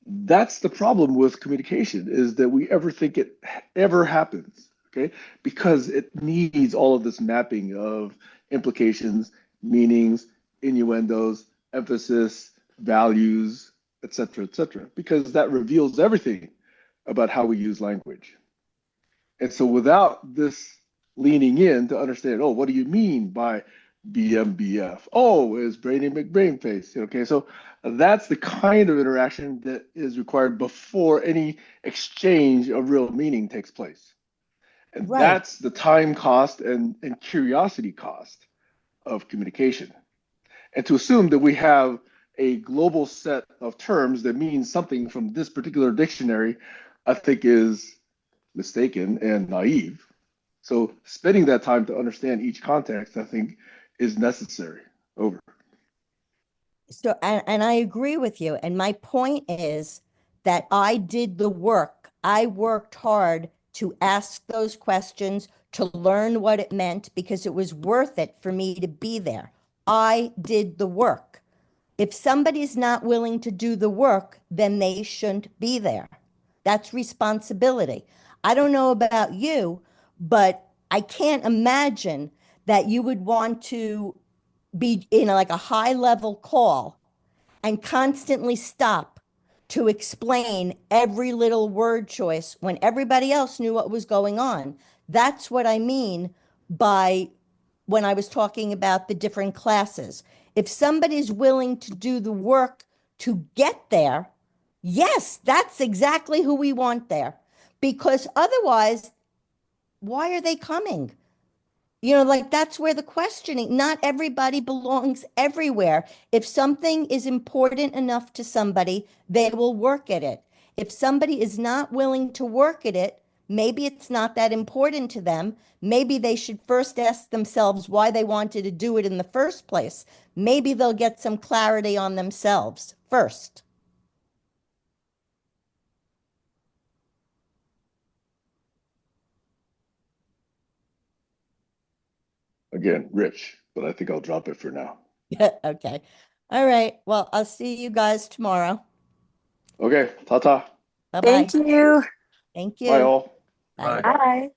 that's the problem with communication, is that we ever think it ever happens, okay? Because it needs all of this mapping of implications, meanings, innuendos, emphasis, values, et cetera, because that reveals everything about how we use language. And so without this leaning in to understand, oh, what do you mean by BMBF? Oh, is Brainy McBrainface. Okay, so that's the kind of interaction that is required before any exchange of real meaning takes place. And Right. that's the time cost and curiosity cost of communication. And to assume that we have a global set of terms that means something from this particular dictionary, I think is mistaken and naive. So spending that time to understand each context, I think, is necessary. Over. So, and I agree with you. And my point is that I did the work. I worked hard to ask those questions, to learn what it meant, because it was worth it for me to be there. I did the work. If somebody's not willing to do the work, then they shouldn't be there. That's responsibility. I don't know about you, but I can't imagine that you would want to be in like a high level call and constantly stop to explain every little word choice when everybody else knew what was going on. That's what I mean by when I was talking about the different classes. If somebody's willing to do the work to get there, yes, that's exactly who we want there. Because otherwise, why are they coming? You know, like that's where the questioning, not everybody belongs everywhere. If something is important enough to somebody, they will work at it. If somebody is not willing to work at it, maybe it's not that important to them. Maybe they should first ask themselves why they wanted to do it in the first place. Maybe they'll get some clarity on themselves first. Again, rich, but I think I'll drop it for now. Okay. All right. Well, I'll see you guys tomorrow. Okay, ta ta. Bye-bye. Thank you. Thank Bye you. all. Bye. Bye.